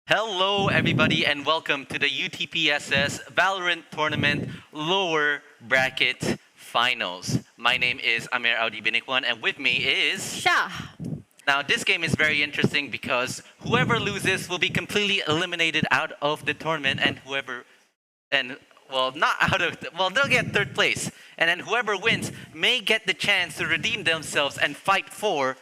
Hello, everybody, and welcome to the UTPSS Valorant Tournament Lower Bracket Finals. My name is Amir Audi Binikwan, and with me is. Shah. Now, this game is very interesting because whoever loses will be completely eliminated out of the tournament, and not out of, they'll get third place. And then whoever wins may get the chance to redeem themselves and fight for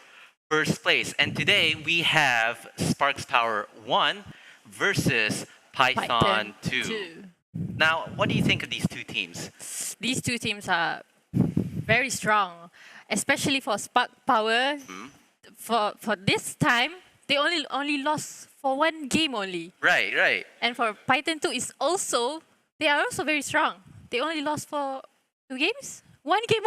first place. And today we have SparkPower 1 versus Python 2. Now, what do you think of these two teams? These two teams are very strong, especially for SparkPower. For this time, they only lost for one game only. Right. And for Python 2 they are also very strong. They only lost for two games. One game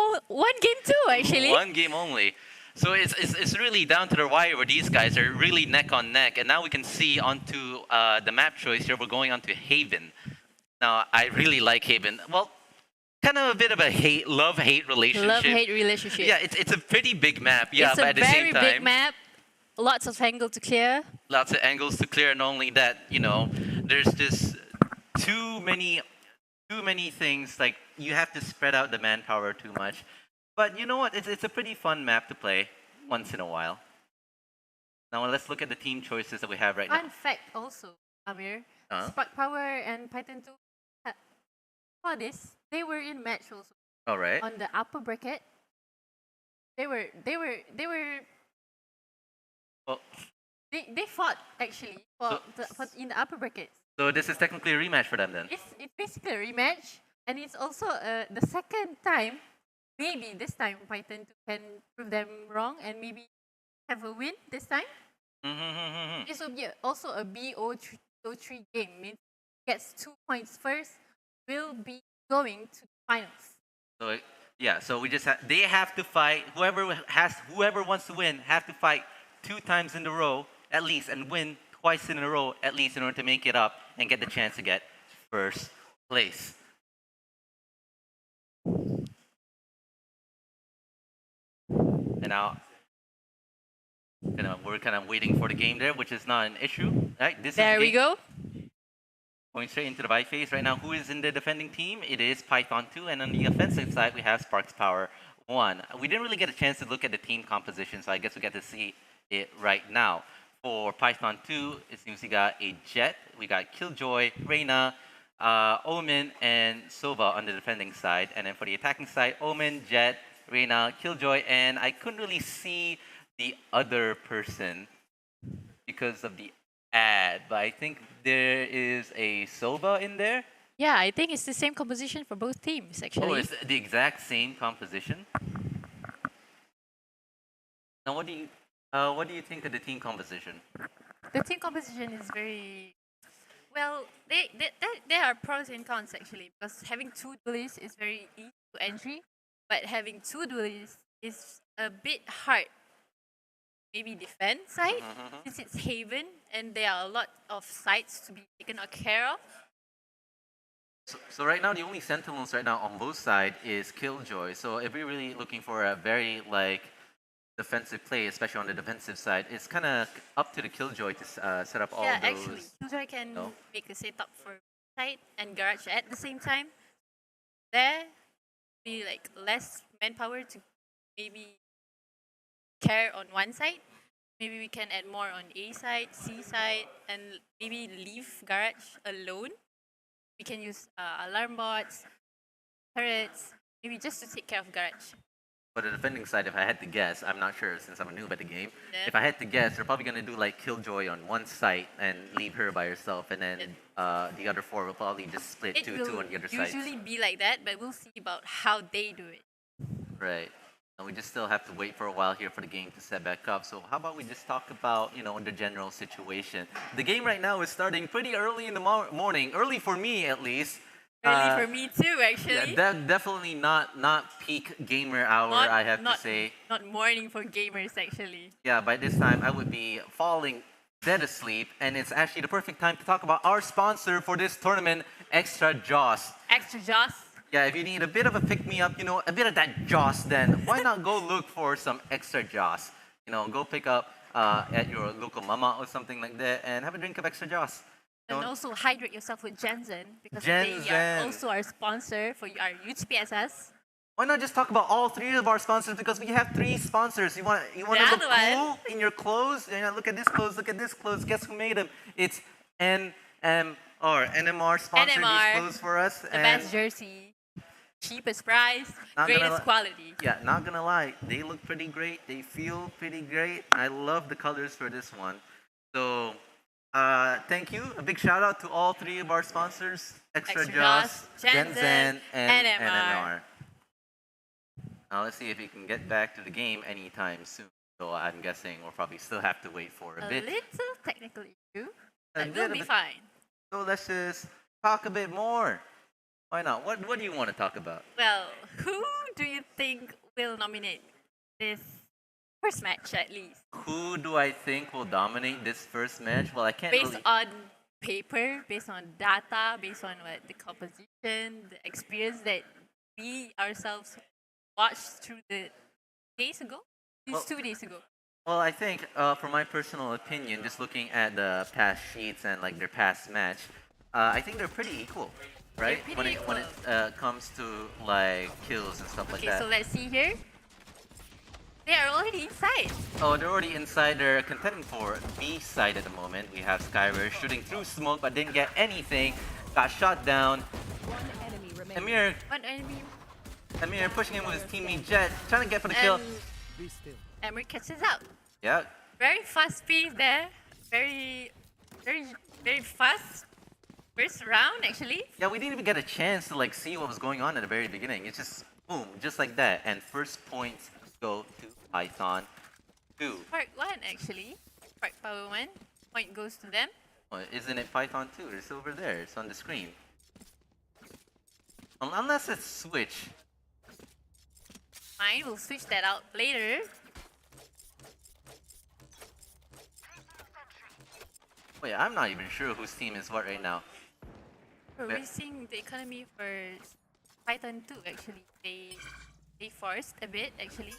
too actually. One game only. So it's really down to the wire where these guys are really neck on neck. And now we can see onto the map choice here. We're going onto Haven. Now, I really like Haven. Well, kind of a bit of a love-hate relationship. Love-hate relationship. Yeah, it's a pretty big map. Yeah, it's but a at the same very time, big map. Lots of angle to clear. Lots of angles to clear, and only that, there's just too many things. Like, you have to spread out the manpower too much. But you know what? It's a pretty fun map to play once in a while. Now let's look at the team choices that we have right now. Fun fact also, Amir. SparkPower and Python 2, for this, they were in match also. All right. On the upper bracket, they were Well, they fought actually for in the upper brackets. so this is technically a rematch for them then. It's basically a rematch, and it's also the second time. Maybe this time Python 2 can prove them wrong and maybe have a win this time. This will be also a BO3 game. Means gets 2 points first, will be going to the finals. So yeah, so they have to fight. Whoever wants to win have to fight 2 times in a row at least and win twice in a row at least in order to make it up and get the chance to get first place. And now, we're kind of waiting for the game there, which is not an issue. Right? There we go. Going straight into the buy phase right now. Who is in the defending team? It is Python 2, and on the offensive side, we have SparkPower 1. We didn't really get a chance to look at the team composition, so I guess we get to see it right now. For Python 2, it seems we got a Jet, we got Killjoy, Reyna, Omen, and Sova on the defending side. And then for the attacking side, Omen, Jet, Reyna, Killjoy, and I couldn't really see the other person because of the ad, but I think there is a Sova in there. Yeah, I think it's the same composition for both teams actually. Oh, it's the exact same composition. Now, what do you think of the team composition? The team composition is very well. There are pros and cons actually, because having 2 duelists is very easy to entry, but having 2 duelists is a bit hard. Maybe defend side, since it's Haven and there are a lot of sites to be taken care of. So right now, the only sentinels right now on both sides is Killjoy. So if we're really looking for a very defensive play, especially on the defensive side, it's kind of up to the Killjoy to set up all those. Yeah, actually, Killjoy can make a setup for site and garage at the same time. There be less manpower to maybe care on one side. Maybe we can add more on A side, C side, and maybe leave garage alone. We can use alarm bots, turrets, maybe just to take care of garage. For the defending side, if I had to guess, I'm not sure since I'm a noob at the game. Yeah. If I had to guess, they're probably going to do Killjoy on one site and leave her by herself, and then the other 4 will probably just split 2 on the other side. It will usually be like that, but we'll see about how they do it. Right. And we just still have to wait for a while here for the game to set back up. So how about we just talk about, the general situation. The game right now is starting pretty early in the morning. Early for me, at least. Early for me too, actually. Yeah, definitely not peak gamer hour, I have to say. Not morning for gamers, actually. Yeah, by this time I would be falling dead asleep, and it's actually the perfect time to talk about our sponsor for this tournament, Extra Joss. Extra Joss? Yeah, if you need a bit of a pick-me-up, a bit of that Joss, then why not go look for some Extra Joss? Go pick up at your local mama or something like that and have a drink of extra Joss. And also hydrate yourself with Genzen because they are Genzen. also our sponsor for our UTPSS. Why not just talk about all three of our sponsors? Because we have three sponsors. You want to The look other cool one. in your clothes? You know, look at this clothes. Look at this clothes. Guess who made them? It's NMR sponsored NMR, these clothes for us. The best jersey, cheapest price, Not gonna greatest li- quality. Yeah, not gonna lie, they look pretty great. They feel pretty great. I love the colors for this one. So, thank you. A big shout out to all three of our sponsors: Extra Extra Joss, Joss, Genzen, and NMR. NMR. Now let's see if we can get back to the game anytime soon. So I'm guessing we'll probably still have to wait for a A bit. little technical issue, A but we'll little be bit. fine. So let's just talk a bit more. Why not? What do you want to talk about? Well, who do you think will nominate this first match at least? Who do I think will dominate this first match? Well, I can't Based really. on paper, based on data, based on what the composition, the experience that we ourselves watched through the days ago, Well, 2 days ago. Well, I think, from my personal opinion, just looking at the past sheets and like their past match, I think they're pretty equal, right? They're When pretty it when it comes to like kills and stuff like Okay, that. so let's see here. They are already inside. Oh, they're already inside. They're contending for B side at the moment. We have Skyver shooting through smoke, but didn't get anything. Got shot down. Amir, One enemy. Amir pushing in with his teammate Jet, trying to get for the kill. And Emery catches out. Yeah, Very fast pace there. Very fast. First round actually. yeah. We didn't even get a chance to like see what was going on at the very beginning. It's just boom, just like that. And first points go to Python 2. Part 1 actually. SparkPower 1. Point goes to them. Oh, isn't it Python 2? It's over there. It's on the screen. Unless it's Switch. Fine, we'll switch that out later. Wait, I'm not even sure whose team is what right now. We're Yeah. raising the economy for Python 2 actually. They forced a bit actually.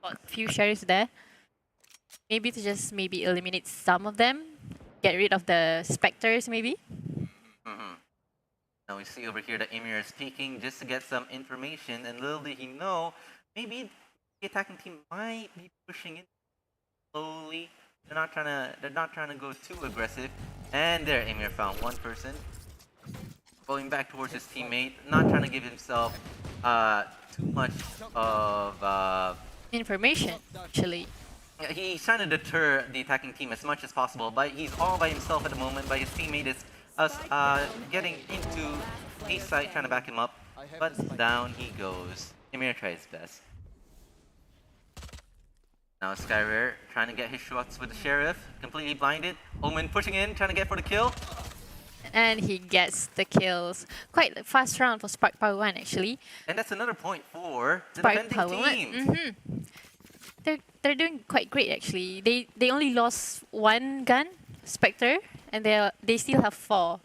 Got a few shares there. Maybe to just eliminate some of them. Get rid of the specters maybe. Now we see over here that Emir is peeking just to get some information, and little did he know, maybe the attacking team might be pushing in slowly. They're not trying to go too aggressive. And there, Emir found one person. Going back towards his teammate, not trying to give himself too much of Information actually. yeah, he's trying to deter the attacking team as much as possible, but he's all by himself at the moment, but his teammate is getting into A site, trying to back him up, but down he goes. Emir tries his best. Now Skyrare trying to get his shots with the Sheriff, completely blinded. Omen pushing in, trying to get for the kill. And he gets the kills. Quite a fast round for SparkPower 1 actually. And that's another point for the defending SparkPower 1. team. They're doing quite great actually. They only lost one gun, Spectre, and they still have 4.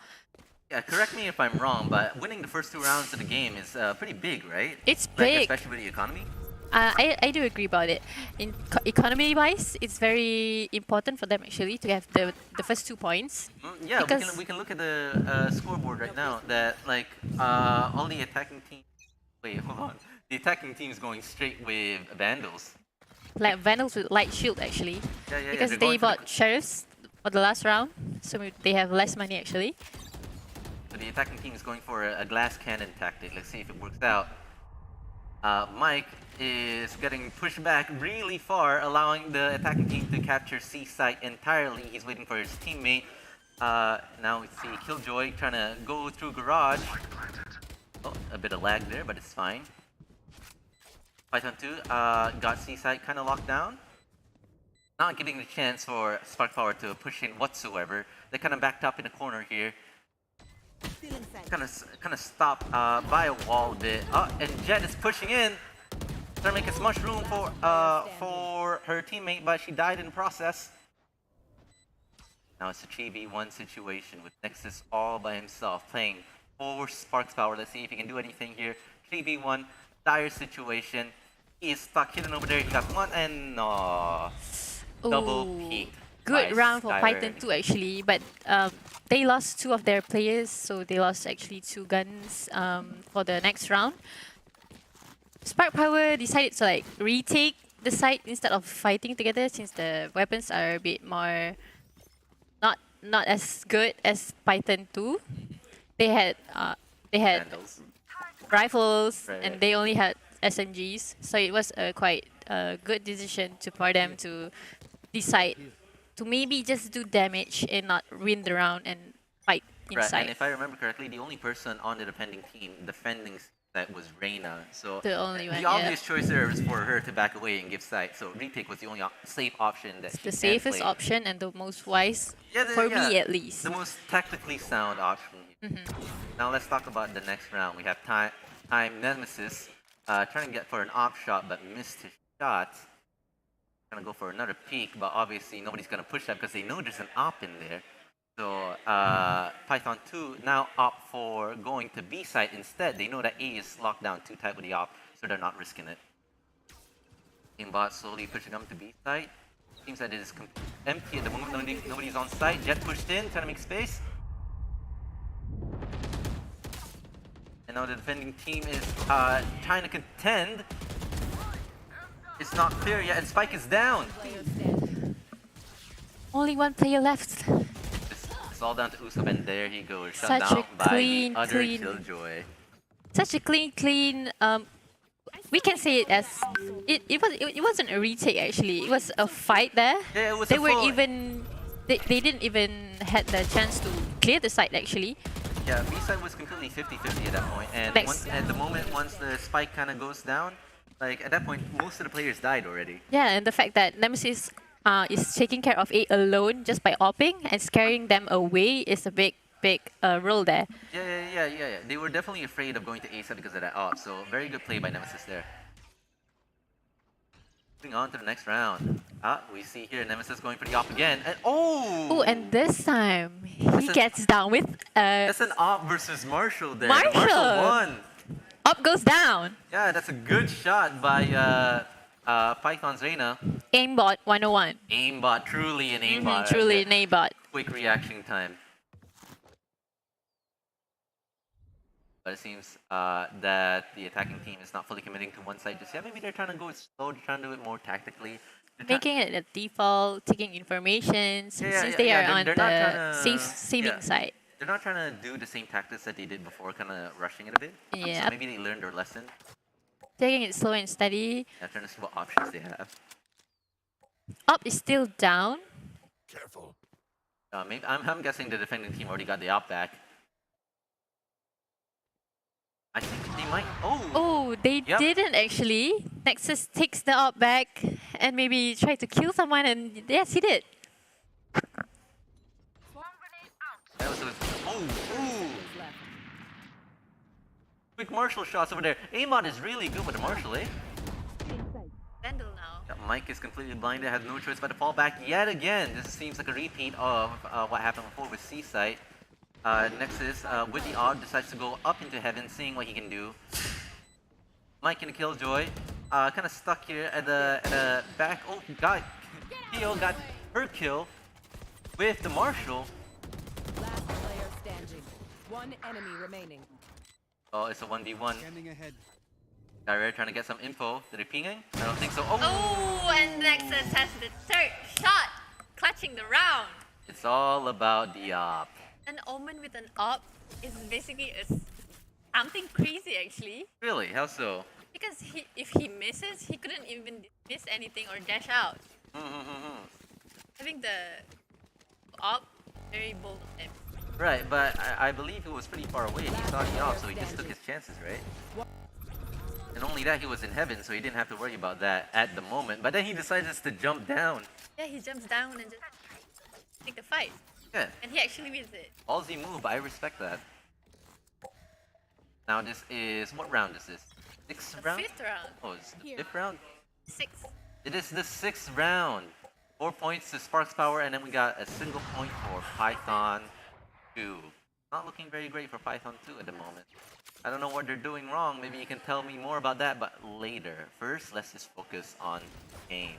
Yeah, correct me if I'm wrong, but winning the first 2 rounds of the game is pretty big, right? It's Like, big. especially with the economy. I do agree about it. In economy wise, it's very important for them actually to have the first 2 points. Yeah, Because- we can look at the scoreboard right now. That like all the attacking team. Wait, hold on. The attacking team is going straight with Vandals. Like Vandals with light shield actually. Yeah, Because they're they going for bought sheriffs for the last round, so they have less money actually. So the attacking team is going for a glass cannon tactic. Let's see if it works out. Mike is getting pushed back really far, allowing the attacking team to capture C site entirely. He's waiting for his teammate. Now we see Killjoy trying to go through garage. Oh, a bit of lag there, but it's fine. Python 2 got C site kind of locked down. Not giving the chance for SparkPower to push in whatsoever. They kind of backed up in a corner here. Kind of stopped by a wall a bit. Oh, and Jet is pushing in. Trying to make as much room for her teammate, but she died in the process. Now it's a 3v1 situation with Nexus all by himself, playing for SparkPower. Let's see if he can do anything here. 3v1, dire situation. He is stuck hidden over there. He got one, and double Ooh, peaked. good by round for Skylar Python and 2 actually, but they lost 2 of their players, so they lost actually 2 guns for the next round. SparkPower decided to like retake the site instead of fighting together since the weapons are a bit more not as good as Python 2. They had Vandals. rifles Right, and right. they only had SMGs, so it was a quite good decision for them to decide to maybe just do damage and not win the round and fight Right, and inside. if I remember correctly, the only person on the defending team defending that was Reina. So The only one, the yeah. obvious choice there was for her to back away and give sight. So retake was the only safe option that It's she the can safest play. option and the most wise, Yeah, for me at least. the most tactically sound option. Now let's talk about the next round. We have Time Nemesis trying to get for an op shot but missed his shot. Gonna go for another peek, but obviously nobody's gonna push that because they know there's an op in there. So Python 2 now opt for going to B site instead. They know that A is locked down too tight with the op, so they're not risking it. Aimbot slowly pushing them to B site. Seems that it is empty at the moment. Nobody's on site. Jet pushed in, trying to make space. And now the defending team is trying to contend. It's not clear yet, and Spike is down. Only one player left. It's all down to Usopp, and there he goes, shut Such a down by clean, the other clean- Killjoy. Such a clean. We can say it as it wasn't a retake actually. It was a fight there. Yeah, it was They a weren't full- even. They didn't even had the chance to clear the site actually. Yeah, B-side was completely 50-50 at that point, and Next. at the moment, once the spike kind of goes down, like at that point, most of the players died already. Yeah, and the fact that Nemesis is taking care of A alone just by opping and scaring them away is a big role there. Yeah. They were definitely afraid of going to A-side because of that op, so very good play by Nemesis there. Moving on to the next round. We see here Nemesis going for the op again, and Oh, and this time he That's a- gets down with that's an op versus Marshall there. Marshall! Marshall won. up goes down. Yeah, that's a good shot by Python's Reina. Aimbot 101. Aimbot, truly an aimbot. Truly right an there. aimbot. Quick reaction time. But it seems that the attacking team is not fully committing to one side just yet. Maybe they're trying to go slow, they're trying to do it more tactically. Making it a default, taking information since they are on they're not the tryna- saving yeah. side. They're not trying to do the same tactics that they did before, kind of rushing it a bit. Yeah. So maybe they learned their lesson. Taking it slow and steady. Yeah, trying to see what options they have. Up is still down. Careful. Maybe I'm guessing the defending team already got the op back. I think they might. Oh, they Yep. didn't actually. Nexus takes the op back and maybe try to kill someone, and yes, he did. That was quick Marshall shots over there. Amon is really good with the Marshall, eh? Vandal now. Yeah, Mike is completely blinded, has no choice but to fall back yet again. This seems like a repeat of what happened before with Seaside. Nexus, with the odd, decides to go up into heaven, seeing what he can do. Mike and Killjoy, kind of stuck here at the back. Oh, got Kyo got her kill with the Marshall. Last player standing. One enemy remaining. Oh, it's a 1v1. Standing ahead. Gyre trying to get some info. Did he ping him? I don't think so. Oh! Oh, and Nexus has the third shot, clutching the round. It's all about the op. An Omen with an op is basically something crazy actually. Really? How so? Because if he misses, he couldn't even miss anything or dash out. Having the op, very bold of him. Right, but I believe he was pretty far away and he saw the op, so he just took his chances, right? And only that, he was in heaven, so he didn't have to worry about that at the moment. But then he decides to jump down. Yeah, he jumps down and just take the fight. Yeah, And he actually wins it. ballsy move, I respect that. Now this is, what round is this? Sixth round? Fifth round. Oh, it's the fifth round? Sixth. It is the sixth round. 4 points to SparkPower, and then we got a single point for Python 2. Not looking very great for Python 2 at the moment. I don't know what they're doing wrong. Maybe you can tell me more about that, but later. First, let's just focus on the game.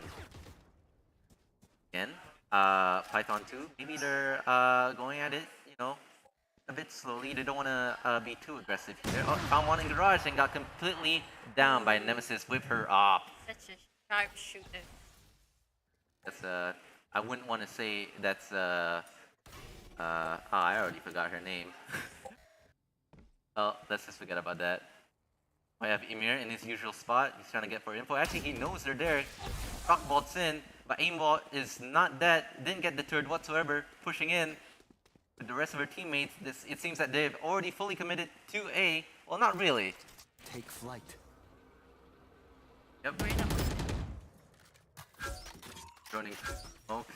Again, Python 2, maybe they're going at it, you know, a bit slowly. They don't want to be too aggressive here. Oh, found one in garage and got completely down by Nemesis with her op. Such a sharp shooter. That's I wouldn't want to say that's I already forgot her name. Oh, let's just forget about that. I have Emir in his usual spot. He's trying to get for info. Actually, he knows they're there. Rock bolts in, but aimbot is not that. Didn't get deterred whatsoever. Pushing in with the rest of her teammates. It seems that they've already fully committed to A. Well, not really. Take flight. Yep. Droning smoke.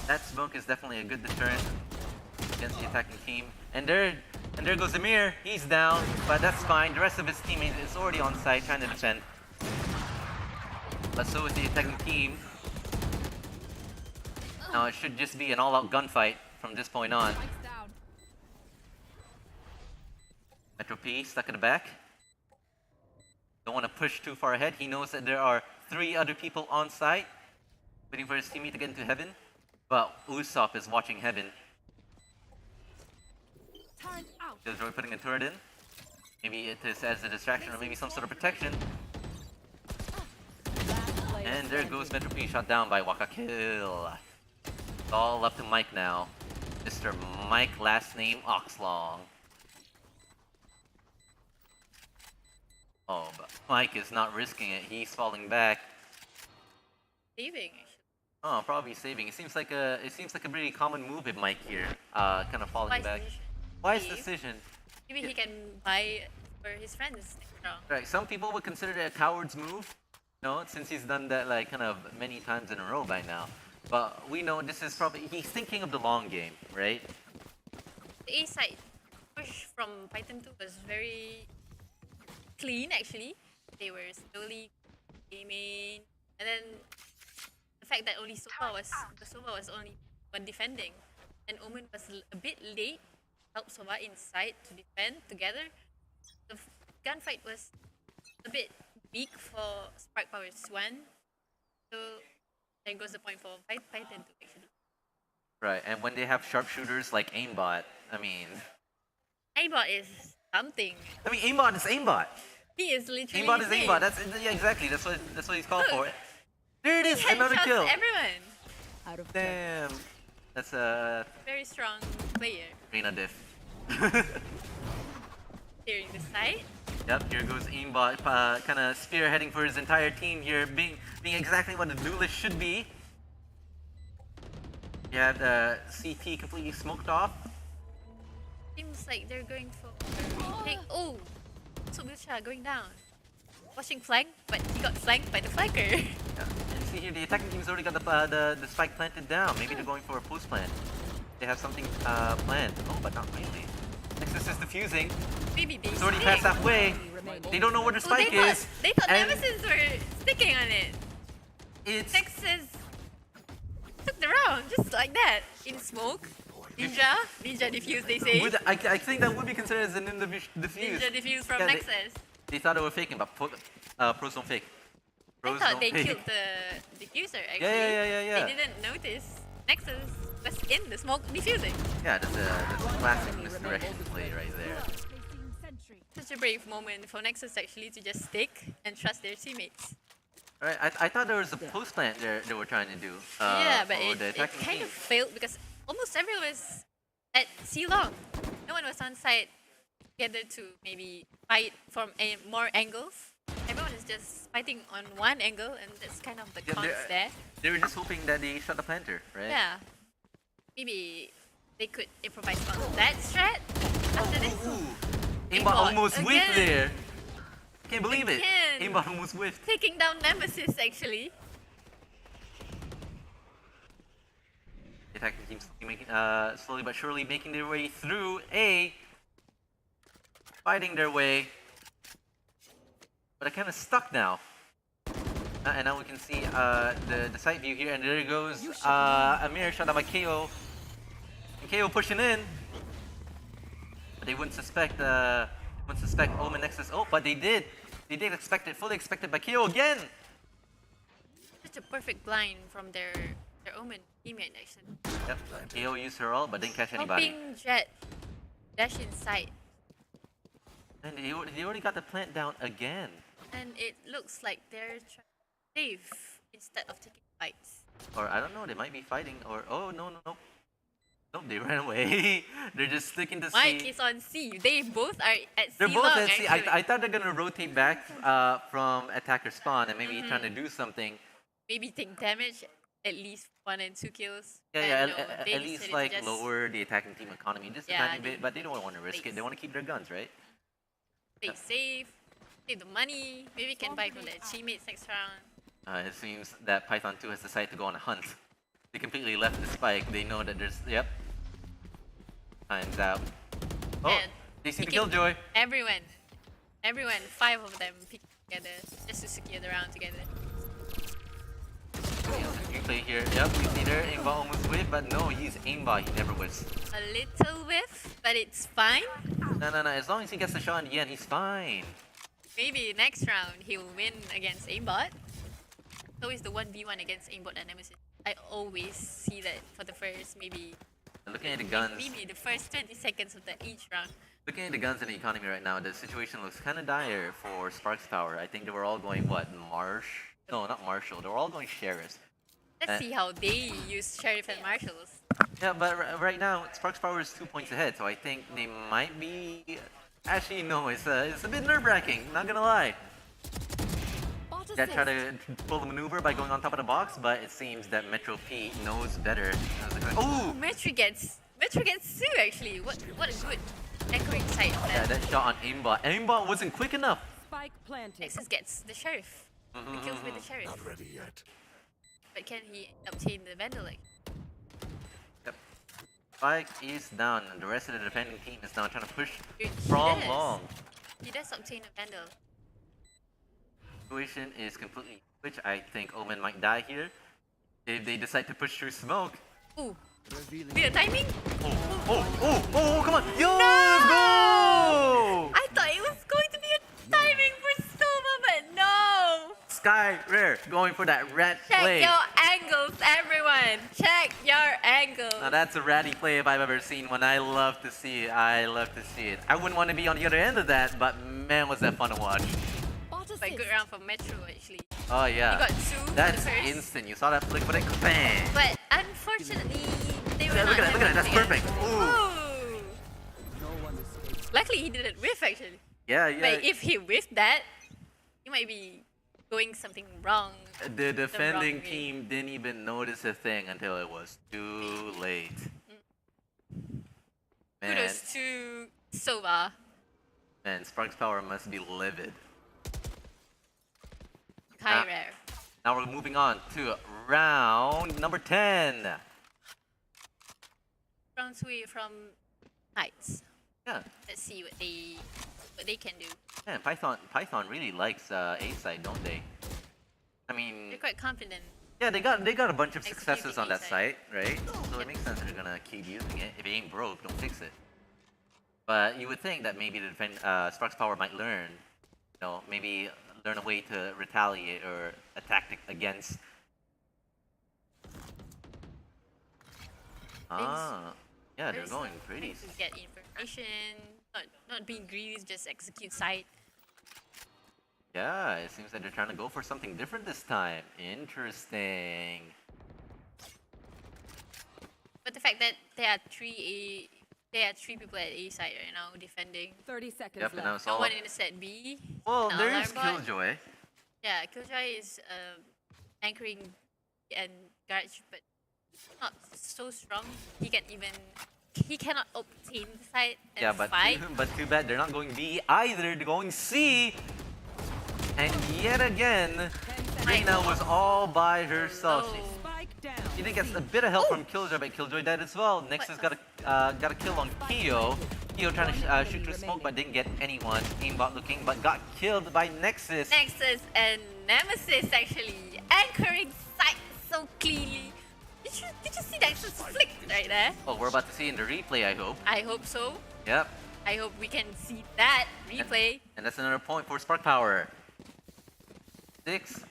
That smoke is definitely a good deterrent against the attacking team. And there goes Amir. He's down, but that's fine. The rest of his teammates is already on site trying to defend. But so is the attacking team. Now it should just be an all-out gunfight from this point on. Metro P stuck in the back. Don't want to push too far ahead. He knows that there are 3 other people on site waiting for his teammate to get into heaven. But Usopp is watching heaven. Is Roy putting a turret in? Maybe it is as a distraction or maybe some sort of protection. And there goes Metro P, shot down by Waka Kill. It's all up to Mike now. Mr. Mike, last name Oxlong. Oh, but Mike is not risking it. He's falling back. Saving. Oh, probably saving. It seems like a pretty common move with Mike here. Kind of falling back. Wise decision. Maybe he can buy for his friends next round. Right. Some people would consider it a coward's move. No, since he's done that like kind of many times in a row by now. But we know this is probably he's thinking of the long game, right? The A side push from Python 2 was very clean actually. They were slowly aiming, and then the fact that only Soba was only one defending, and Omen was a bit late, helped Soba inside to defend together. The gunfight was a bit weak for SparkPower's one, so there goes the point for Python 2 actually. Right, and when they have sharpshooters like aimbot, I mean, aimbot is something. I mean aimbot is aimbot. He is literally Aimbot is insane. aimbot. That's yeah, exactly. That's what he's called for. There it is, He another headshots kill. everyone. Out of Damn, that's a Very strong player. Reyna diff. Clearing the site. Yep, here goes aimbot, kind of spearheading for his entire team here, being exactly what the duelist should be. You have the CT completely smoked off. Seems like they're going for oh, Subusha going down. Watching flank, but he got flanked by the flanker. Yeah. And see here, the attacking team's already got the spike planted down. Maybe they're going for a post plant. They have something planned. Oh, but not really. Nexus is defusing. Maybe they It's already stick. past halfway. They don't know where the Oh, spike is. They thought and Nemesis were sticking on it. it's Nexus took the round just like that in smoke. Ninja defuse. They say. I think that would be considered as an defuse. Ninja defuse from Yeah, Nexus. They thought they were faking, but pros don't fake. I Pros thought don't they fake. killed the diffuser actually. Yeah. They didn't notice Nexus was in the smoke diffusing. Yeah, that's a classic misdirection play right there. Such a brave moment for Nexus actually to just stick and trust their teammates. Alright, I thought there was a post plant they were trying to do. Yeah, but for the it attacking kind team. of failed because almost everyone was at C-Long. No one was on site together to maybe fight from more angles. Everyone is just fighting on one angle, and that's kind of the Yeah, cons there. They were just hoping that they shot the planter, right? Yeah. Maybe they could improvise on that strat after this. Ooh, Aimbot aimbot almost whiffed again. there. Can't believe it. Again. Aimbot almost whiffed. Taking down Nemesis actually. The attacking team's making, slowly but surely making their way through A. Fighting their way. But they're kind of stuck now. And now we can see the side view here, and there goes Amir shot out by KO. And KO pushing in. But they wouldn't suspect Omen Nexus. Oh, but they did. They did expect it, fully expected by KO again. Such a perfect blind from their their Omen teammate actually. Yep. KO used her ult, but didn't catch anybody. Hoping Jet dash inside. And they already got the plant down again. And it looks like they're trying to save instead of taking fights. Or I don't know, they might be fighting. Or oh no no no. Nope, they ran away. They're just sticking to Mike C. is on C. They both are at C. They're both long, at C. actually. I thought they're gonna rotate back from attacker spawn and maybe trying to do something. Maybe take damage, at least 1 and 2 kills. Yeah, And, yeah. you know, they At decided least to like just lower the attacking team economy just a Yeah, tiny bit, but they don't want to risk it. please. They want to keep their guns, right? play safe, save the money. Maybe can buy from their teammates next round. It seems that Python 2 has decided to go on a hunt. They completely left the spike. They know that there's yep. Time's out. Oh, And they see the picking killjoy. Everyone, 5 of them pick together just to secure the round together. Play here. Yep, we see there. Aimbot almost whiff, but no, he's aimbot. He never whiffs. A little whiff, but it's fine. No. As long as he gets the shot in the end, he's fine. Maybe next round he'll win against aimbot. It's always the 1v1 against aimbot and nemesis. I always see that for the first maybe Looking at the guns, maybe the first 20 seconds of each round. looking at the guns in the economy right now, the situation looks kind of dire for SparkPower. I think they were all going what Marsh? No, not Marshall. They were all going Sheriff. Let's see how they use Sheriff and Marshals. Yeah, but right now SparkPower is 2 points ahead, so I think they might be. Actually, no, it's a bit nerve-wracking. Not gonna lie. Yeah, try to pull the maneuver by going on top of the box, but it seems that Metro P knows better. Oh! Metro gets Sue actually. What a good echoing sight. Yeah, that shot on aimbot. Aimbot wasn't quick enough. Spike planted. Nexus gets the Sheriff. The kills with the Sheriff. Not ready yet. But can he obtain the Vandal? Like, Yep. Spike is down, and the rest of the defending team is now trying to push he from does. long. He does obtain a Vandal. Situation is completely switched. I think Omen might die here if they decide to push through smoke. Ooh. Weird timing? Oh, come on! Yo, No! let's go! I thought it was going to be a timing for Sova, but no! Sky Rare going for that rat Check play. your angles, everyone! Check your angles! Now that's a ratty play if I've ever seen one. I love to see it. I love to see it. I wouldn't want to be on the other end of that, but man, was that fun to watch. But good round for Metro actually. Oh yeah. He got 2 for the That's first. instant. You saw that flick, but it bang. But unfortunately, they were Yeah, not look at that, able that's to get- perfect. Ooh. Ooh. Luckily he didn't whiff actually. Yeah. But if he whiffed that, he might be going something wrong. The defending wrong way. team didn't even notice a thing until it was too late. Man, Kudos to Sova. man, SparkPower must be livid. High Ah. rare. Now we're moving on to round number 10. Round 3 from Knights. Yeah, Let's see what they can do. man, Python really likes A side, don't they? I mean, They're quite confident. yeah, they got a bunch of Executing successes on that A-side. site, right? So it makes sense they're gonna keep using it. If it ain't broke, don't fix it. But you would think that maybe the SparkPower might learn, you know, maybe learn a way to retaliate or a tactic against. Ah, yeah, they're There's going pretty. to get information, not being greedy, just execute sight. Yeah, it seems that they're trying to go for something different this time. Interesting. But the fact that there are 3 people at A side right now defending. 30 seconds Yep, and left. now it's No all. one in the set B. Well, No, there is Alarm bot. Killjoy. Yeah, Killjoy is anchoring and Garage, but not so strong. He cannot obtain the side and Yeah, but fight. but too bad they're not going B either. They're going C. And yet again, Reina was all by herself. Oh. Spike down. She did get a bit of help from Killjoy, but Killjoy dead as well. Nexus got a kill on Kyo. Kyo trying to shoot through smoke, but didn't get anyone. Aimbot looking, but got killed by Nexus. Nexus and Nemesis actually anchoring sight so cleanly. Did you see Nexus flick right there? Oh, we're about to see in the replay, I hope. I hope so. Yep. I hope we can see that replay. And that's another point for SparkPower. 6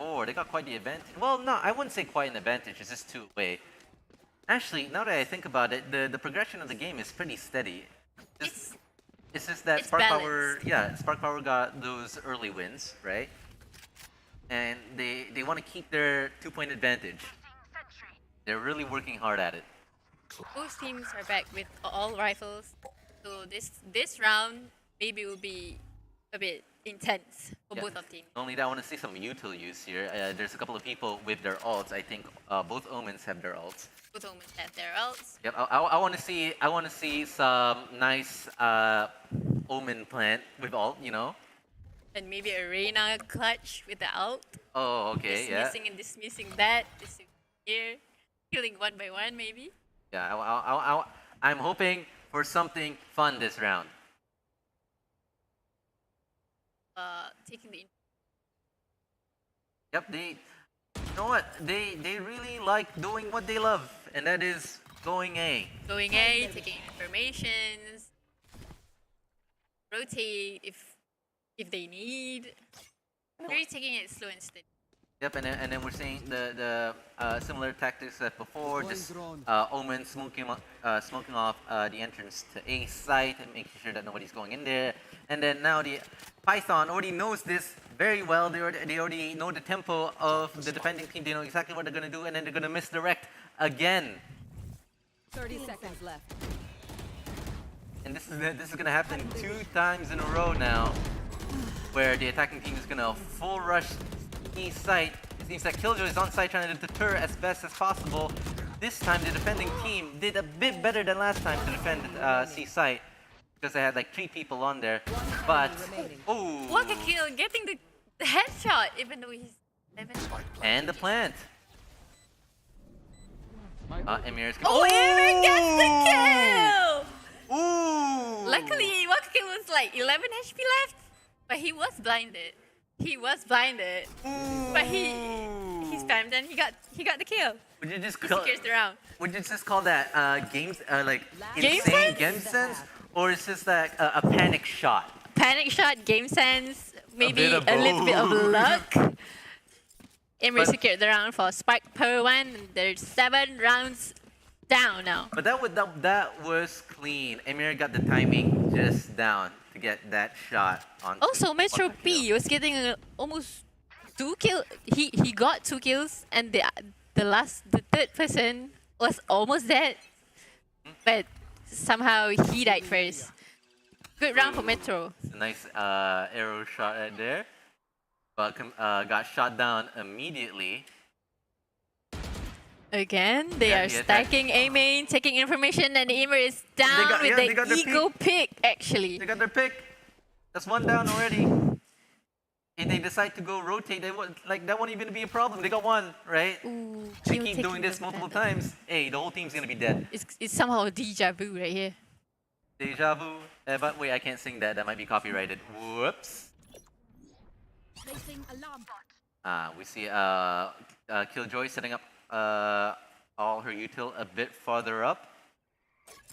4. They got quite the advantage. Well, no, I wouldn't say quite an advantage. It's just two-way. Actually, now that I think about it, the progression of the game is pretty steady. It's just that it's SparkPower, yeah, SparkPower got those early wins, right? And they want to keep their 2-point advantage. They're really working hard at it. Both teams are back with all rifles, so this round maybe will be a bit intense for Yeah. both of teams. Not only that, I want to see some util use here. There's a couple of people with their ults. I think both Omens have their ults. Both omens have their ults. Yep, I want to see. I want to see some nice Omen plant with ult. You know. And maybe a Reyna clutch with the ult. Oh, okay, yeah. Dismissing and dismissing that. Dismissing here. Killing one by one maybe. Yeah, I'm hoping for something fun this round. Taking the Yep, you know what? They really like doing what they love, and that is going A. going A, taking informations, rotate if they need. Really taking it slow and steady. Yep, and then we're seeing the similar tactics as before, just Omen smoking off the entrance to A site and making sure that nobody's going in there. And then now the Python already knows this very well. They already know the tempo of the defending team. They know exactly what they're gonna do, and then they're gonna misdirect again. 30 seconds left. And this is gonna happen 2 times in a row now, where the attacking team is gonna full rush E site. It seems that Killjoy is on site trying to deter as best as possible. This time the defending team did a bit better than last time to defend C site because they had like 3 people on there. But oh, Waka kill, getting the headshot even though he's 7. and the plant. Emir's Oh, Emir gets the kill! Ooh! Luckily, Waka kill was like 11 HP left, but he was blinded. He was blinded, but he spammed and he got the kill. Would you just He call, secures the round. would you just call that games like Game insane sense? game sense, or is this like a panic shot? Panic shot, game sense, maybe bit of a little bit of both. luck. Emir But- secured the round for SparkPower 1. And there's 7 rounds down now. But that was clean. Emir got the timing just down to get that shot on. Also, Metro P was getting almost 2 kills. He got 2 kills, and the third person was almost dead, but somehow he died first. Good round for Metro. A nice arrow shot right there, but got shot down immediately. Again, they Yeah, are the attack- stacking A main, taking information, and Emir is down got- with yeah, they got the their ego pick actually. They got their pick. That's 1 down already. If they decide to go rotate, that won't even be a problem. They got 1, right? Ooh, They kill keep taking doing this the multiple phantom. times. Hey, the whole team's gonna be dead. It's somehow a deja vu right here. Deja vu. But wait, I can't sing that. That might be copyrighted. Whoops. Placing alarm bot. We see Killjoy setting up all her util a bit farther up.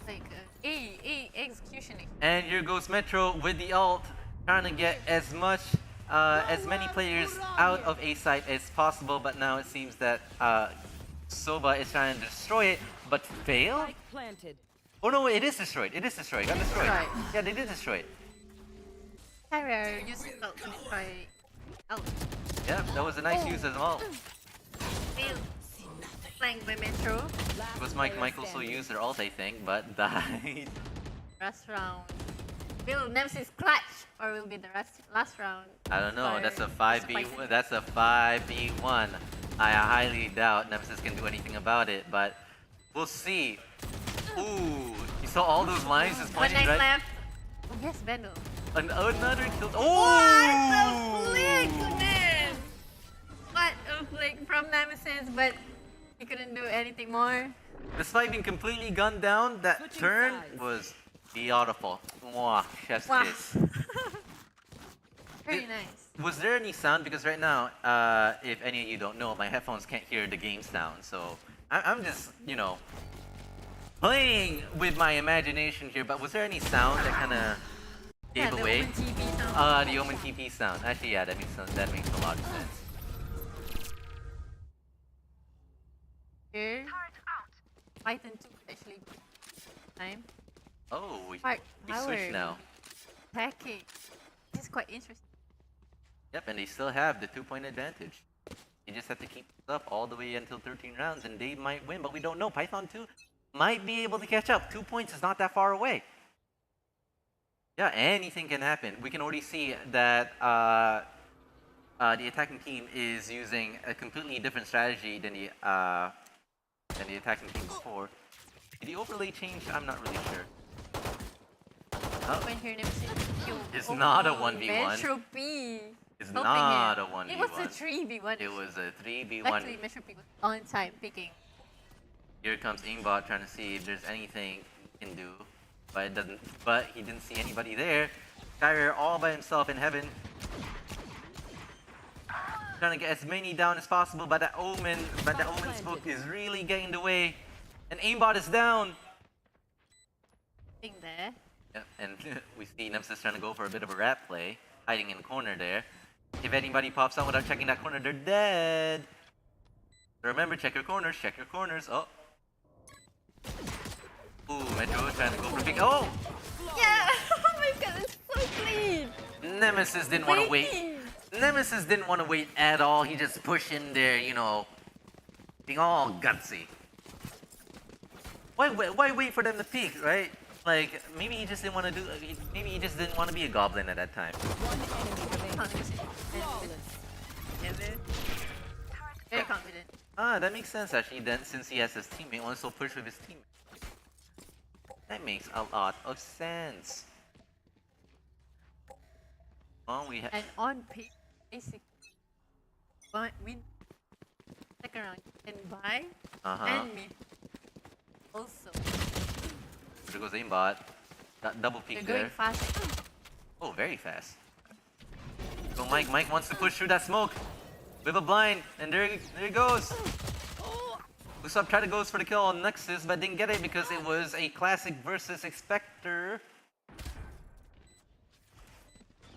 Like A execution. And here goes Metro with the ult, trying to get as many players out of A site as possible. But now it seems that Soba is trying to destroy it, but fail. Spike planted. Oh no, it is destroyed. It is destroyed. Got destroyed. Right. Yeah, they did destroy it. Carrier using ult to destroy ult. Yeah, that was a nice use as well. Failed. Flanked by Metro. Because Mike also used their ult, I think, but died. Last round. Will Nemesis clutch or will be the last round? I don't know. Or That's a Python. 5v. That's a 5v1. I highly doubt Nemesis can do anything about it, but we'll see. Ooh, you saw all those lines just 1 pointing knife right. left. Oh yes, Vandal. Another kill. What Oh! a flick, man! What a flick from Nemesis, but he couldn't do anything more. Despite being completely gunned down, that Switching turn sides. was beautiful. Mwah, chef's Wow. kiss. Very It- nice. Was there any sound? Because right now, if any of you don't know, my headphones can't hear the game sound. So I'm just, playing with my imagination here. But was there any sound that kind of gave Yeah, the away? Omen TV sound. The Omen TP sound. Actually, yeah, that makes a lot of sense. here. Python 2 actually time. Oh, we SparkPower switch now. attacking. This is quite interesting. Yep, and they still have the 2-point advantage. You just have to keep this up all the way until 13 rounds, and they might win, but we don't know. Python 2 might be able to catch up. 2 points is not that far away. Yeah, anything can happen. We can already see that the attacking team is using a completely different strategy than the attacking team before. Did the overlay change? I'm not really sure. Oh, When here Nemesis, it's not a 1v1. Metro P. It's helping not him. a 1v1. It was a 3v1. It was a 3v1. Luckily, Metro P was on time picking. Here comes Aimbot trying to see if there's anything he can do, but it doesn't. But he didn't see anybody there. Skyrier all by himself in heaven, trying to get as many down as possible. But that Omen smoke is really getting in the way, and Aimbot is down. Thing there. Yeah, and we see Nemesis trying to go for a bit of a rat play, hiding in the corner there. If anybody pops out without checking that corner, they're dead. Remember, check your corners, check your corners. Oh. Ooh, Metro trying to go for a big. Oh! Yeah! Oh my god, it's so clean! Nemesis didn't want to wait. Nemesis didn't want to wait at all. He just pushed in there, you know, being all gutsy. Why wait for them to peek, right? Like, maybe he just didn't want to do. Maybe he just didn't want to be a goblin at that time. One enemy remaining. Flawless. Very confident. Ah, that makes sense actually. Then, since he has his teammate, also push with his teammate. That makes a lot of sense. Well, we have. And on pace, basically, win second round and buy and mid. Also, There goes Aimbot. That double they're peek going there. fast. Oh, very fast. So Mike wants to push through that smoke with a blind, and there he goes. Usopp tried to go for the kill on Nexus, but didn't get it because it was a classic versus Expector.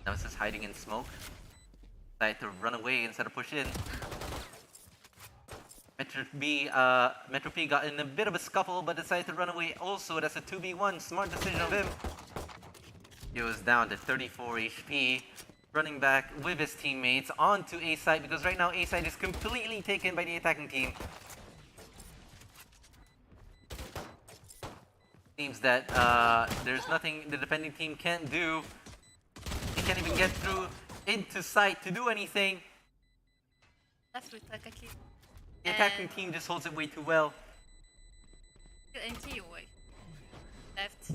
Nemesis hiding in smoke. Decided to run away instead of push in. Metro P got in a bit of a scuffle, but decided to run away also. That's a 2v1. Smart decision of him. He was down to 34 HP. Running back with his teammates onto A side because right now A side is completely taken by the attacking team. Seems that there's nothing the defending team can't do. They can't even get through into sight to do anything. That's with Takaki. The attacking team just holds it way too well. And Kiyoi left.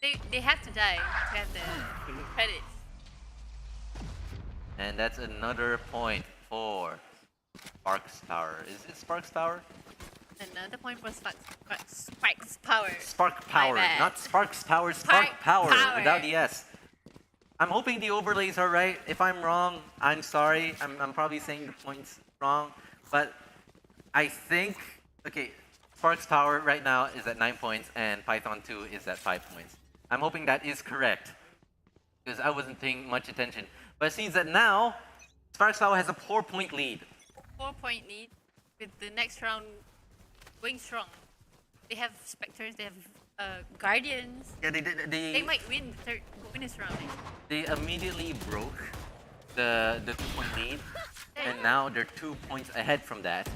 They have to die to have the credits. And that's another point for SparkPower. Is it SparkPower? Another point for SparkPower. SparkPower, bad. not SparkPower, Spark SparkPower Power. without the S. I'm hoping the overlays are right. If I'm wrong, I'm sorry. I'm probably saying the points wrong. But I think, okay, SparkPower right now is at 9 points and Python 2 is at 5 points. I'm hoping that is correct because I wasn't paying much attention. But it seems that now SparkPower has a 4-point lead. 4-point lead with the next round going strong. They have Spectres, they have Guardians. Yeah, They might win the this round. They immediately broke the 2-point lead, and now they're 2 points ahead from that.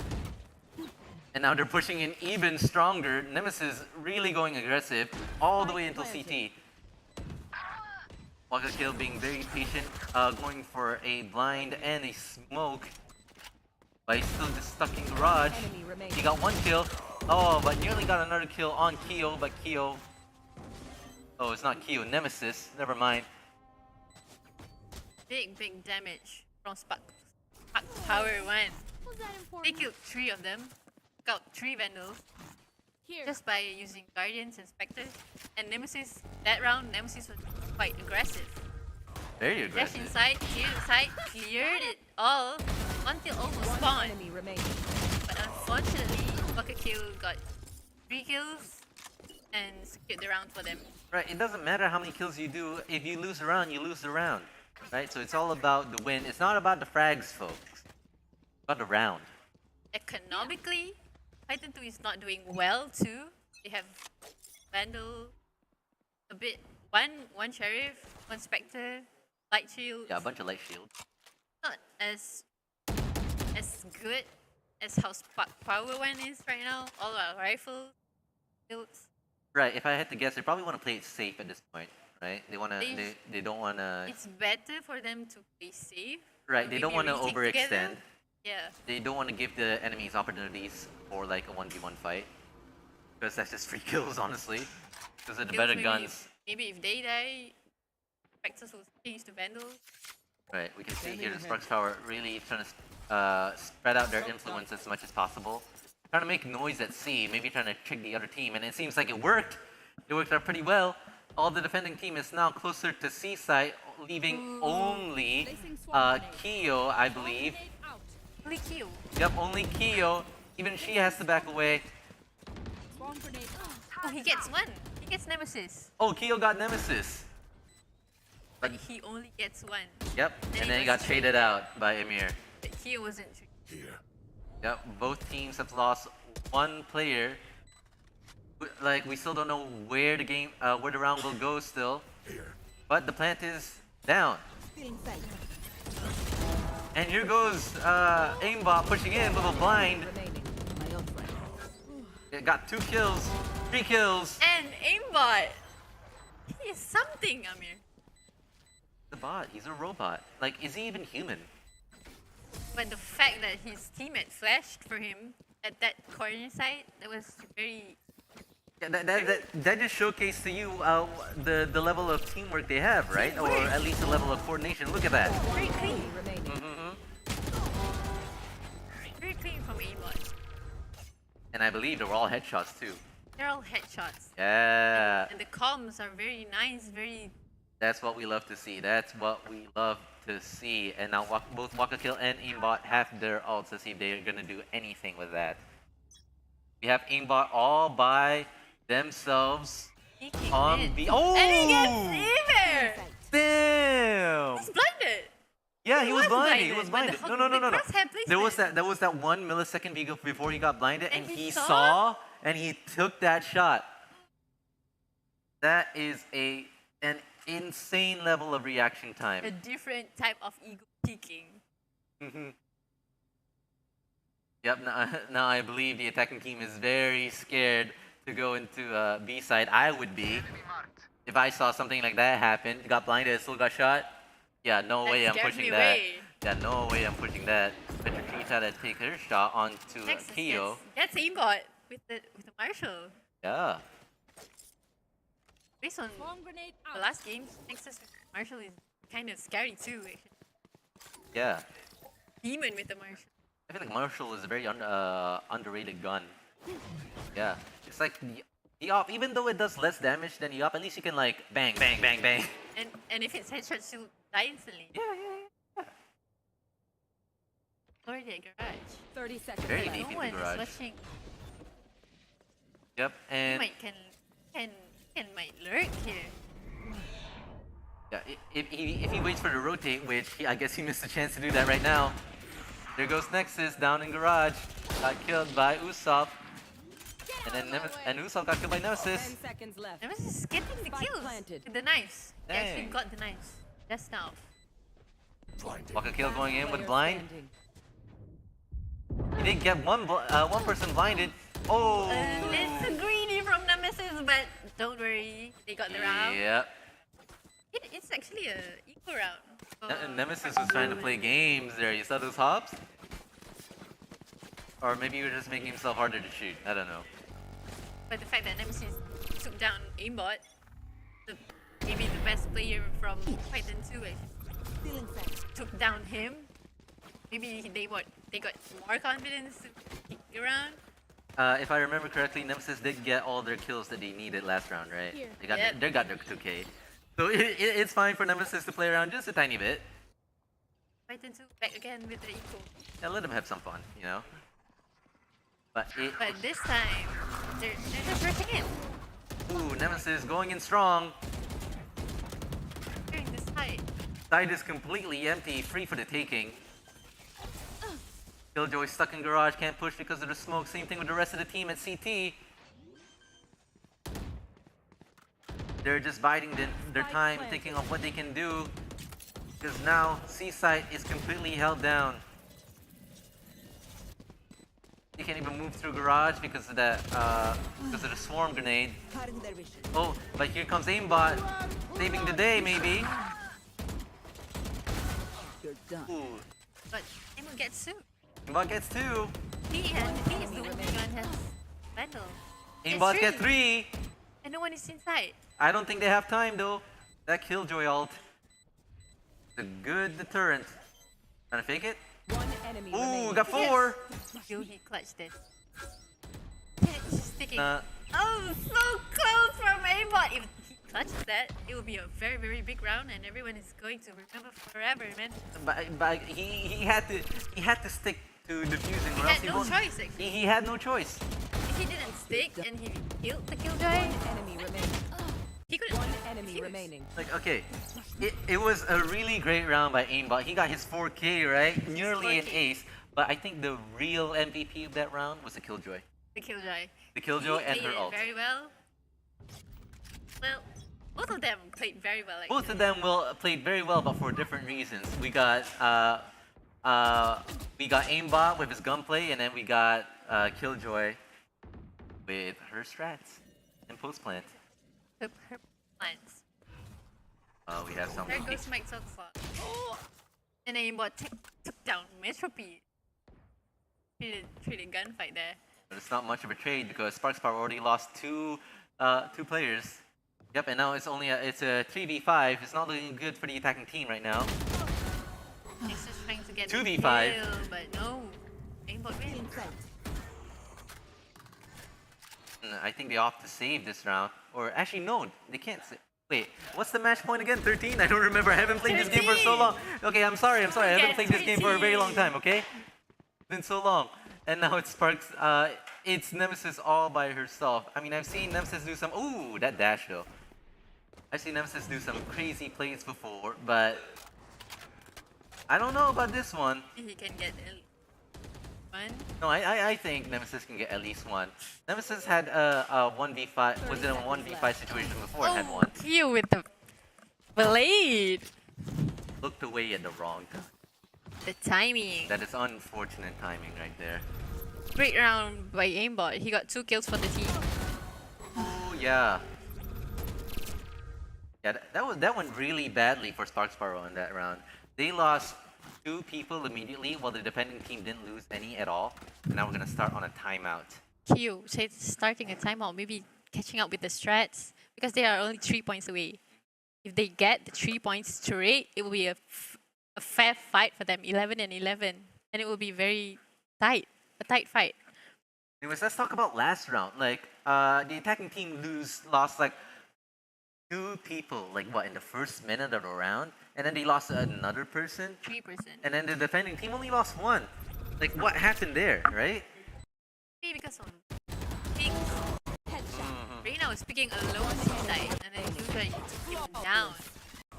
And now they're pushing in even stronger. Nemesis really going aggressive all the way until CT. Waka Kill being very patient, going for a blind and a smoke. But he's still just stuck in Garage. Enemy remaining. He got 1 kill. Oh, but nearly got another kill on Kyo, but Kyo... Oh, it's not Kyo, Nemesis. Never mind. Big damage from SparkPower 1. Was that important? They killed 3 of them. Took out 3 Vandals Here. just by using Guardians and Spectres. And Nemesis, that round, Nemesis was quite aggressive. Very Dash aggressive. inside, cleared it all until almost One spawn. enemy remaining. But unfortunately, Bucket Kill got 3 kills and secured the round for them. Right, it doesn't matter how many kills you do. If you lose a round, you lose the round. Right, so it's all about the win. It's not about the frags, folks. It's about the round. Economically, Titan 2 is not doing well too. They have Vandal, a bit one Sheriff, one Spectre, Light Shield. Yeah, a bunch of light shields. Not as good as how SparkPower one is right now. All our rifle builds. Right. If I had to guess, they probably want to play it safe at this point, right? They wanna. They- They don't wanna. It's better for them to play safe. Right. They don't maybe want to retake overextend. together. Yeah. They don't want to give the enemies opportunities for like a 1v1 fight. Because that's just free kills, honestly. Because of the better Maybe- guns. Maybe if they die, Spectres will change to Vandal. Right, we can see here the SparkPower really trying to spread out their influence as much as possible. Trying to make noise at C, maybe trying to trick the other team, and it seems like it worked. It worked out pretty well. All the defending team is now closer to C side, leaving only Kyo, I believe. Only Q. Yep, only Kyo. Even she has to back away. Oh, he gets one. He gets Nemesis. Oh, Kyo got Nemesis. But he only gets one. Yep, and then he got traded out by Emir. But Q wasn't. Yep, both teams have lost one player. Like, we still don't know where the game, where the round will go still. But the plant is down. And here goes aimbot pushing in with a blind. It got 2 kills, 3 kills. And aimbot. He is something, Amir. The bot, he's a robot. Like, is he even human? But the fact that his teammate flashed for him at that corner side, that was very. Yeah, that just showcased to you the level of teamwork they have, right? Or at least the level of coordination. Look at that. Very clean. Mm-hmm. Very clean from aimbot. And I believe they were all headshots too. They're all headshots. Yeah, And the comms are very nice, very. that's what we love to see. That's what we love to see. And now both Waka Kill and Aimbot have their ults. Let's see if they're gonna do anything with that. We have Aimbot all by themselves Peeking on in. the. And he gets Oh! Eber! Damn! He's blinded! Yeah, he was blinded. He blinded, was but the blinded. No. crosshair placement. There was that 1 millisecond before he got blinded, and And he he saw saw? and he took that shot. That is an insane level of reaction A time. different type of ego peeking. Mhm. Yep. Now I believe the attacking team is very scared to go into B side. I would be if I saw something like that happen. Got blinded, still got shot. Yeah, no way I'm scared pushing me that. away. Yeah, no way I'm pushing that. Petra tried to take her shot onto Nexus Kyo. gets aimbot with the Marshall. Yeah. Based on the last games, Nexus with Marshall is kind of scary too. Actually. Yeah. Demon with the Marshall. I feel like Marshall is a very underrated gun. Yeah. It's like the op, even though it does less damage than the op, at least you can like bang, bang, bang, bang. And if it's headshot, she'll die instantly. Yeah. Already at garage. 30 seconds Very left. deep No in one the is garage. watching. Yep. And Might lurk here. yeah, if he waits for the rotate, which I guess he missed a chance to do that right now. There goes Nexus down in garage. Got killed by Usopp. And then Usopp got killed by 10 Nemesis. seconds left. Nemesis is getting the Spike kills planted. with the knives. They actually Dang. got the knives just now. Waka Kill going in with Player blind. standing. He did get one person blinded. Oh. It's a greedy from Nemesis, but don't worry, they got the round. Yep. It's actually a equal round. Nemesis was trying to play games there. You saw those hops? Or maybe he was just making himself harder to shoot. I don't know. But the fact that Nemesis took down aimbot, maybe the best player from Titan 2 actually took down him. Maybe they got more confidence to kick around. If I remember correctly, Nemesis did get all their kills that they needed last round, right? They got Yep. they got their 2K. So it's fine for Nemesis to play around just a tiny bit. Titan 2 back again with the eco. Yeah, let them have some fun, you know? But This time, they're just rushing in. ooh, Nemesis going in strong. During this side. Side is completely empty, free for the taking. Killjoy stuck in garage, can't push because of the smoke. Same thing with the rest of the team at CT. They're just biding their time, thinking of what they can do. Because now C-site is completely held down. They can't even move through garage because of that, because of the swarm grenade. Oh, but here comes aimbot, saving the day maybe. You're done. Ooh, But Emo gets two. aimbot gets 2. He is even beyond his vandal. Aimbot get 3. And no one is inside. I don't think they have time though. That Killjoy ult. A good deterrent. Trying to fake it? One enemy Ooh, remaining. got 4. Yo, he clutched it. He's sticking. Uh, Oh, so close from aimbot. If he clutches that, it will be a very, very big round, and everyone is going to remember forever, man. but he had to stick to defusing or He else had he no won't. choice, actually. He had no choice. If he didn't stick and he killed the Killjoy, Enemy remaining. he couldn't. One enemy defuse. remaining. Like, okay, it was a really great round by aimbot. He got his 4K, right? Nearly an 4K. ace. But I think the real MVP of that round was the Killjoy. The Killjoy. The Killjoy He and played her it ult. very well. Well, both of them played very well. Actually. Both of them played very well, but for different reasons. We got aimbot with his gunplay, and then we got Killjoy with her strats and post plant. Her plans. We have some. There goes Mike's clock. And then aimbot took down Metropy. Treated gunfight there. But it's not much of a trade because SparkPower already lost two players. Yep, and now it's a 3v5. It's not looking good for the attacking team right now. He's just trying to get 2v5. the kill, but no. Aimbot wins. I think they opt to save this round. Or actually, no, they can't save. Wait, what's the match point again? 13? I don't remember. I haven't played this game for so long. Okay, I'm sorry. I haven't Yes, played this game for a very long 13. time, okay? It's been so long. And now it's Sparks. It's Nemesis all by herself. I mean, I've seen Nemesis do some. Ooh, that dash though. I've seen Nemesis do some crazy plays before, but I don't know about this one. He can get one. No, I think Nemesis can get at least one. Nemesis had a 1v5. Was in a 1v5 situation before and had one. Kill with the blade. Looked away at the wrong time. The timing. That is unfortunate timing right there. Great round by aimbot. He got 2 kills for the team. Oh yeah. Yeah, that went really badly for SparkPower in that round. They lost 2 people immediately, while the defending team didn't lose any at all. And now we're gonna start on a timeout. Q said starting a timeout, maybe catching up with the strats because they are only 3 points away. If they get the 3 points straight, it will be a fair fight for them, 11 and 11, and it will be very tight, a tight fight. Anyways, let's talk about last round. Like, the attacking team lost like 2 people, like what, in the first minute of the round, and then they lost another person, 3%. and then the defending team only lost 1. Like, what happened there, right? Maybe because of things. Reina was picking a low side, and then Killjoy took him down.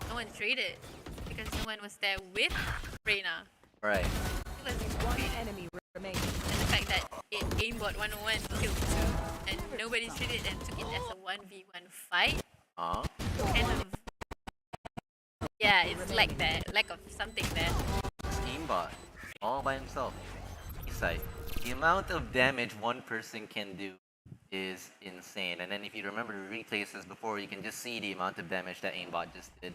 No one traded because no one was there with Reina. Right. It was One great. enemy remaining. And the fact that it aimbot 101 killed 2 and nobody treated and took it as a 1v1 fight. Kind of. Yeah, it's like that. Lack of something there. Aimbot, all by himself. Side. The amount of damage one person can do is insane. And then if you remember the replays as before, you can just see the amount of damage that aimbot just did.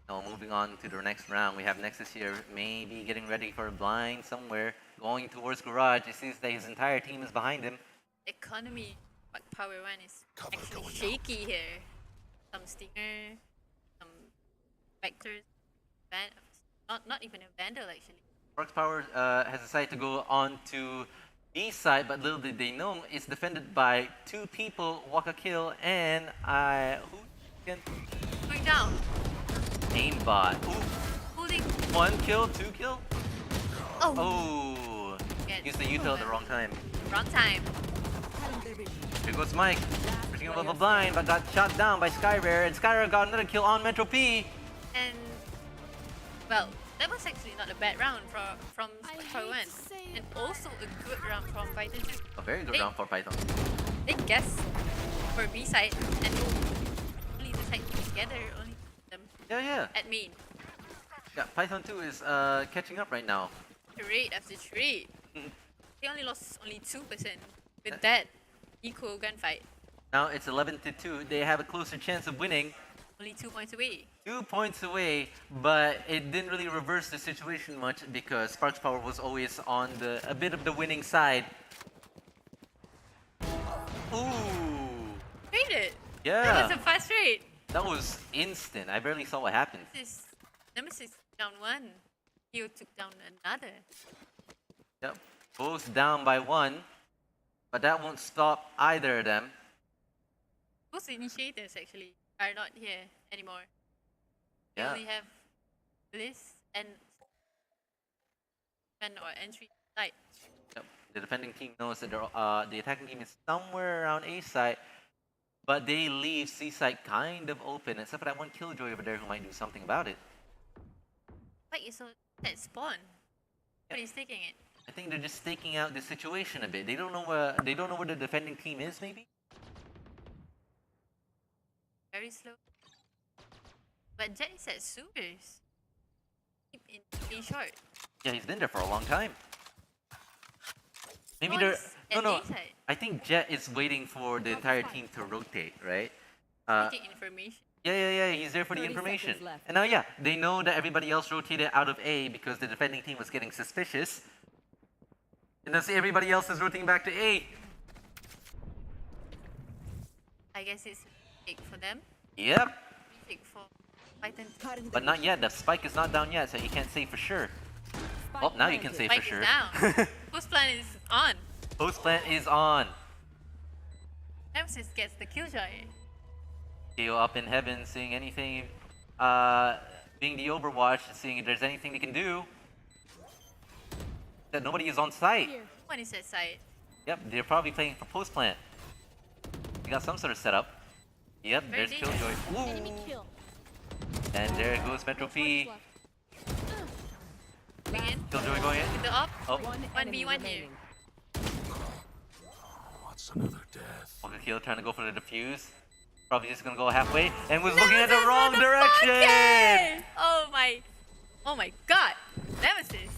Now moving on to the next round, we have Nexus here, maybe getting ready for a blind somewhere, going towards garage. He sees that his entire team is behind him. Economy Power 1 is actually shaky here. Some stinger, some vectors, not even a vandal actually. SparkPower has decided to go on to B side, but little did they know, it's defended by 2 people, Waka Kill, and who can Going down. aimbot. Ooh, Holding. 1 kill, 2 kill. Oh. Oh, Get used the util at the wrong time. Wrong time. Here goes Mike, pushing above a blind, but got shot down by Skyrare, and Skyrare got another kill on Metro P. And well, That was actually not a bad round from SparkPower 1. And also a good round from Python 2. A very good They- round for Python. They guessed for B side and only the side together, only them Yeah, yeah. at main. Yeah, Python 2 is catching up right now. Trade after trade. Mm. They only lost only 2% with that equal gunfight. Now it's 11-2. They have a closer chance of winning. Only 2 points away. 2 points away, but it didn't really reverse the situation much because SparkPower was always on a bit of the winning side. Ooh, Traded! yeah, That was a fast trade. that was instant. I barely saw what happened. Nemesis down 1. Hio took down another. Yep, both down by 1, but that won't stop either of them. Both initiators actually are not here anymore. They Yeah, only have Bliss and or entry side. yep. The defending team knows that the attacking team is somewhere around A side, but they leave C side kind of open, except for that one Killjoy over there who might do something about it. Like it's that spawn. But he's taking it. I think they're just staking out the situation a bit. They don't know where the defending team is, maybe. Very slow. But Jet is at sewers. Keep in short. Yeah, he's been there for a long time. Maybe Oh, they're he's no at no. A side. I think Jet is waiting for the entire team to rotate, right? Taking information. Yeah. He's there for the 30 information. seconds left. And now, yeah, they know that everybody else rotated out of A because the defending team was getting suspicious. And thus everybody else is rotating back to A. I guess it's a mistake for them. Yep, Mistake for Python. but not yet. The spike is not down yet, so you can't say for sure. Well, now you can say for Spike sure. is down. Post plan is on. Post plant is on. Nemesis gets the killjoy. Theo up in heaven, seeing anything, being the Overwatch, seeing if there's anything they can do. That nobody is on site. One is at side. Yep, they're probably playing for post plant. They got some sort of setup. Yep, Very there's Killjoy. Enemy Ooh. kill. And there goes Metro P. Bring in. Killjoy going in. With the up. Oh, 1v1 here. remaining. What's another death? Waka Kill trying to go for the defuse. Probably just gonna go halfway and was Nemesis looking at the wrong with direction. pocket! Oh my god. Nemesis.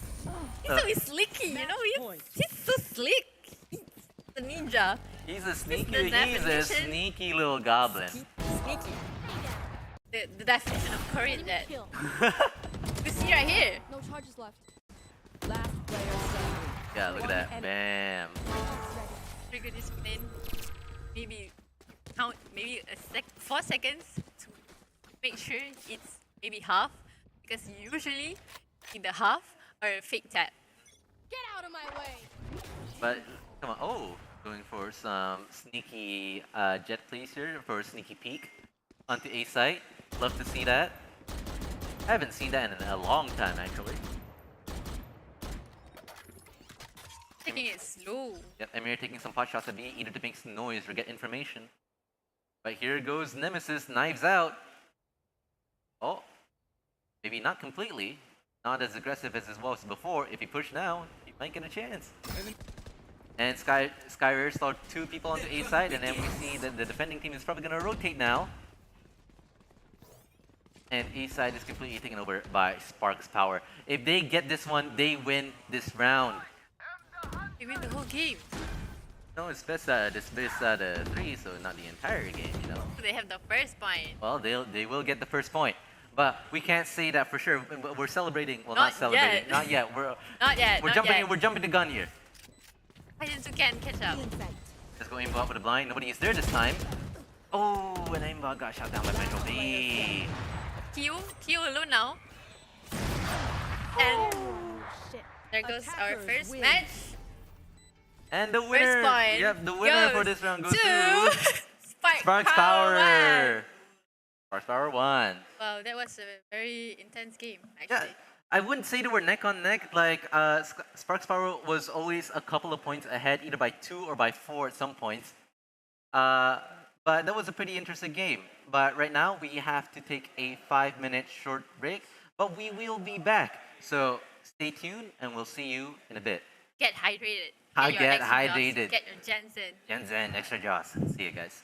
He's Uh, so slicky, you know? He's so slick. He's a ninja. He's a the he's a definition. sneaky little goblin. Sneaky. The definition of Korean Enemy dead. kill. You see right here. No charges left. Last player standing. Yeah, look at that. Bam. Trigger this in. Maybe count maybe 4 seconds to make sure it's maybe half. Because usually in the half or a fake tap. Get out of my way. But come on, oh, going for some sneaky jet plays here for a sneaky peek onto A site. Love to see that. I haven't seen that in a long time actually. Taking it slow. Yep, Emir taking some pot shots at B, either to make some noise or get information. But here goes Nemesis, knives out. Oh, maybe not completely. Not as aggressive as it was before. If he pushed now, he might get a chance. And Skyrare saw 2 people on the A side, and then we see that the defending team is probably going to rotate now. And A side is completely taken over by SparkPower. If they get this one, they win this round. They win the whole game. No, it's best out of 3, so not the entire game, you know. They have the first point. Well, they will get the first point, but we can't say that for sure. But we're celebrating. Well, Not not celebrating. yet. Not yet. We're Not yet. we're not jumping. Yet. We're jumping the gun here. Python 2 can catch up. Let's go aimbot with a blind. Nobody is there this time. Oh, and aimbot got shot down by Metro B. Q alone now. And there goes our Attackers first win. match. And the winner. point Yep, the winner for goes this round goes to to SparkPower. SparkPower 1. Wow, that was a very intense game, Yeah, actually. I wouldn't say they were neck on neck. Like SparkPower was always a couple of points ahead, either by 2 or by 4 at some points. But that was a pretty interesting game. But right now we have to take a 5-minute short break. But we will be back So stay tuned, and we'll see you in a bit. Get hydrated. Get your extra jaws, hydrated. Get your Jensen. Jensen, extra jaws. See you guys.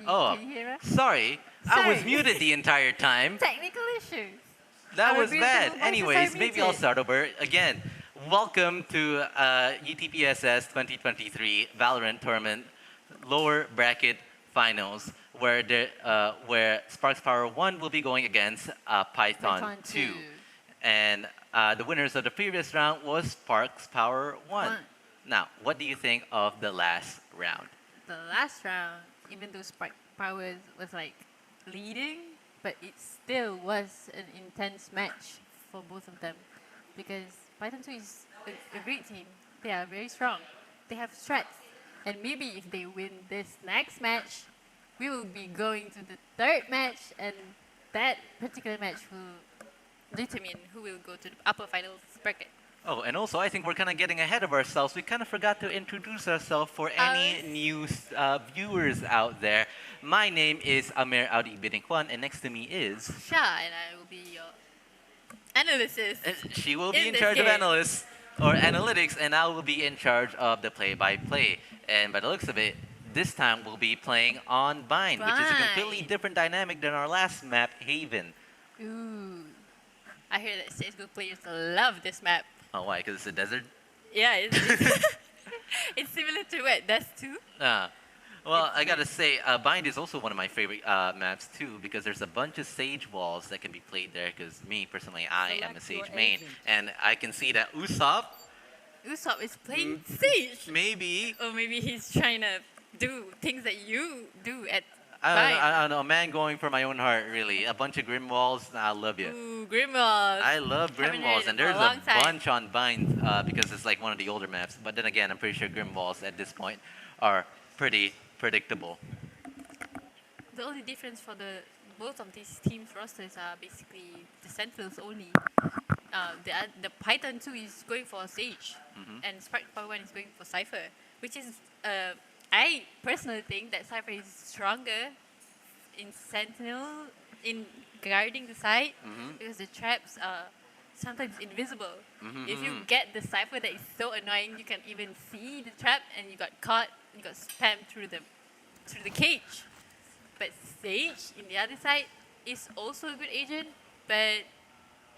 Oh, can you hear us? sorry. I was Sorry. muted the entire time. Technical issues. That Our was beautiful bad. voices are Anyways, maybe I'll muted. start over again. Welcome to UTPSS 2023 Valorant Tournament lower bracket finals, where Sparks Power 1 will be going against Python, Python 2. 2. And the winners of the previous round was Sparks Power 1. One. Now, what do you think of the last round? The last round, even though SparkPower was like leading, but it still was an intense match for both of them because Python 2 is a great team. They are very strong. They have strats. And maybe if they win this next match, we will be going to the third match, and that particular match will determine who will go to the upper finals bracket. Oh, and also, I think we're kind of getting ahead of ourselves. We kind of forgot to introduce ourselves for any new viewers out there. My name is Amir Audi Bininkwan, and next to me is... Sha, and I will be your analysis. She will be In in this charge of game. analysts or analytics, and I will be in charge of the play-by-play. And by the looks of it, this time we'll be playing on Bind, which is a completely Bind. different dynamic than our last map, Haven. Ooh. I hear that CSGO players love this map. Oh, why? Because it's a desert? Yeah, it's, it's similar to what? Dust 2? Well, I gotta say, Bind is also one of my favorite maps too, because there's a bunch of Sage walls that can be played there. Because me personally, I am a Select Sage your main, agent. and I can see that Usopp Usopp is playing Sage. maybe. Or maybe he's trying to do things that you do at I Bind. don't know, a man going for my own heart, really. A bunch of Grim walls, I love you. Ooh, Grimwald. I love Haven't Grim heard walls, it and for a there's long a time. bunch on Bind because it's like one of the older maps. But then again, I'm pretty sure Grim walls at this point are pretty predictable. The only difference for both of these teams' rosters are basically the Sentinels only. The Python 2 is going for Sage, and SparkPower 1 is going for Cypher, which is, I personally think that Cypher is stronger in Sentinel, in guarding the site, because the traps are sometimes invisible. If you get the Cypher that is so annoying, you can even see the trap and you got caught, you got spammed through the cage. But Sage, in the other side, is also a good agent, but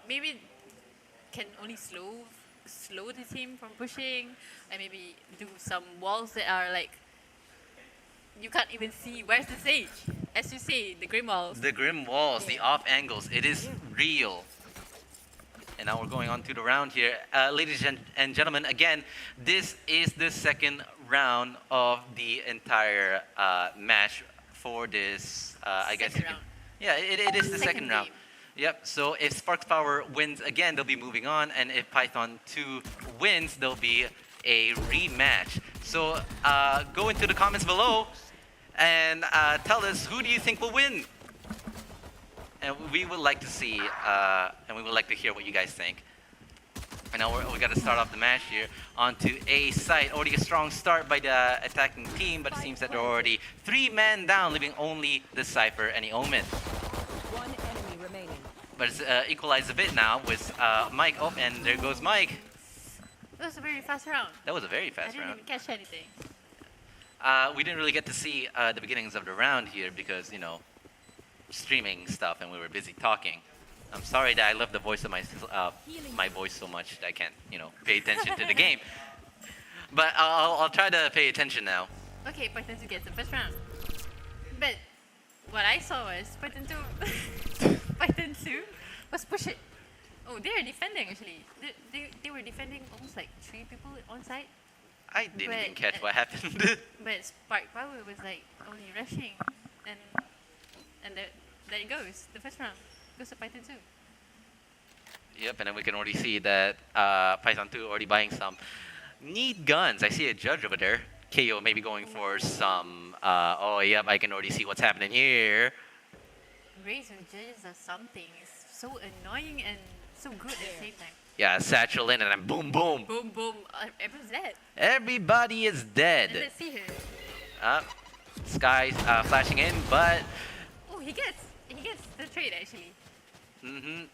maybe can only slow the team from pushing, and maybe do some walls that are like you can't even see where's the Sage. As you say, the Grim walls. The Grim walls, the off angles, it is real. And now we're going on to the round here. Ladies and gentlemen, again, this is the second round of the entire match for this, I guess you Second can... round. Yeah, it is the second Second round. game. Yep, so if Sparks Power wins again, they'll be moving on. And if Python 2 wins, there'll be a rematch. So go into the comments below and tell us, who do you think will win? And we would like to see, and we would like to hear what you guys think. And now we got to start off the match here onto A site. Already a strong start by the attacking team, but it seems that they're already 3 men down, leaving only the Cypher and the Omen. One enemy remaining. But it's equalized a bit now with Mike. Oh, and there goes Mike. That was a very fast round. That was a very I fast didn't round. even catch anything. We didn't really get to see the beginnings of the round here because, you know, streaming stuff and we were busy talking. I'm sorry that I love the voice of my voice so much that I can't, you know, pay attention to the game. But I'll try to pay attention now. Okay, Python 2 gets the first round. But what I saw was Python 2, Python 2 was push it. Oh, they are defending actually. They were defending almost like 3 people on site. I didn't even But, catch what happened. But SparkPower was like only rushing, and there it goes. The first round goes to Python 2. Yep, and then we can already see that Python 2 already buying some neat guns. I see a judge over there. KO maybe going for some, oh yep, I can already see what's happening here. Razor judges are something. It's so annoying and so good at the same time. Yeah, satchel in and then boom, boom. Boom, boom. Everyone's dead. Everybody is And dead. let's see her. Sky flashing in, but Oh, he gets the trade actually.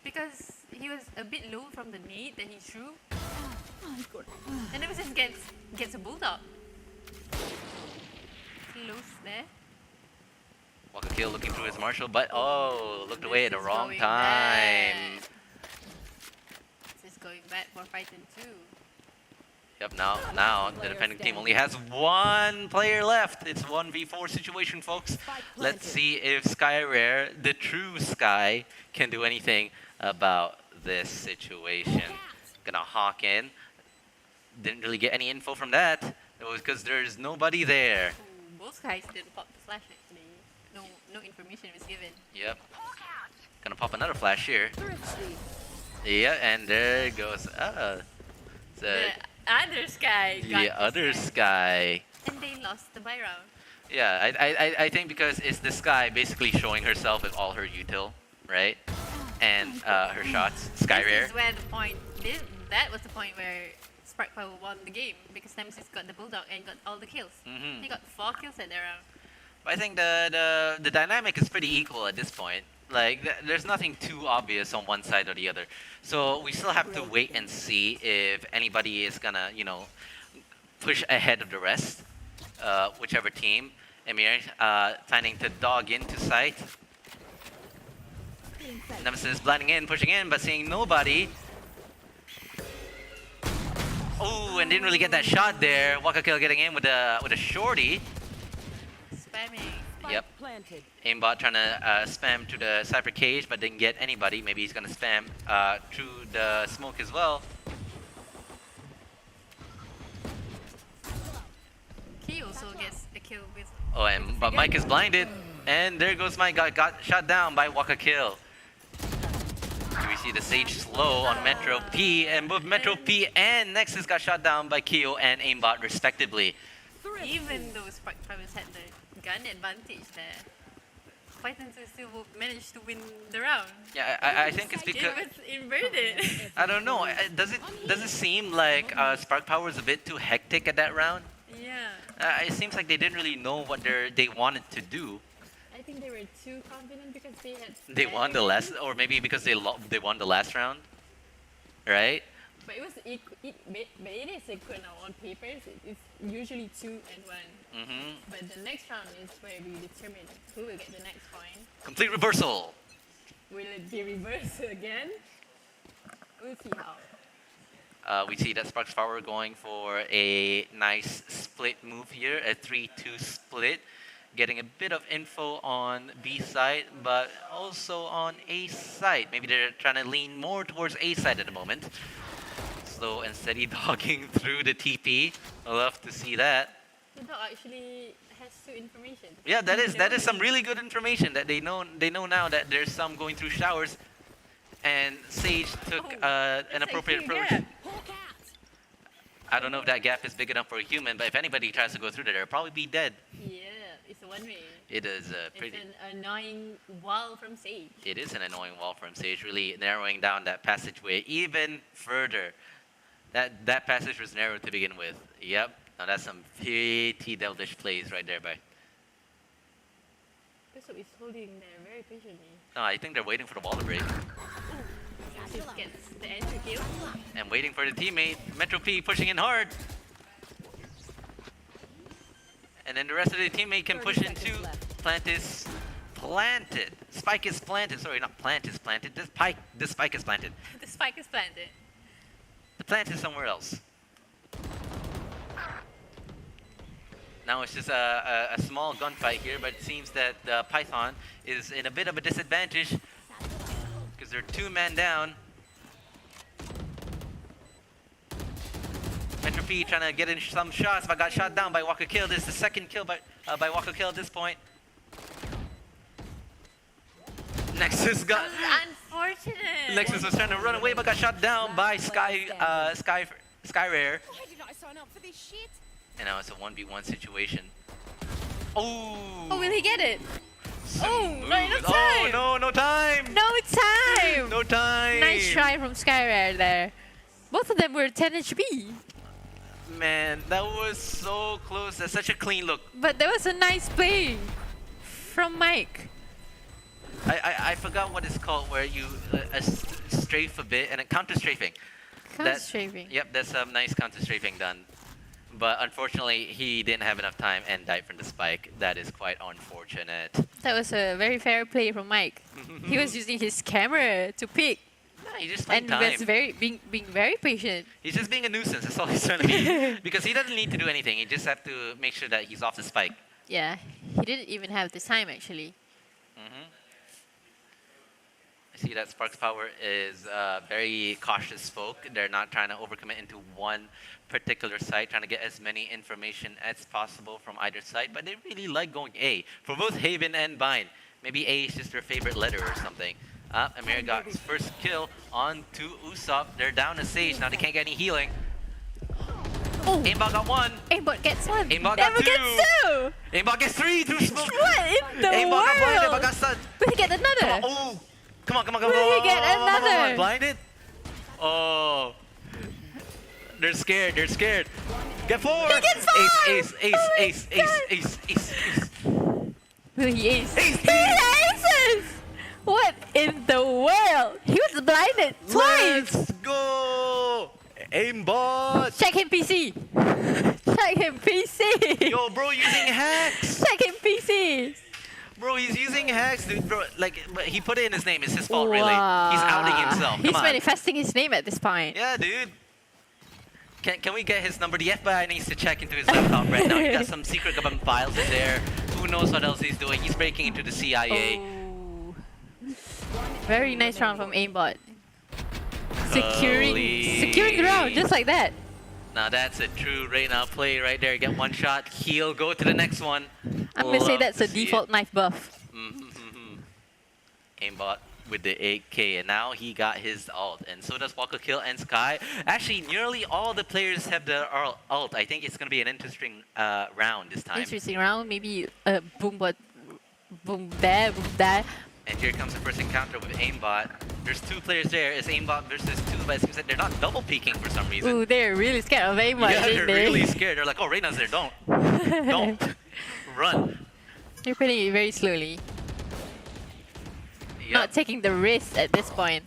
Because he was a bit low from the nade that he threw. And Nemesis gets a bulldog. Close there. Walker Kill looking through his Marshall, but oh, looked away at the This is wrong going time. bad. This is going bad for Python too. Yep, now the defending team only has one player left. It's 1v4 situation, folks. Let's see if Skyrare, the true Sky, can do anything about this situation. Gonna hawk in. Didn't really get any info from that. It was because there's nobody there. Ooh, both guys didn't pop the flash actually. No information was given. Yep. Gonna pop another flash here. Thrifty. Yeah, and there goes. The other Sky got The other Sky. and they lost the buy round. Yeah, I think because it's the Sky basically showing herself with all her util, right? And her shots. Skyrare. This is where the point. That was the point where SparkPower won the game because Nemesis got the Bulldog and got all the kills. He got 4 kills at the round. I think the dynamic is pretty equal at this point. Like, there's nothing too obvious on one side or the other. So we still have to wait and see if anybody is gonna, you know, push ahead of the rest, whichever team. Emir planning to dog into sight. Nemesis blinding in, pushing in, but seeing nobody. Oh, and didn't really get that shot there. Wakakill getting in with a shorty. Spamming. Yep. Planted. Aimbot trying to spam to the Cypher cage, but didn't get anybody. Maybe he's gonna spam through the smoke as well. He also gets a kill with. Oh, but Mike is blinded, and there goes Mike. Got shot down by Wakakill. We see the Sage slow on Metro P, and both Metro P and Nexus got shot down by Kyo and Aimbot respectively. Even though SparkPower had the gun advantage there, Python still managed to win the round. Yeah, I think it's because It was inverted. I don't know. Does it seem like SparkPower is a bit too hectic at that round? Yeah. It seems like they didn't really know what they wanted to do. I think they were too confident because they had. They won the last, or maybe because they won the last round, right? But it was but it is equal now on papers. It's usually 2 and 1. Mm-hmm. But the next round is where we determine who will get the next point. Complete reversal. Will it be reversed again? We'll see how. We see that SparkPower going for a nice split move here, a 3-2 split. Getting a bit of info on B side, but also on A side. Maybe they're trying to lean more towards A side at the moment. Slow and steady dogging through the TP. I love to see that. The dog actually has 2 information. Yeah, that is some really good information that they know now that there's some going through showers, and Sage took an appropriate approach. Yeah. I don't know if that gap is big enough for a human, but if anybody tries to go through there, they'll probably be dead. Yeah, it's a one-way. It is pretty. It's an annoying wall from Sage. It is an annoying wall from Sage, really narrowing down that passageway even further. That passage was narrowed to begin with. Yep. Now that's some pretty devilish plays right there, by. Bishop is holding there very patiently. No, I think they're waiting for the wall to break This gets the entry kill. and waiting for the teammate. Metro P pushing in hard. And then the rest of the teammate can push into. Plant is planted. Spike is planted. Sorry, not plant is planted. This spike is planted. The spike is planted. The plant is somewhere else. Now it's just a small gunfight here, but it seems that Python is in a bit of a disadvantage because they're 2 men down. Metro P trying to get in some shots, but got shot down by Walker Kill. This is the second kill by Walker Kill at this point. Nexus got. Unfortunate. Nexus was trying to run away, but got shot down by Skyrare. Why did I sign up for this shit? And now it's a 1v1 situation. Oh! Oh, will he get it? Oh, Smooth. no time. Oh, no time! No time. No time! Nice try from Skyrare there. Both of them were 10 HP. Man, that was so close. That's such a clean look. But that was a nice play from Mike. I forgot what it's called, where you strafe a bit and then counter strafing. Counter strafing. Yep, that's some nice counter strafing done. But unfortunately, he didn't have enough time and died from the spike. That is quite unfortunate. That was a very fair play from Mike. He was using his camera to pick Nah, he's just playing and time. was being very patient. He's just being a nuisance. That's all he's trying to be. Because he doesn't need to do anything. He just have to make sure that he's off the spike. Yeah, he didn't even have the time actually. I see that SparkPower is very cautious folk. They're not trying to overcommit into one particular site, trying to get as many information as possible from either site. But they really like going A for both Haven and Bind. Maybe A is just their favorite letter or something. Amir got his first kill on to Usopp. They're down to Sage. Now they can't get any healing. Oh, Aimbot got one. Aimbot gets one. Aimbot got two. Gets two. Aimbot gets three through smoke. What in the Aimbot got blind. Aimbot world? got stunned. Will he get another? Come on. Oh. Come on, come on, come on. Will he get Oh, another? blinded? Oh. They're scared, they're scared. Get four! He gets Ace, five! ace, ace, Oh my ace, ace, God. ace, ace, ace. Will he ace? Ace, He aces! What in the world? He was blinded twice! Let's go! Aimbot! Check him PC! Check him PC! Yo, bro, using hacks! Check him PC! Bro, he's using hacks, dude. Bro, like, but he put it in his name. It's his fault, really. He's outing himself. He's Come on. manifesting his name at this point. Yeah, dude. Can we get his number? The FBI needs to check into his laptop right now. He got some secret government files in there. Who knows what else he's doing? He's breaking into the CIA. Oh. Very nice round from aimbot. Securing the round just like that. Now that's a true Reyna play right there. Get one shot, heal, go to the next one. I'm gonna say Love that's to a see default it. knife buff. Aimbot with the 8K, and now he got his ult, and so does Walker Kill and Sky. Actually, nearly all the players have their ult. I think it's gonna be an interesting round this time. Interesting round, maybe boom but boom there, boom there. And here comes the first encounter with Aimbot. There's two players there. It's Aimbot versus two, but it seems like they're not double peeking for some reason. Ooh, they're really scared of aimbot. Yeah, ain't they're they? really scared. They're like, oh, Reyna's there. Don't. Don't. Run. They're playing it very slowly. Yep. Not taking the risk at this point.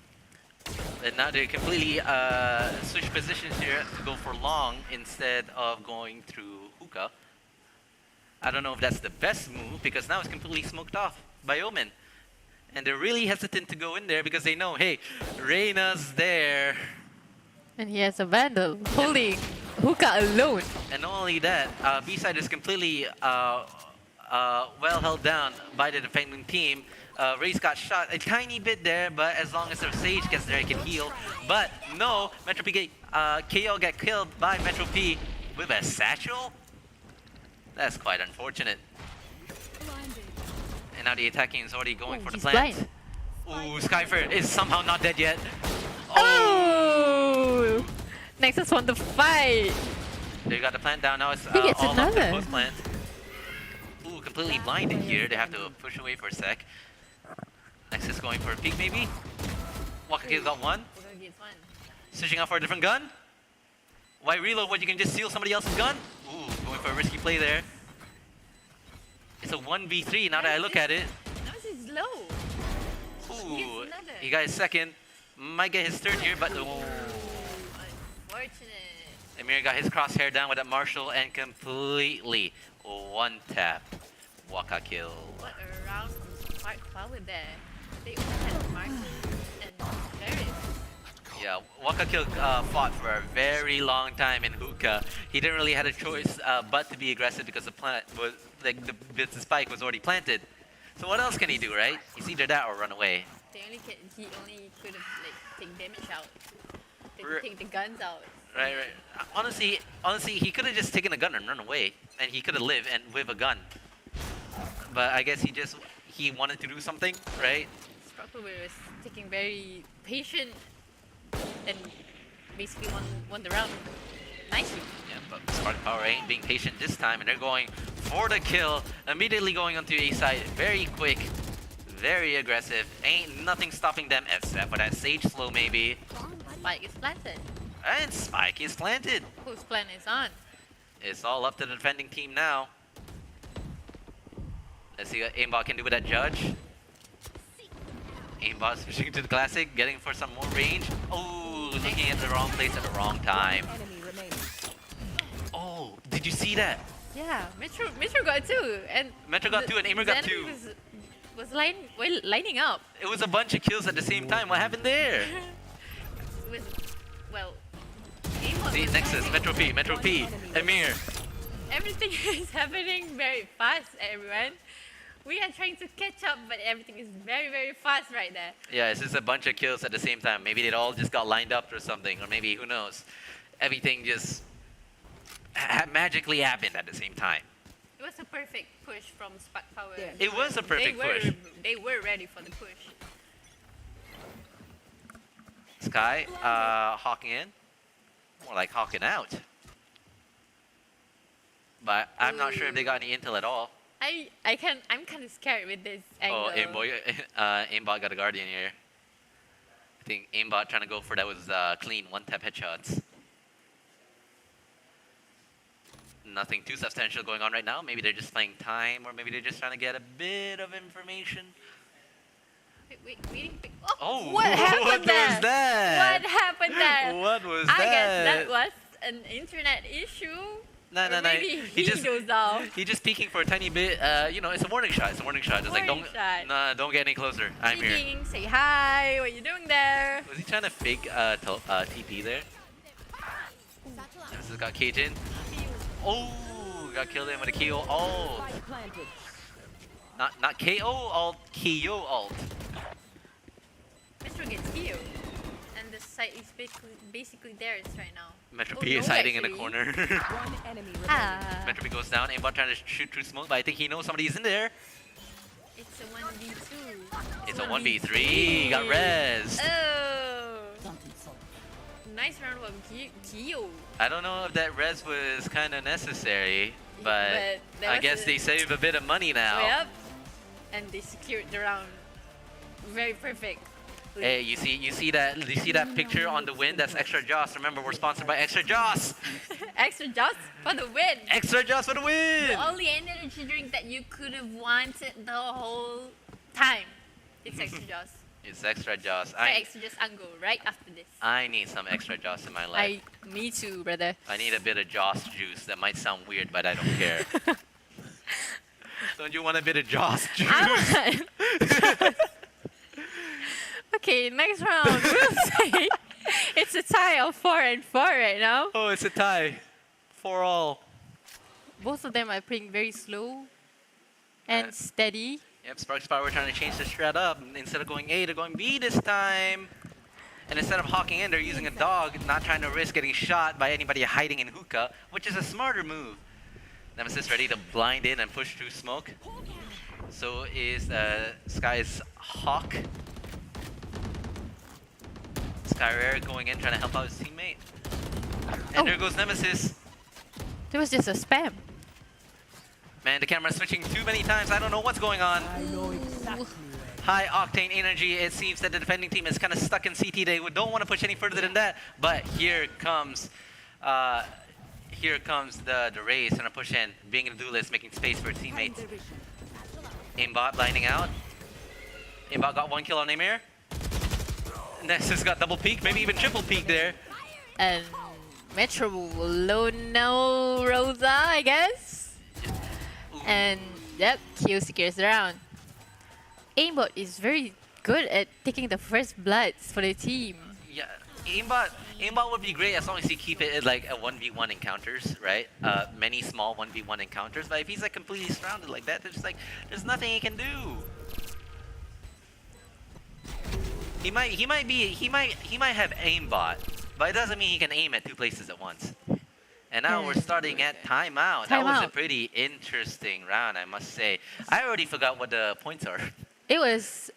And now they completely switch positions here to go for long instead of going through hookah. I don't know if that's the best move because now it's completely smoked off by Omen. And they're really hesitant to go in there because they know, hey, Reyna's there. And he has a vandal holding hookah alone. And not only that, B-side is completely well held down by the defending team. Ray's got shot a tiny bit there, but as long as the Sage gets there, he can heal. But no, Metro P, KO get killed by Metro P with a satchel? That's quite unfortunate. And now the attacking is already going for the He's plant. blind. Ooh, Skyford is somehow not dead yet. Oh! Nexus won the fight. They got the plant down, now it's He gets all up to another. post plant. Ooh, completely blinded here. They have to push away for a sec. Nexus going for a peek maybe. Walker Kid's got one. Switching out for a different gun. Why reload when you can just steal somebody else's gun? Ooh, going for a risky play there. It's a 1v3 now that I look at it. Now he's low. Ooh, another. he got his second. Might get his third here, but oh. Unfortunate. Amir got his crosshair down with that Marshall and completely one tap. Waka kill. What a round from SparkPower there. They only had Marcus and Varys. Yeah, Waka kill fought for a very long time in hookah. He didn't really have a choice but to be aggressive because the plant was like the spike was already planted. So what else can he do, right? It's either that or run away. He only could have like take damage out. R- Take the guns out. Right. Honestly, he could have just taken a gun and run away, and he could have lived and with a gun. But I guess he wanted to do something, right? SparkPower was taking very patient and basically won the round nicely. Yeah, but SparkPower ain't being patient this time, and they're going for the kill. Immediately going onto A side, very quick, very aggressive. Ain't nothing stopping them except for that Sage slow maybe. Spike is planted. And Spike is planted. Whose plan is on? It's all up to the defending team now. Let's see what Aimbot can do with that Judge. Aimbot switching to the classic, getting for some more range. Oh, looking at the wrong place at the wrong time. Enemy remaining. Oh, you see that? Yeah, Metro got 2, and Metro got 2 and Aimer got 2. Was lining up. It was a bunch of kills at the same time. What happened there? With, well, Aimbot See, was Nexus, lining- Metro P, Amir. Everything is happening very fast, everyone. We are trying to catch up, but everything is very, very fast right there. Yeah, it's just a bunch of kills at the same time. Maybe they all just got lined up or something, or maybe, who knows. Everything just magically happened at the same time. It was a perfect push from SparkPower. Yeah. It was a perfect push. They were ready for the push. Sky, hawking in. More like hawking out. But I'm not sure if they got any intel at all. I'm kind of scared with this angle. Oh, aimbot got a guardian here. I think aimbot trying to go for that was clean one-tap headshots. Nothing too substantial going on right now. Maybe they're just playing time, or maybe they're just trying to get a bit of information. Wait. Oh, what happened what there? was that? What happened there? What was I that? guess that was an internet issue. No. Maybe he just goes off. He's just peeking for a tiny bit. You know, it's a warning shot. It's a warning shot. It's like Warning shot. don't get any closer. I'm here. Peeking, say hi. What you doing there? Was he trying to fake TP there? This has got cage in. Oh, got killed in with a KO. Oh, Spike planted. not KO alt, KO alt. Metro gets healed, and the site is basically theirs right now. Metro Oh, P is no, hiding in a actually. corner. One enemy remaining. Ah, Metro P goes down. Aimbot trying to shoot through smoke, but I think he knows somebody's in there. it's a 1v2. It's a 1v3. Got res. Oh, nice round from Kyo. I don't know if that res was kind of necessary, but But there I was guess a- they save a bit of money now. Yep, and they secured the round. Very perfect. Hey, you see that picture on the win? That's Extra Joss. Remember, we're sponsored by Extra Joss. Extra just for the win. Extra Joss for the win. The only energy drink that you could have wanted the whole time. It's Extra Joss. It's Extra Joss. Try Extra Joss and go right after this. I need some Extra Joss in my life. Me too, brother. I need a bit of Joss juice. That might sound weird, but I don't care. Don't you want a bit of Joss juice? I want. Okay, next round. We'll say it's a tie of 4-4 right now. Oh, it's a tie. 4-all. Both of them are playing very slow and steady. Yep, SparkPower trying to change the strat up. Instead of going A, they're going B this time. And instead of hawking in, they're using a dog, not trying to risk getting shot by anybody hiding in hookah, which is a smarter move. Nemesis ready to blind in and push through smoke. So is Sky's Hawk. Skyrare going in, trying to help out his teammate. And there goes Nemesis. There was just a spam. Man, the camera's switching too many times. I don't know what's going on. I know exactly where. High octane energy. It seems that the defending team is kind of stuck in CT. They don't want to push any further than that. But here comes the race, trying to push in, being a duelist, making space for teammates. Aimbot blinding out. Aimbot got 1 kill on Amir. Nexus got double peek, maybe even triple peek there. And Metro no Rosa, I guess. And yep, Kyo secures the round. Aimbot is very good at taking the first bloods for the team. Yeah, aimbot would be great as long as you keep it at like a 1v1 encounters, right? Many small 1v1 encounters. But if he's like completely surrounded like that, there's nothing he can do. He might have aimbot, but it doesn't mean he can aim at 2 places at once. And now we're starting at timeout. That was a pretty interesting round, I must say. I already forgot what the points are. It was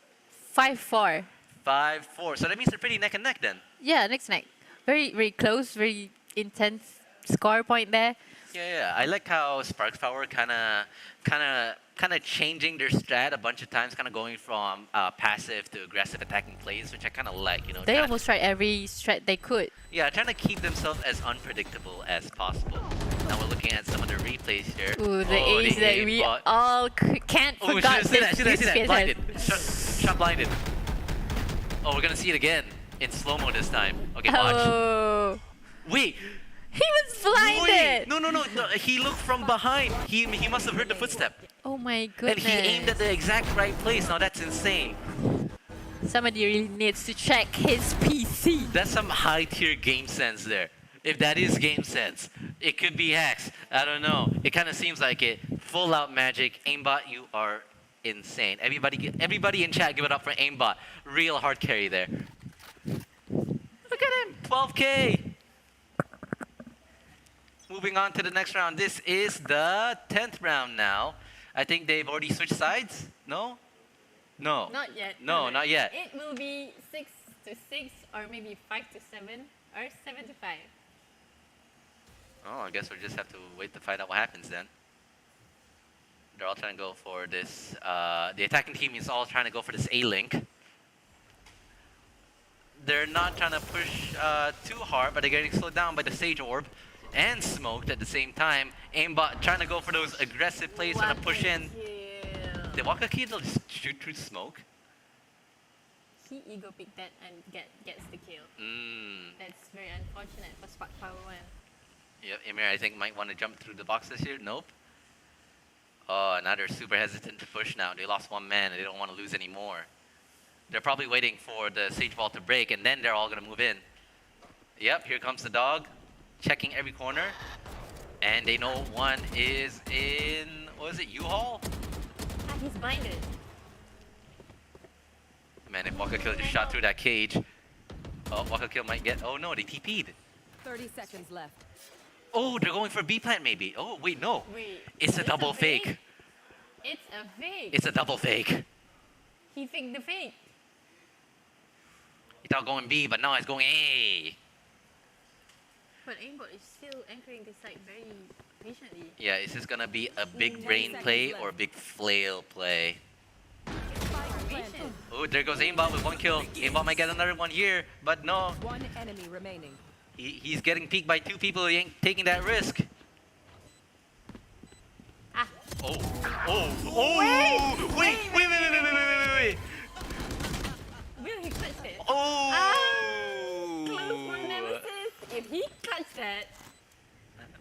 5-4. 5-4. So that means they're pretty neck and neck then. Yeah, next night. Very, very close, very intense score point there. Yeah. I like how SparkPower kind of changing their strat a bunch of times, kind of going from passive to aggressive attacking plays, which I kind of like. You know, They almost tried every strat they could. yeah, trying to keep themselves as unpredictable as possible. Now we're looking at some of the replays here. Ooh, the Oh, ace that we aimbot. all can't Oh, forget. should I see that? this Blinded. Shot blinded. Oh, we're gonna see it again in slow mo this time. Okay, watch. Oh, Wait, He was blinded. Wait, no. He looked from behind. He must have heard the footstep. Oh my And goodness. he aimed at the exact right place. Now that's insane. Somebody really needs to check his PC. That's some high tier game sense there. If that is game sense, it could be hacks. I don't know. It kind of seems like it. Full out magic. Aimbot, you are insane. Everybody in chat, give it up for Aimbot. Real hard carry there. Look at him. 12K. Moving on to the next round. This is the 10th round now. I think they've already switched sides. No? No. Not yet. No, not yet. It will be 6 to 6 or maybe 5 to 7 or 7 to 5. Oh, I guess we'll just have to wait to find out what happens then. They're all trying to go for this. The attacking team is all trying to go for this A-Link. They're not trying to push too hard, but they're getting slowed down by the Sage Orb and smoked at the same time. Aimbot trying to go for those aggressive plays, trying to push in. Did Waka Kill just shoot through smoke? He ego picked that and gets the kill. That's very unfortunate for SparkPower 1. Yep, Emir I think might want to jump through the boxes here. Nope. Oh, now they're super hesitant to push now. They lost one man and they don't want to lose any more. They're probably waiting for the Sage Vault to break and then they're all going to move in. Yep, here comes the dog. Checking every corner. And they know one is in, what is it, U-Haul? Ah, he's blinded. Man, if Waka Kill just shot through that cage. Oh, Waka Kill might get, oh no, they TP'd. 30 seconds left. Oh, they're going for B plant maybe. Oh, wait, no. Wait. It's a is double fake. It's a fake. It's a double fake. He faked the fake. He thought going B, but now it's going A. But Aimbot is still anchoring the site very patiently. Yeah, is this gonna be a big 10 brain seconds play left. or a big flail play? Patient. Oh, there goes Aimbot with one kill. Aimbot might get another one here, but no. One enemy remaining. He's getting peeked by two people. He ain't taking that risk. Ah. Oh, wait. Will he clutch it? Oh. Close for Nemesis. If he clutched that,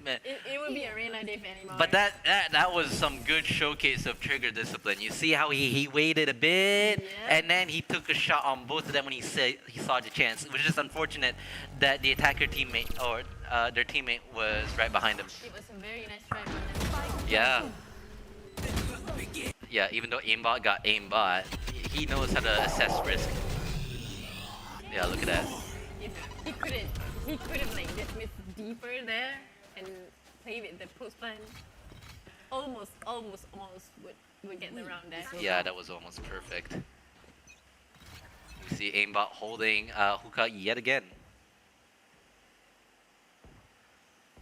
Man. it would be arena diff anymore. But that was some good showcase of trigger discipline. You see how he waited a bit, Yeah. and then he took a shot on both of them when he saw the chance. It was just unfortunate that the attacker teammate or their teammate was right behind him. It was a very nice try from them. Yeah. Yeah, even though aimbot got aimbot, he knows how to assess risk. Yeah, look at that. If he could have like dismissed deeper there and play with the post plan. Almost would get the round there. Yeah, that was almost perfect. You see aimbot holding hookah yet again.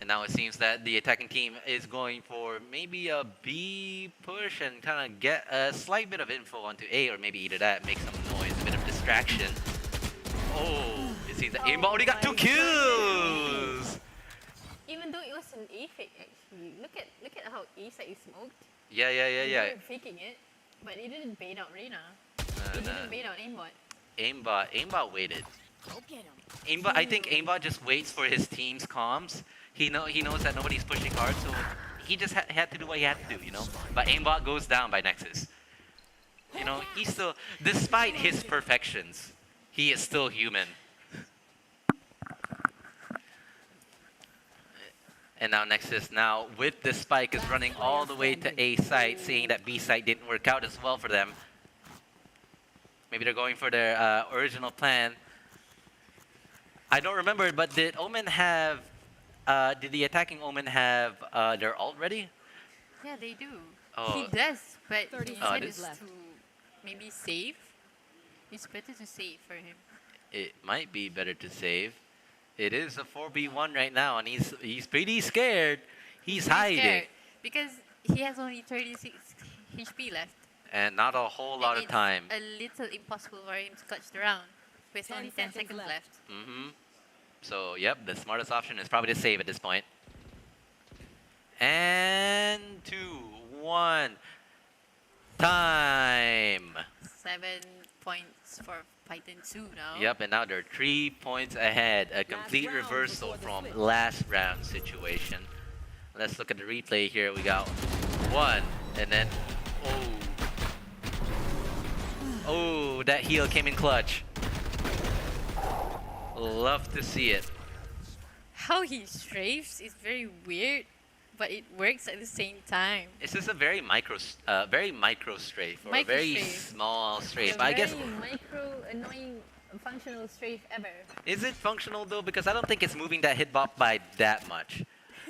And now it seems that the attacking team is going for maybe a B push and kind of get a slight bit of info onto A, or maybe either that, make some noise, a bit of distraction. Oh, it seems that aimbot already got 2 kills! Even though it was an A fake actually. Look at how A side is smoked. Yeah. They were faking it, but it didn't bait out Reyna. It didn't bait out aimbot. Aimbot waited. Go get him. I think aimbot just waits for his team's comms. He knows that nobody's pushing hard, so he just had to do what he had to do, you know. But aimbot goes down by Nexus. You know, he's still, despite his perfections, he is still human. And now Nexus, now with the spike, is running all the way to A site, seeing that B site didn't work out as well for them. Maybe they're going for their original plan. I don't remember, but did Omen have? Did the attacking Omen have their ult ready? Yeah, they do. Oh. He does, but 30 he seconds said left. to maybe save. It's better to save for him. It might be better to save. It is a 4v1 right now, and he's pretty scared. He's hiding, scared because he has only 36 HP left. and not a whole lot And of time. It's a little impossible for him to clutch the round with 10 only 10 seconds seconds left. Mm-hmm. So, yep, the smartest option is probably to save at this point. And 2, 1, time. 7 points for Python 2 now. Yep, and now they're 3 points ahead. A complete round reversal before the from switch. last round situation. Let's look at the replay here. We got one, and then oh, that heal came in clutch. Love to see it. How he strafes is very weird, but it works at the same time. It's just a very micro strafe, or a Micro very strafe. small strafe. A But I guess, very micro annoying functional strafe ever. is it functional though? Because I don't think it's moving that hitbox by that much.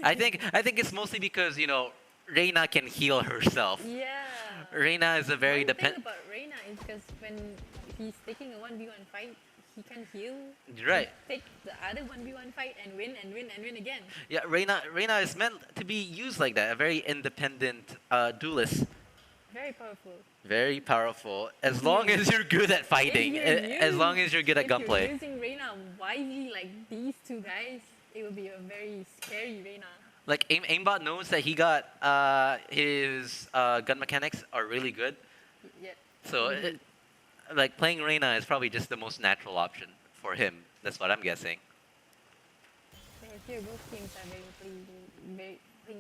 I think it's mostly because, you know, Reina can heal herself. Yeah. Reina is a very One thing depend. about Reina is because when he's taking a 1v1 fight, he can heal. Right. Take the other 1v1 fight and win and win and win again. Yeah, Reina is meant to be used like that. A very independent duelist. Very powerful. Very powerful. As long as you're good at fighting. As long as you're good at If you're gunplay. using Reina wisely like these two guys, it will be a very scary Reina. Like aimbot knows that he got his gun mechanics are really good. Yeah. So like playing Reina is probably just the most natural option for him. That's what I'm guessing. So here both teams are playing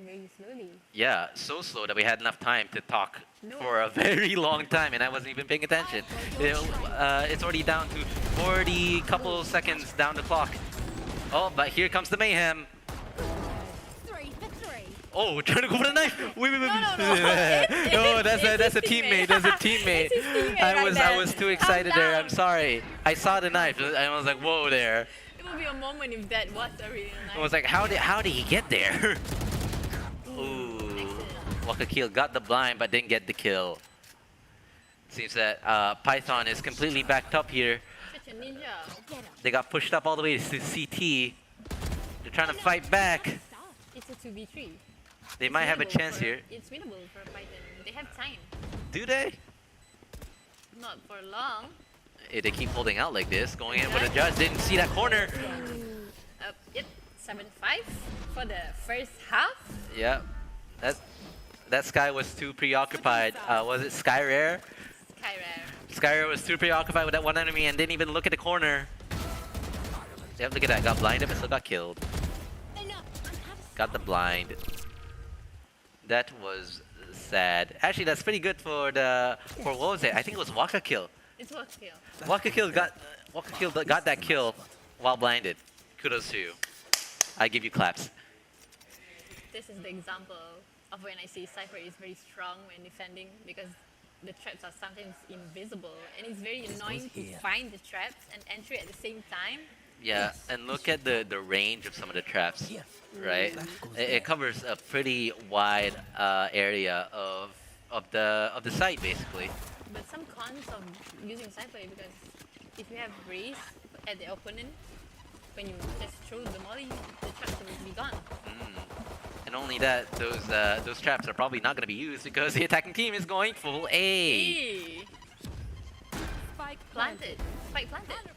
very slowly. Yeah, so slow that we had enough time to talk No. for a very long time, and I wasn't even paying attention. It's already down to 40 couple seconds down the clock. Oh, but here comes the mayhem. 3 for 3. Oh, trying to go for the knife. Wait. No. No, that's a his teammate. That's a teammate. It's his teammate I right was there. too Calm excited there. I'm down. sorry. I saw the knife. I was like, whoa there. It will be a moment if that was a real I knife. was like, how did he get there? Ooh. Waka kill got the blind but didn't get the kill. Seems that Python is completely backed up here. Such a ninja. They got pushed up all the way to CT. They're trying to fight back. It's a 2v3. They might have a chance here. It's winnable for Python. They have time. Do they? Not for long. If they keep holding out like this, going in with a judge, didn't see that corner. Yep. 7-5 for the first half. Yeah, that Sky was too preoccupied. Was it Skyrare? Skyrare. Skyrare was too preoccupied with that one enemy and didn't even look at the corner. Yep, look at that. Got blinded but still got killed. Got the blind. That was sad. Actually, that's pretty good for what was it? I think it was Waka kill. It's what kill. Waka kill got that kill while blinded. Kudos to you. I give you claps. This is the example of when I say Cypher is very strong when defending because the traps are sometimes invisible and it's very annoying to find the traps and enter at the same time. Yeah, and look at the range of some of the traps, right? It covers a pretty wide area of the site, basically. But some cons of using Cypher because if you have race at the opponent, when you just throw the molly, the traps will be gone. And only that, those traps are probably not going to be used because the attacking team is going full A. Hey, Spike planted. Spike planted.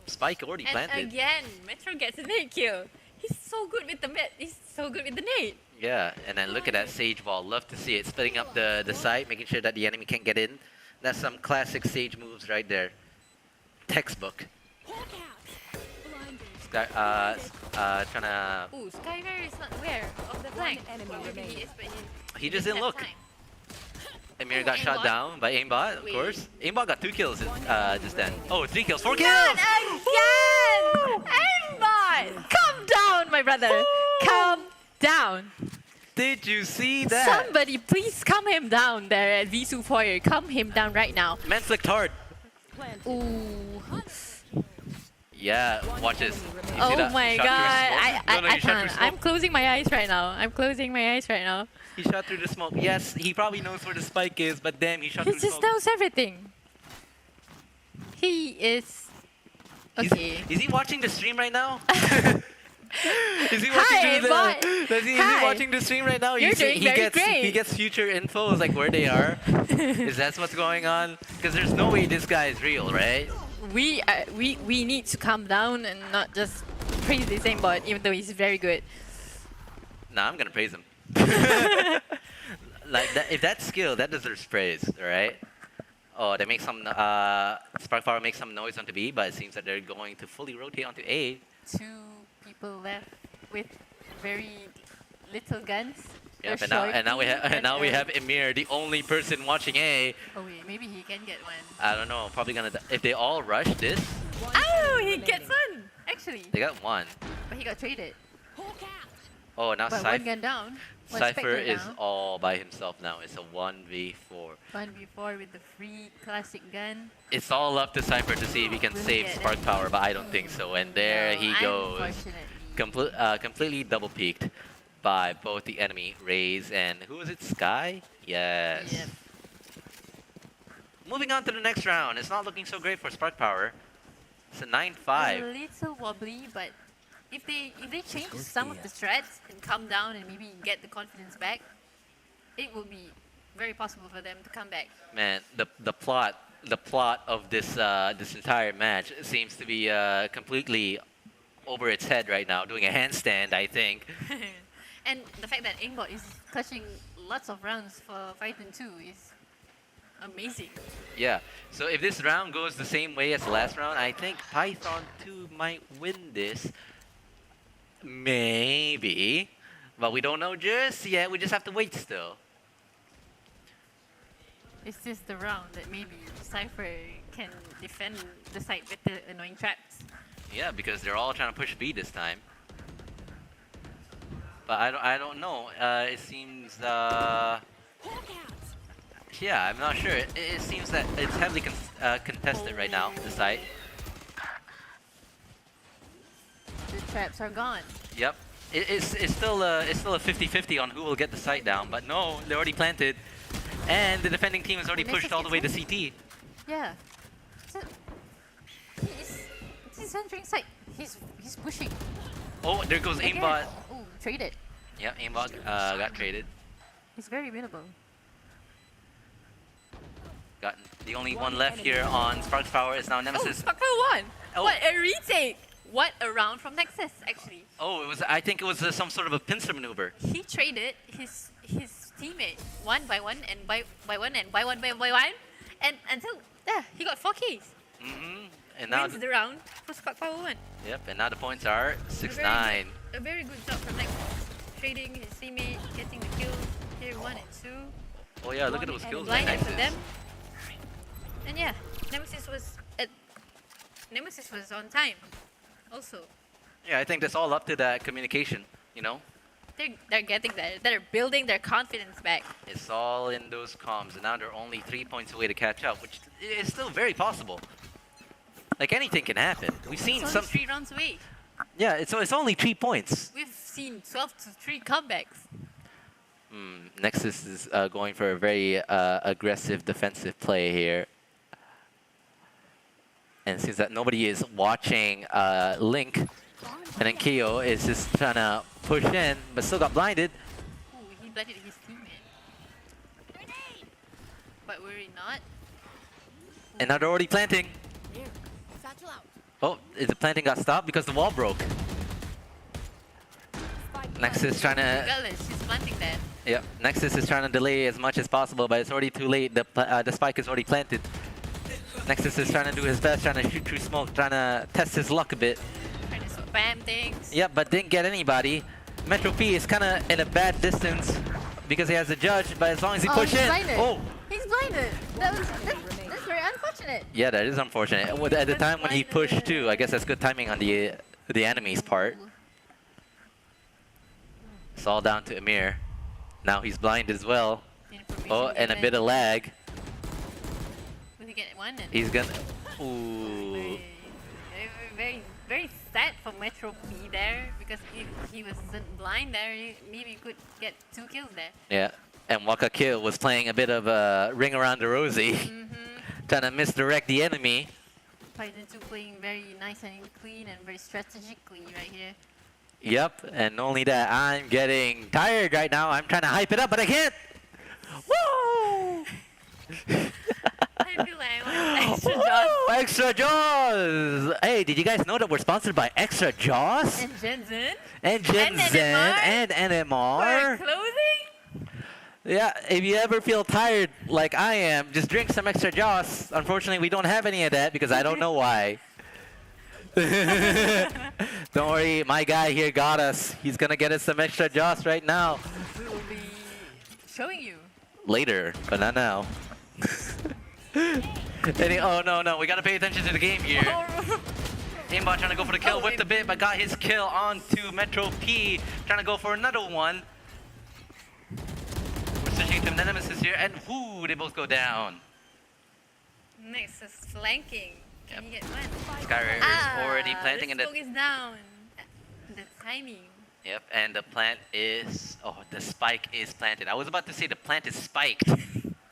Spike already And planted. again, Metro gets a nade kill. He's so good with the He's so good with the nade. Yeah, and then look at that Sage Ball. Love to see it. Splitting up the site, making sure that the enemy can't get in. That's some classic Sage moves right there. Textbook. Sky, trying to... Ooh, Skyware is not aware of the flank. enemy Or maybe he remaining. is, but He just didn't have look. time. Amir got shot Aimbot? down by Aimbot, of Wait. course. Aimbot got 2 kills just then. Oh, 3 kills, 4 kills! Not again! Aimbot! Calm down, my brother. Calm down. Did you see that? Somebody please calm him down there at Visu Foyer. Calm him down right now. Man flicked hard. Ooh. Yeah, watch this. You see Oh that? my Shot god. through the smoke. No, I he shot through can't. smoke. I'm closing my eyes right now. I'm closing my eyes right now. He shot through the smoke. Yes, he probably knows where the spike is, but damn, he shot He through the just smoke. knows everything. He is... Okay. Is he watching the stream right now? Is he Hi, watching bot. is he Hi. watching the stream right now? You're doing very great. He gets future info, like where they are. Is that what's going on? Because there's no way this guy is real, right? We need to calm down and not just praise the same bot, even though he's very good. Nah, I'm gonna praise him. Like that, if that's skill, that deserves praise, right? Oh, they make some. SparkPower makes some noise onto B, but it seems that they're going to fully rotate onto A. 2 people left with very little guns. Yep, They're and now we have shorty and now we and, have Emir, the only person watching A. Oh wait, maybe he can get one. I don't know. Probably gonna. If they all rush this, Oh, he gets one! Actually. they got one. But he got traded. Oh, now But one gun down. One Cypher Spectre is down. all by himself now. It's a 1v4. 1v4 with the free classic gun. It's all up to Cypher to see if he can Will he save get it? SparkPower, but I don't think so. And there No, he goes. Unfortunately. Completely double peaked by both the enemy Raze and who is it? Sky? Yes. Yep. Moving on to the next round. It's not looking so great for SparkPower. It's a A 9-5. little wobbly, but if they change some of the strats and calm down and maybe get the confidence back, it will be very possible for them to come back. Man, the plot of this this entire match seems to be completely over its head right now, doing a handstand, I think. And the fact that Aimbot is clutching lots of rounds for Python 2 is amazing. Yeah. So if this round goes the same way as the last round, I think Python 2 might win this. Maybe. But we don't know just yet. We just have to wait still. It's just the round that maybe Cypher can defend the site with the annoying traps. Yeah, because they're all trying to push B this time. But I don't know. It seems yeah, I'm not sure. It seems that it's heavily contested right now, the site. The traps are gone. Yep. It's still a 50-50 on who will get the site down, but no, they're already planted. And the defending team has already And pushed all the way to Nexus CT. Yeah. So he's entering site. He's pushing. Oh, there goes Again. aimbot. Oh, traded. Yeah, aimbot got traded. It's very winnable. Got the only one left here on SparkPower is now Oh, Nemesis. SparkPower won! Oh. What a retake! What a round from Nexus, actually. Oh, it was. I think it was some sort of a pincer maneuver. He traded his teammate one by one and by one and by one, and until he got 4 Ks. And now, Wins the round for SparkPower 1. yep. And now the points are A 6-9. very good job from Nexus. Trading his teammate, getting the kills here 1 and 2. Oh yeah, look at those kills. by Blinded for Nexus. them. And yeah, Nemesis was on time. Also, Yeah, I think that's all up to that communication. You know, they're getting there. They're building their confidence back. it's all in those comms, and now they're only 3 points away to catch up, which is still very possible. Like anything can happen. We've seen It's some. only 3 rounds away. Yeah, it's only 3 points. We've seen 12-3 comebacks. Nexus is going for a very aggressive defensive play here. And it seems that nobody is watching Link. And then Keo is just trying to push in, but still got blinded. Ooh, he blinded his teammate. But worry not. And now they're already planting. Oh, the planting got stopped because the wall broke. Nexus trying to... Regardless, he's planting there. Yep, Nexus is trying to delay as much as possible, but it's already too late. The spike is already planted. Nexus is trying to do his best, trying to shoot through smoke, trying to test his luck a bit. Trying to spam things. Yep, but didn't get anybody. Metro P is kind of in a bad distance because he has a judge, but as long as he push he's in... blinded. Oh! He's blinded. That's very unfortunate. Yeah, that is unfortunate. At the time when he pushed too, I guess that's good timing on the enemy's part. It's all down to Amir. Now he's blind as well. Information Oh, and a given. bit of lag. Will he get one? And He's gonna... Ooh. very sad for Metro P there, because if he wasn't blind there, maybe he could get 2 kills there. Yeah. And Waka Kill was playing a bit of a ring around the rosy. Trying to misdirect the enemy. Python 2 playing very nice and clean and very strategically right here. Yep, and not only that, I'm getting tired right now. I'm trying to hype it up, but I can't. Woo! I feel like I want extra jaws. Woo! Extra Jaws! Hey, did you guys know that we're sponsored by Extra Jaws? And Jensen And Gen and Zen NMR? and for NMR? clothing. Yeah, if you ever feel tired like I am, just drink some extra Joss. Unfortunately, we don't have any of that because I don't know why. Don't worry, my guy here got us. He's gonna get us some extra Joss right now. We will be showing you. Later, but not now. Oh no, we gotta pay attention to the game here. Aimbot trying to go for the kill, whipped a bit, but got his kill onto Metro P. Trying to go for another one. We're switching to Nemesis here, and whoo, they both go down. Next is flanking. Can you get one? Skyrim is already planting, and the smoke is down. The timing. Yep, and the plant is... Oh, the spike is planted. I was about to say the plant is spiked.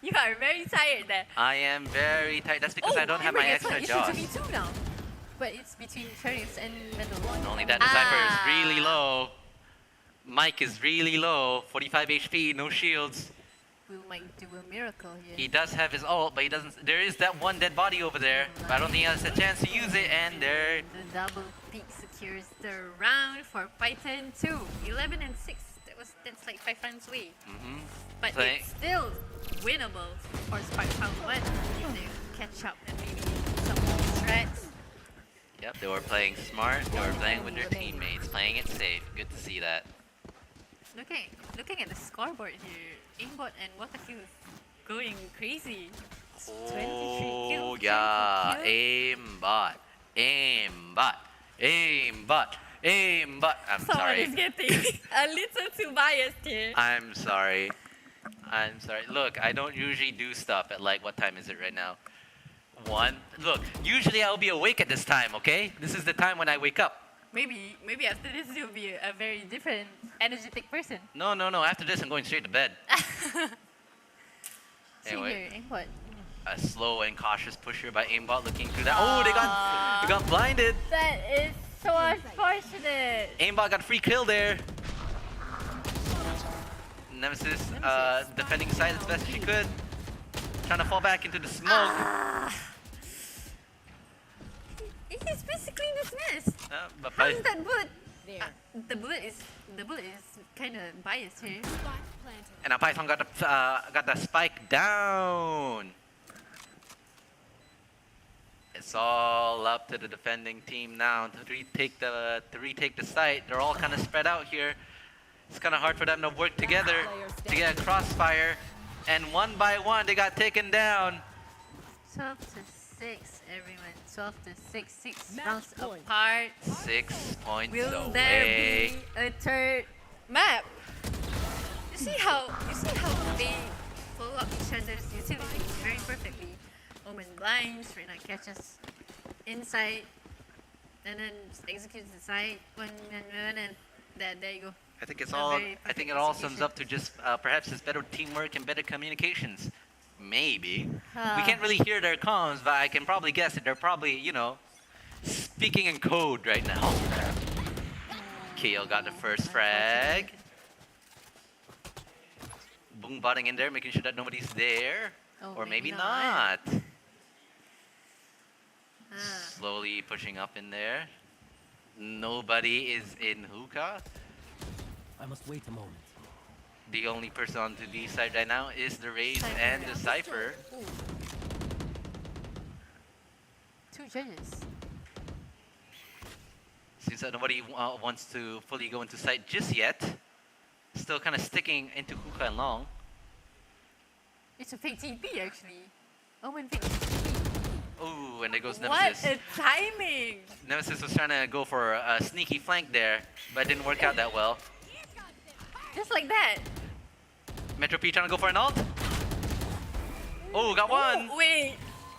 You are very tired there. I am very tight. That's because I don't have my extra jaws. It's 2v2 now. But it's between Sheriffs and Metal. Not only that, the Cypher is really low. Mike is really low. 45 HP, no shields. We might do a miracle here. He does have his ult, but he doesn't... There is that one dead body over there. But I don't think he has a chance to use it, and there... The double peak secures the round for Python 2. 11 and 6. That's like 5 rounds away. But it's still winnable for SparkPower 1 if they catch up and maybe some threats. Yep, they were playing smart. They were playing with their teammates, playing it safe. Good to see that. Looking at the scoreboard here, Aimbot and Wataku going crazy. It's 23 kills. Oh yeah, aimbot, aimbot, aimbot, aimbot. I'm Someone sorry. is getting a little too biased here. I'm sorry. I'm sorry. Look, I don't usually do stuff at like, what time is it right now? 1. Look, usually I'll be awake at this time, okay? This is the time when I wake up. Maybe after this you'll be a very different, energetic person. No. After this, I'm going straight to bed. Anyway, See here, Aimbot. a slow and cautious pusher by aimbot looking through that. Oh, they got blinded. That is so unfortunate. Aimbot got a free kill there. Nemesis defending side as best she could. Trying to fall back into the smoke. He's basically dismissed. But How is that bullet? There. The bullet is kind of biased here. and now Python got the spike down. It's all up to the defending team now to retake the site. They're all kind of spread out here. It's kind of hard for them to work together to get a crossfire. And one by one, they got taken down. 12 to 6, everyone. 12 to 6, 6 Match rounds point. apart. 6 points Will there away. be a third map? You see how they follow up each other's utilities very perfectly. Omen blinds, Reyna catches inside, and then executes the side. One, and there you go. I think it's A all. very I think it perfect all sums execution. up to just perhaps just better teamwork and better communications. Maybe we Ah. can't really hear their comms, but I can probably guess that they're probably, you know, speaking in code right now. KO got the first frag. Boom botting in there, making sure that nobody's there, Oh, or maybe maybe not. not. Slowly pushing up in there. Nobody is in hookah. I must wait a moment. The only person on the B side right now is the Raze Cypher. and the Cypher. Ooh. 2 judges. Seems that nobody wants to fully go into sight just yet. Still kind of sticking into hookah and long. It's a fake TP actually. Omen fake TP. Ooh, and there goes What Nemesis. a timing! Nemesis was trying to go for a sneaky flank there, but it didn't work out that well. Just like that. Metro P trying to go for an ult. Oh, got one. Oh, wait,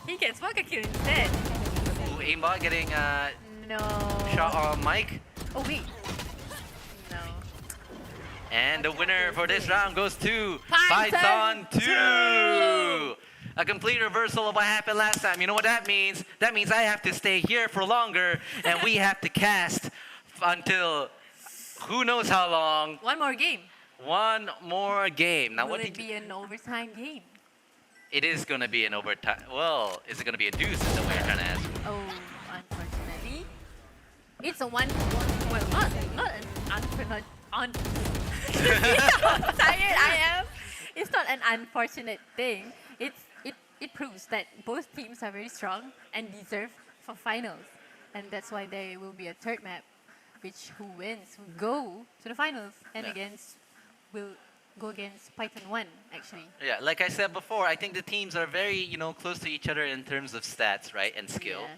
he gets Waka kill instead. Ooh, aimbot getting No. shot on Mike. Oh wait. No. And the winner for this round goes to Python 2! A complete reversal of what happened last time. You know what that means? That means I have to stay here for longer, and we have to cast until who knows how long. One more game. One more game. Now, Will what it did be an overtime game? It is going to be an overtime. Well, is it going to be a deuce? Is the way you're trying to ask. Oh, unfortunately. It's a one. Well, not an unfortunate. How tired I am. It's not an unfortunate thing. It proves that both teams are very strong and deserve for finals, and that's why there will be a third map, which who wins will go to the finals and Yeah. against will go against Python 1 actually. Yeah, like I said before, I think the teams are very, close to each other in terms of stats, right, and skill. Yeah.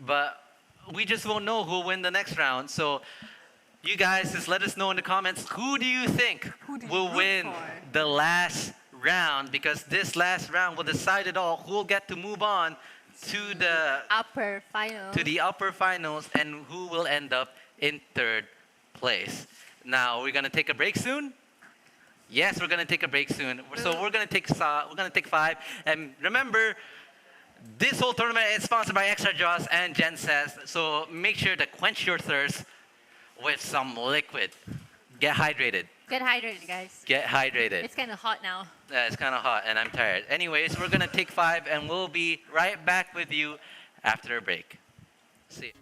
But we just won't know who'll win the next round. So you guys just let us know in the comments, who do you think Who do you will root win for? the last round? Because this last round will decide it all. Who will get to move on to the Upper final. upper finals, and who will end up in third place. Now we're gonna take a break soon. Yes, we're gonna take a break soon. So we're gonna take 5. And remember, this whole tournament is sponsored by Extra Jaws and Genses. So make sure to quench your thirst with some liquid. Get hydrated. Get hydrated, guys. Get hydrated. It's kind of hot now. Yeah, it's kind of hot and I'm tired. Anyways, we're gonna take 5 and we'll be right back with you after a break. See you.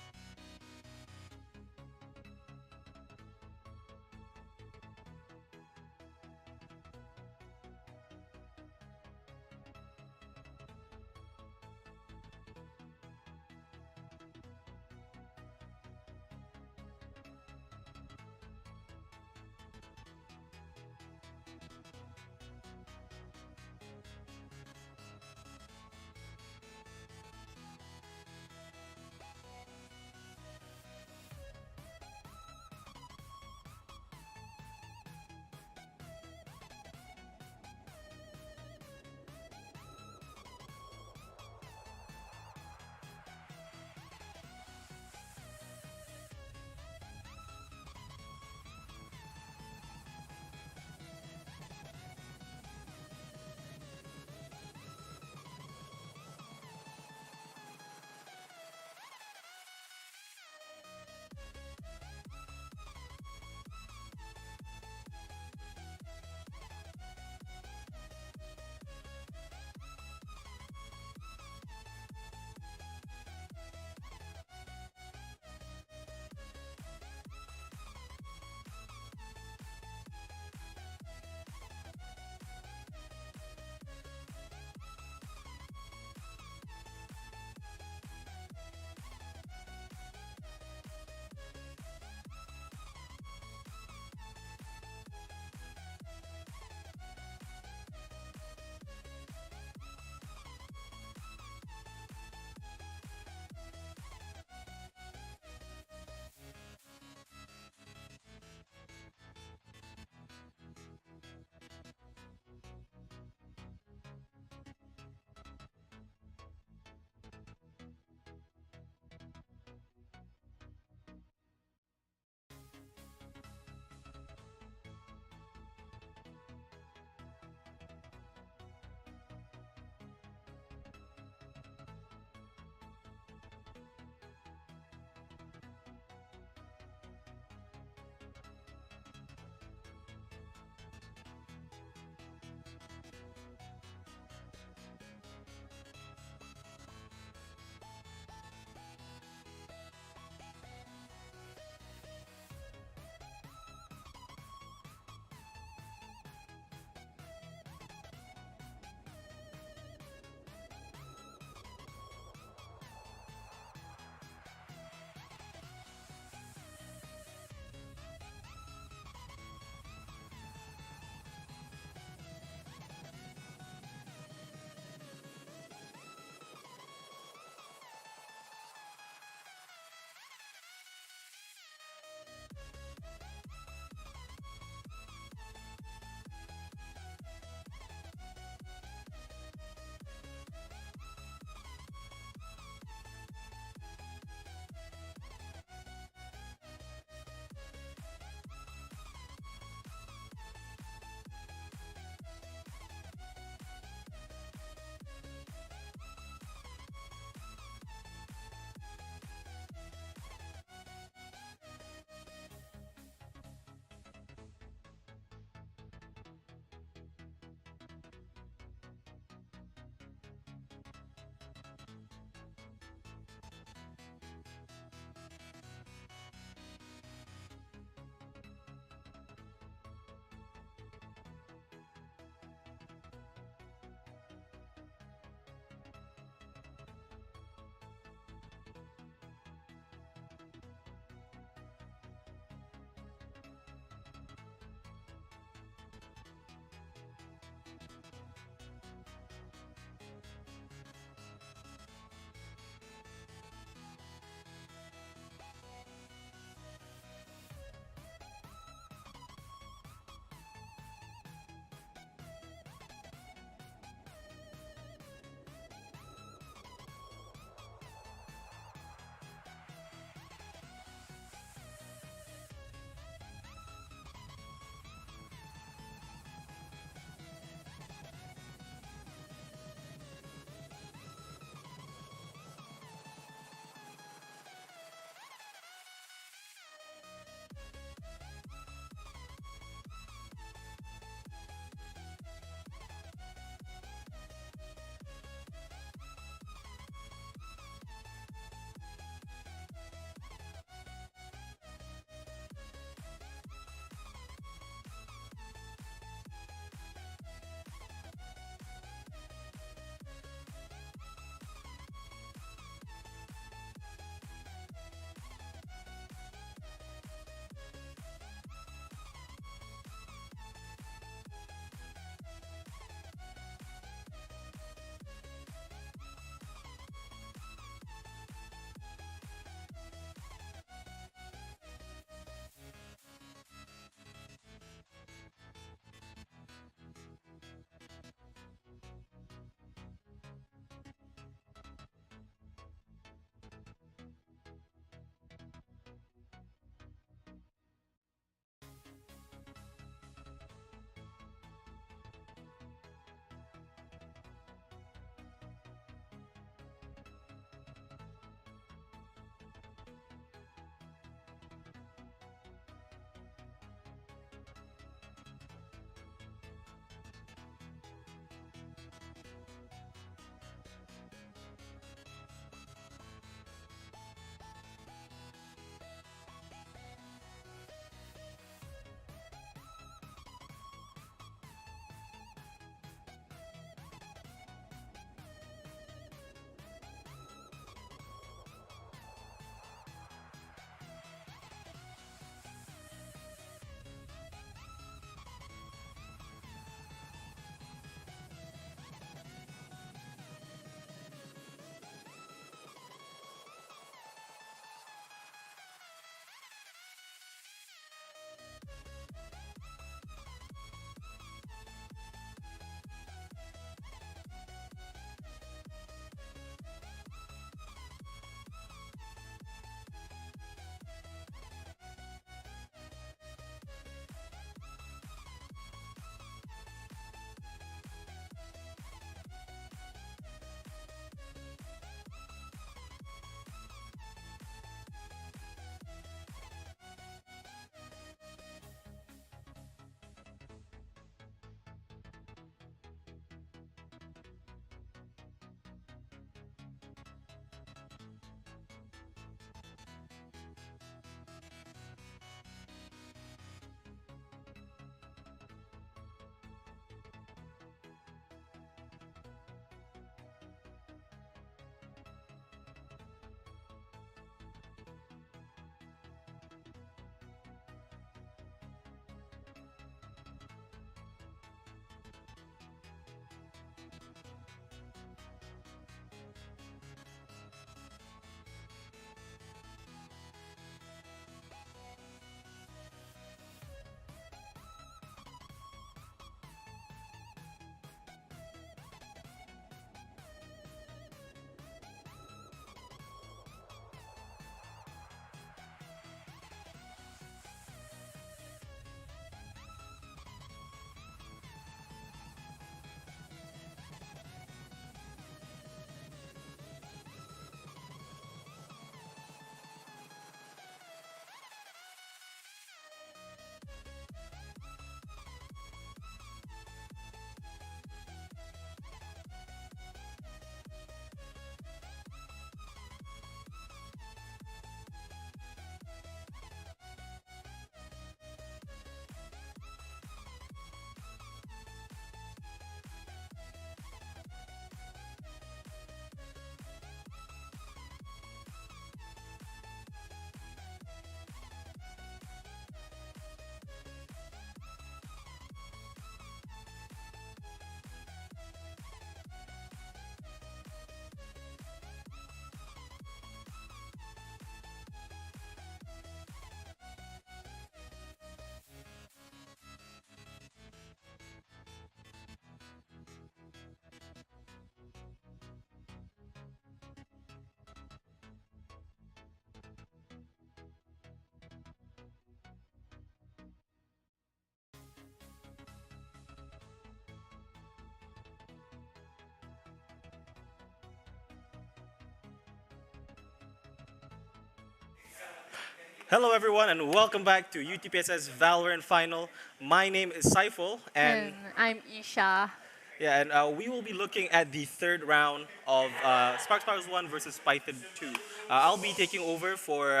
Hello, everyone, and welcome back to UTPSS Valorant Final. My name is Saiful, and I'm Isha. yeah, and we will be looking at the third round of SparkPower 1 versus Python 2. I'll be taking over for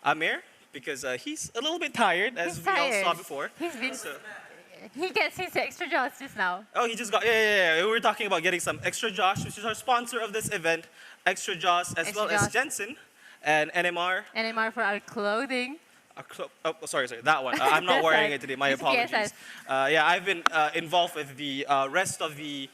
Amir because he's a little bit tired, as He's we all saw tired. before. He's been. So, He gets his extra jaws just now. oh, he just got yeah. We were talking about getting some Extra Josh, which is our sponsor of this event. Extra Josh, as Extra well as Josh. Jensen and NMR. NMR for our clothing. Oh, sorry, that one. I'm not That's wearing right. it today. My It's apologies. PSS. Yeah, I've been involved with the rest of the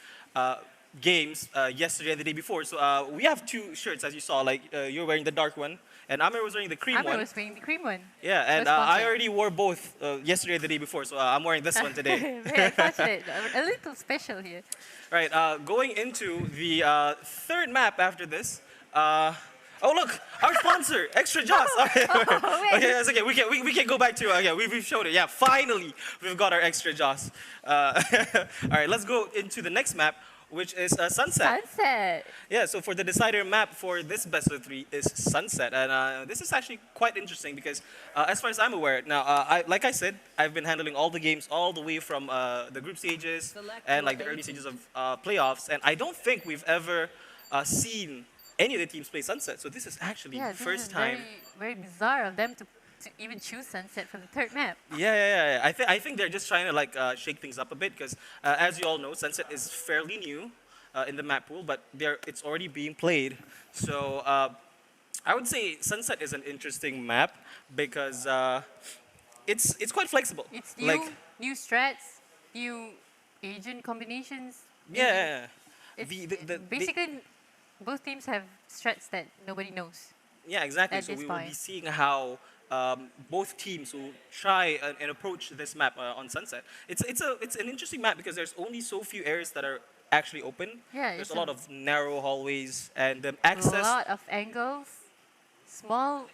games yesterday and the day before. So we have two shirts, as you saw. Like you're wearing the dark one, and Amir was wearing the cream Amir one. was wearing the cream one. Yeah, and was I sponsored. already wore both yesterday and the day before. So I'm wearing this one today. Very unfortunate. A little special here. Right, going into the third map after this. Oh look, our sponsor, Extra Joss. Okay, okay, that's okay. We can go back to we've showed it. Yeah, finally we've got our Extra Joss. All right, let's go into the next map, which is Sunset. Sunset. Yeah, so for the decider map for this best of three is Sunset, and this is actually quite interesting because, as far as I'm aware, now, like I said, I've been handling all the games all the way from the group stages and like the early stages of playoffs, and I don't think we've ever seen any of the teams play Sunset. So this is actually Yeah, the this first is time. very bizarre of them to even choose Sunset for the third map. Yeah. I think they're just trying to like shake things up a bit because, as you all know, Sunset is fairly new in the map pool, but it's already being played. So I would say Sunset is an interesting map because it's quite flexible. It's new, Like new strats, new agent combinations. yeah, It's, the basically, both teams have strats that nobody knows. yeah, exactly. at So this we will be point. seeing how both teams will try and approach this map on Sunset. It's an interesting map because there's only so few areas that are actually open. Yeah, There's it's a lot of narrow hallways and access. A lot of angles, small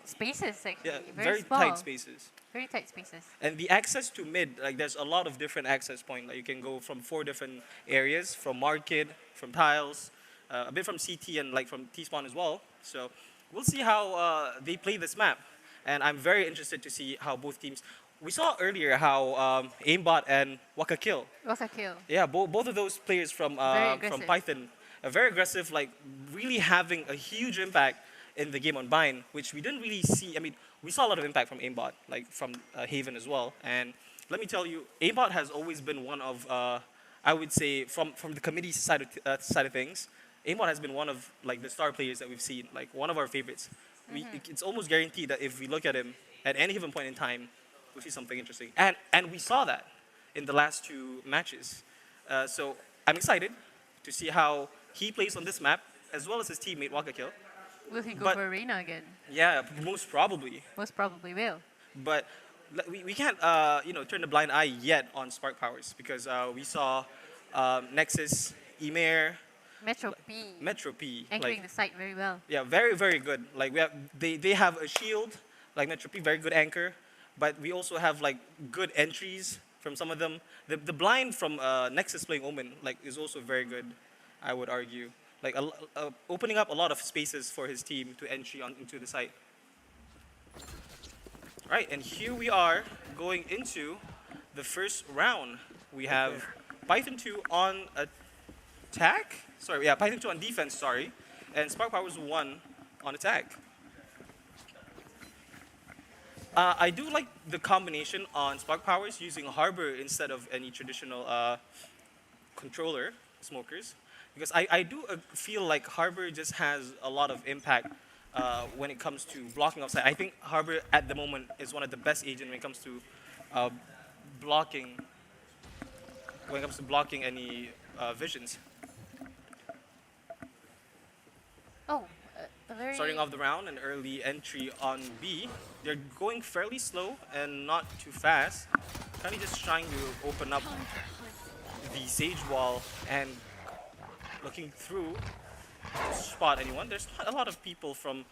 spaces actually. Yeah, very very small. tight spaces. Very tight spaces. And the access to mid, like there's a lot of different access points. Like you can go from 4 different areas, from market, from tiles, a bit from CT and like from T-spawn as well. So we'll see how they play this map. And I'm very interested to see how both teams. We saw earlier how Aimbot and Waka Kill. Waka kill. Yeah, both of those players from aggressive. Python are very aggressive, like really having a huge impact in the game on Bind, which we didn't really see. I mean, we saw a lot of impact from Aimbot, like from Haven as well. And let me tell you, Aimbot has always been one of, I would say, from the committee side of things, Aimbot has been one of like the star players that we've seen, like one of our favorites. It's almost guaranteed that if we look at him at any given point in time, we'll see something interesting. And we saw that in the last 2 matches. So I'm excited to see how he plays on this map, as well as his teammate Waka Kill. Will he go But- for Arena again? Yeah, most probably. Most probably will. But we can't turn the blind eye yet on Spark Powers because we saw Nexus, Emir, Metro P Metro P. anchoring Like, the site very well. yeah, very very good. Like they have a shield, like Metro P, very good anchor, but we also have like good entries from some of them. The blind from Nexus playing Omen like is also very good, I would argue. Like opening up a lot of spaces for his team to entry into the site. Right, and here we are going into the first round. We have Python 2 on attack. Sorry, yeah, Python 2 on defense, sorry. And SparkPower's 1 on attack. I do like the combination on SparkPowers using Harbor instead of any traditional controller, smokers. Because I do feel like Harbor just has a lot of impact when it comes to blocking offside. I think Harbor at the moment is one of the best agents when it comes to blocking. When it comes to blocking any visions. Oh, a very. Starting off the round, an early entry on B. They're going fairly slow and not too fast. Kind of just trying to open up the Sage wall and looking through to spot anyone. There's not a lot of people from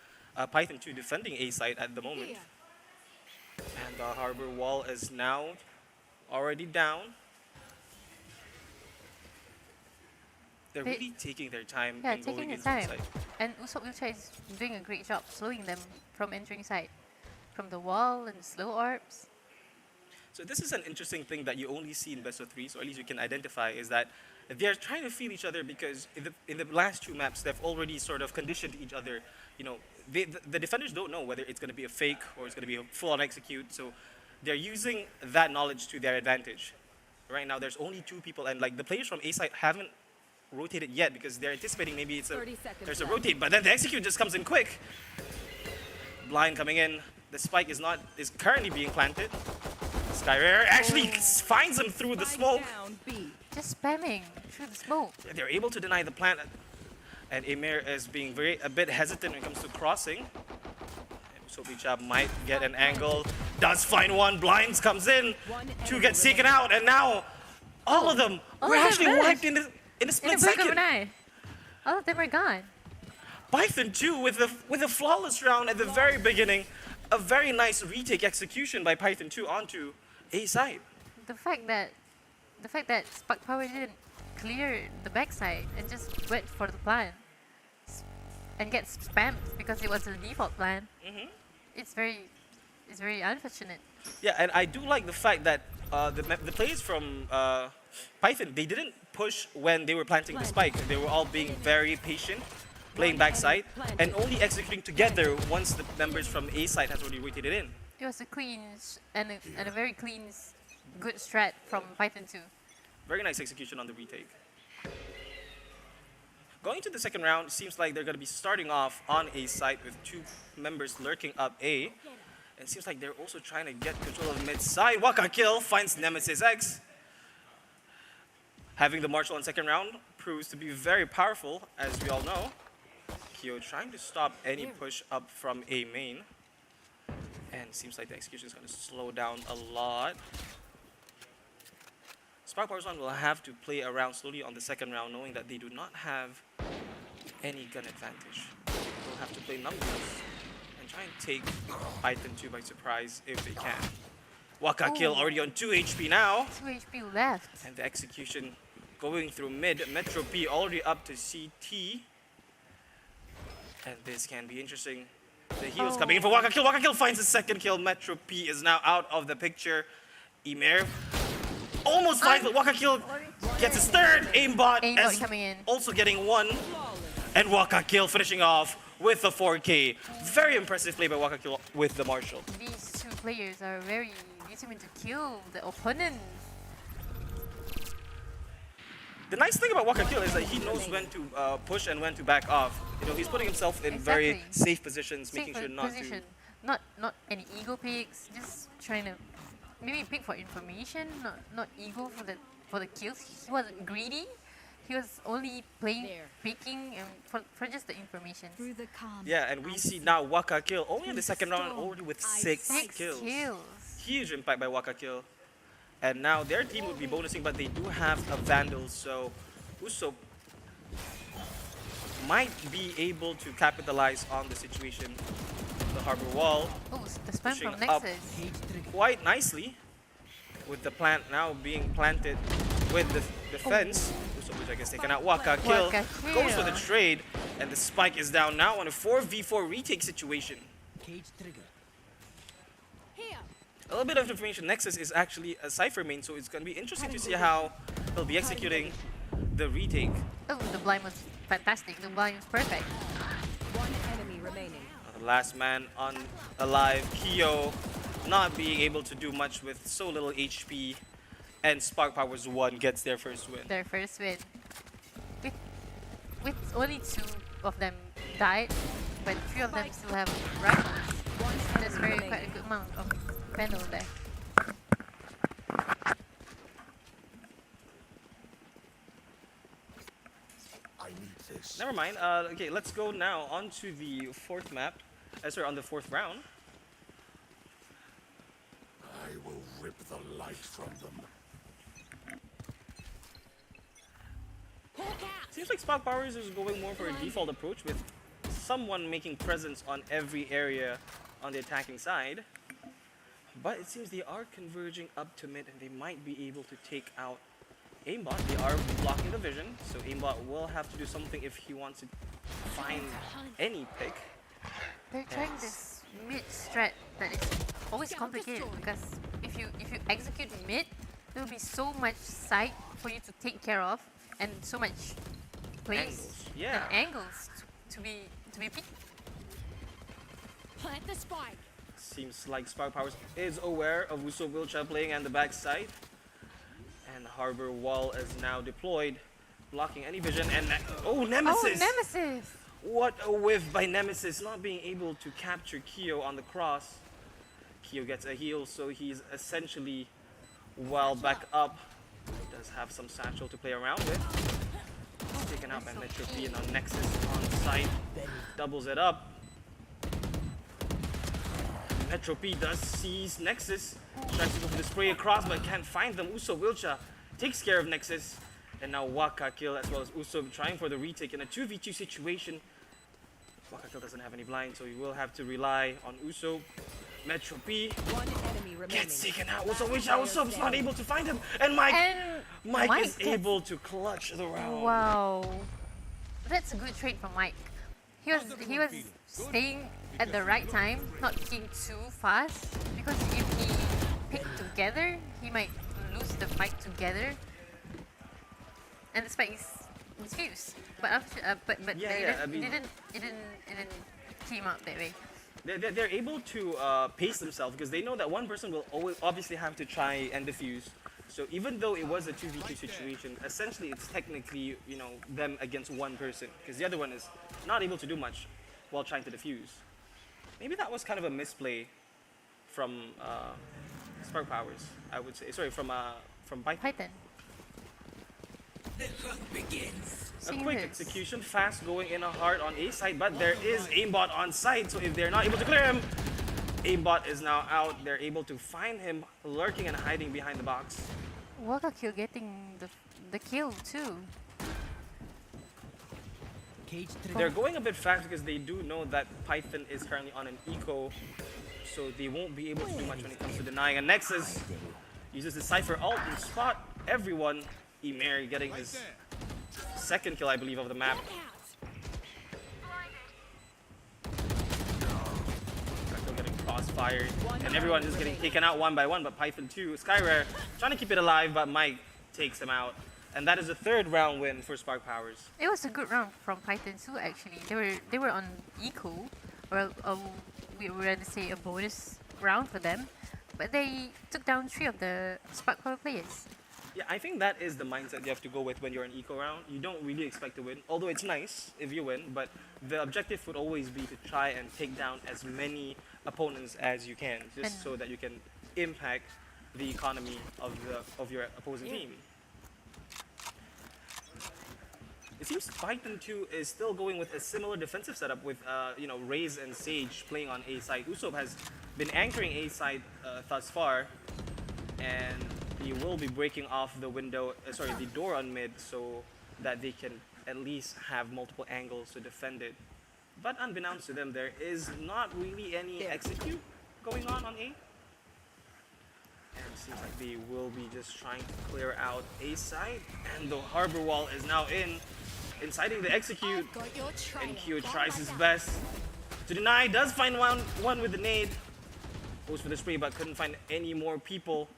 Python 2 defending A site at the moment. And the Harbor wall is now already down. They're They- really taking their time Yeah, and going taking their into the time. site. And Usopp Wilcha is doing a great job slowing them from entering site. from the wall and slow orbs. So this is an interesting thing that you only see in best of threes, or at least you can identify, is that they're trying to feel each other because in the last two maps they've already sort of conditioned each other. You know, the defenders don't know whether it's going to be a fake or it's going to be a full-on execute. So they're using that knowledge to their advantage. Right now there's only two people, and like the players from A side haven't rotated yet because they're anticipating maybe it's a 30 seconds there's a left. rotate, but then the execute just comes in quick. Blind coming in. The spike is currently being planted. Skyrare actually finds him through the smoke. Down B. Just spamming through the smoke. They're able to deny the plant, and Emir is being a bit hesitant when it comes to crossing. And Sopichab might get an angle. Does find one. Blinds comes in. Two gets taken out, and now all of them were of them actually vanished. wiped in a In a split blink of second. an eye. All of them are gone. Python 2 with a flawless round at the very beginning. A very nice retake execution by Python 2 onto A side. The fact that SparkPower didn't clear the backside and just went for the plan and get spammed because it was the default plan. It's very unfortunate. Yeah, and I do like the fact that the players from Python, they didn't push when they were planting the spike. They were all being very patient, playing backside, and only executing together once the members from A side has already rotated in. It was a clean and a very clean, good strat from Python 2. Very nice execution on the retake. Going to the second round, it seems like they're going to be starting off on A side with two members lurking up A. And it seems like they're also trying to get control of mid side. Waka kill finds Nemesis X. Having the Marshal on second round proves to be very powerful, as we all know. Kyo trying to stop any push up from A main. And it seems like the execution is going to slow down a lot. SparkPower will have to play around slowly on the second round, knowing that they do not have any gun advantage. They'll have to play numbers and try and take Python 2 by surprise if they can. Waka kill already on 2 HP now. 2 HP left. And the execution going through mid. Metro P already up to CT. And this can be interesting. The heals coming in for Waka kill. Waka kill finds the second kill. Metro P is now out of the picture. Emir almost finds the Waka kill. Gets his third. Aimbot Aimbot coming in. also getting one. And Waka kill finishing off with the 4K. Very impressive play by Waka kill with the Marshal. These two players are very determined to kill the opponent. The nice thing about Waka Kill is that he knows when to push and when to back off. You know, he's putting himself in very Exactly. safe positions, making Safe sure not position. Not any ego picks. Just trying to maybe pick for information, not ego for the kills. He wasn't greedy. He was only playing, picking and for just the information. Through the calm. to. Yeah, and we see now Waka Kill only in the second round, already with 6 6 kills. kills. Huge impact by Waka Kill. And now their team would be bonusing, but they do have a Vandal, so Usopp might be able to capitalize on the situation. The Harbor Wall Oh, the spam pushing from up Nexus. quite nicely, with the plant now being planted with the defense. Usopp, which I guess taken out. Waka Kill Waka goes for the kill. trade, and the spike is down now on a 4v4 retake situation. Cage trigger. A little bit of information, Nexus is actually a Cypher main, so it's going to be interesting to see how he'll be executing the retake. Oh, the blind was fantastic. The blind was perfect. One enemy remaining. The last man on alive, Kyo, not being able to do much with so little HP, and SparkPower's 1 gets their first win. Their first win. With only 2 of them died, but 3 of them still have rifles. That's very quite a good amount of panel there. I need this. Never mind. Okay, let's go now on to the fourth map. Sorry, on the fourth round. I will rip the light from them. Seems like SparkPower is going more for a default approach, with someone making presence on every area on the attacking side. But it seems they are converging up to mid, and they might be able to take out Aimbot. They are blocking the vision, so Aimbot will have to do something if he wants to find any pick. They're trying this mid strat that is always complicated because if you execute mid, there will be so much site for you to take care of and so much place Angles, yeah. and angles to be picked. Plant the spike. Seems like SparkPower is aware of Uso Wilcha playing on the backside. And Harbor Wall is now deployed, blocking any vision. And oh, Nemesis! Oh, Nemesis! What a whiff by Nemesis, not being able to capture Kyo on the cross. Kyo gets a heal, so he's essentially well back up. He does have some satchel to play around with. He's taken out by Metro P, and now Nexus on site doubles it up. Metro P does seize Nexus, tries to go for the spray across but can't find them. Uso Wilcha takes care of Nexus, and now Waka kill as well as Uso trying for the retake in a 2v2 situation. Waka kill doesn't have any blind, so he will have to rely on Uso. Metro P One enemy remaining. gets taken out. Uso Wilcha, Uso's not able to find him, and Mike is gets- able to clutch the round. Wow, that's a good trade from Mike. He was staying at the right time, not picking too fast, because if he picked together, he might lose the fight together. And the spike is fused, but after, but Yeah, it, yeah, I mean- it didn't came out that way. They're able to pace themselves because they know that one person will always obviously have to try and defuse. So even though it was a 2v2 situation, essentially it's technically, you know, them against one person because the other one is not able to do much while trying to defuse. Maybe that was kind of a misplay from SparkPowers, I would say. Sorry, from Python. Python. A quick execution, fast going in a hard on A side, but there is aimbot on site, so if they're not able to clear him, aimbot is now out. They're able to find him lurking and hiding behind the box. Waka kill getting the kill too. Cage They're going a bit fast because they do know that Python is currently on an eco, so they won't be able to do much when it comes to denying. And Nexus uses the Cypher ult to spot everyone. Emer getting his second kill, I believe, of the map. Still getting crossfired, and everyone is getting taken out one by one. But Python 2, Skyrare trying to keep it alive, but Mike takes him out. And that is a third round win for SparkPowers. It was a good round from Python too. Actually, they were on eco, or we would rather say a bonus round for them, but they took down 3 of the SparkPower players. Yeah, I think that is the mindset you have to go with when you're in eco round. You don't really expect to win, although it's nice if you win, but the objective would always be to try and take down as many opponents as you can, just And- so that you can impact the economy of your opposing team. It seems Python 2 is still going with a similar defensive setup with Raze and Sage playing on A side. Usopp has been anchoring A side thus far, and he will be breaking off the the door on mid so that they can at least have multiple angles to defend it. But unbeknownst to them, there is not really any execute going on A. And it seems like they will be just trying to clear out A side. And the harbor wall is now inciting the execute. And Kyo tries his best to deny. Does find one with the nade. Goes for the spray but couldn't find any more people.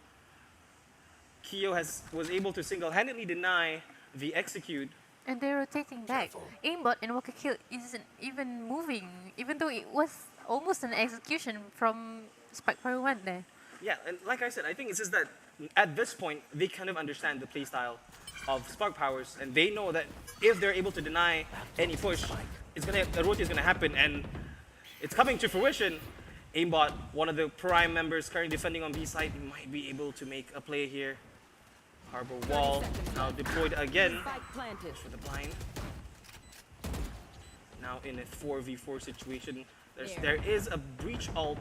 Kyo was able to single-handedly deny the execute. And they're rotating back. Aimbot and Waka kill isn't even moving, even though it was almost an execution from SparkPower 1 there. Yeah, and like I said, I think it's just that at this point, they kind of understand the playstyle of SparkPowers, and they know that if they're able to deny any push, a rotate is gonna happen, and it's coming to fruition. Aimbot, one of the prime members currently defending on B side, might be able to make a play here. Harbor wall now deployed again. Spike planted. For the blind. Now in a 4v4 situation, there is a breach ult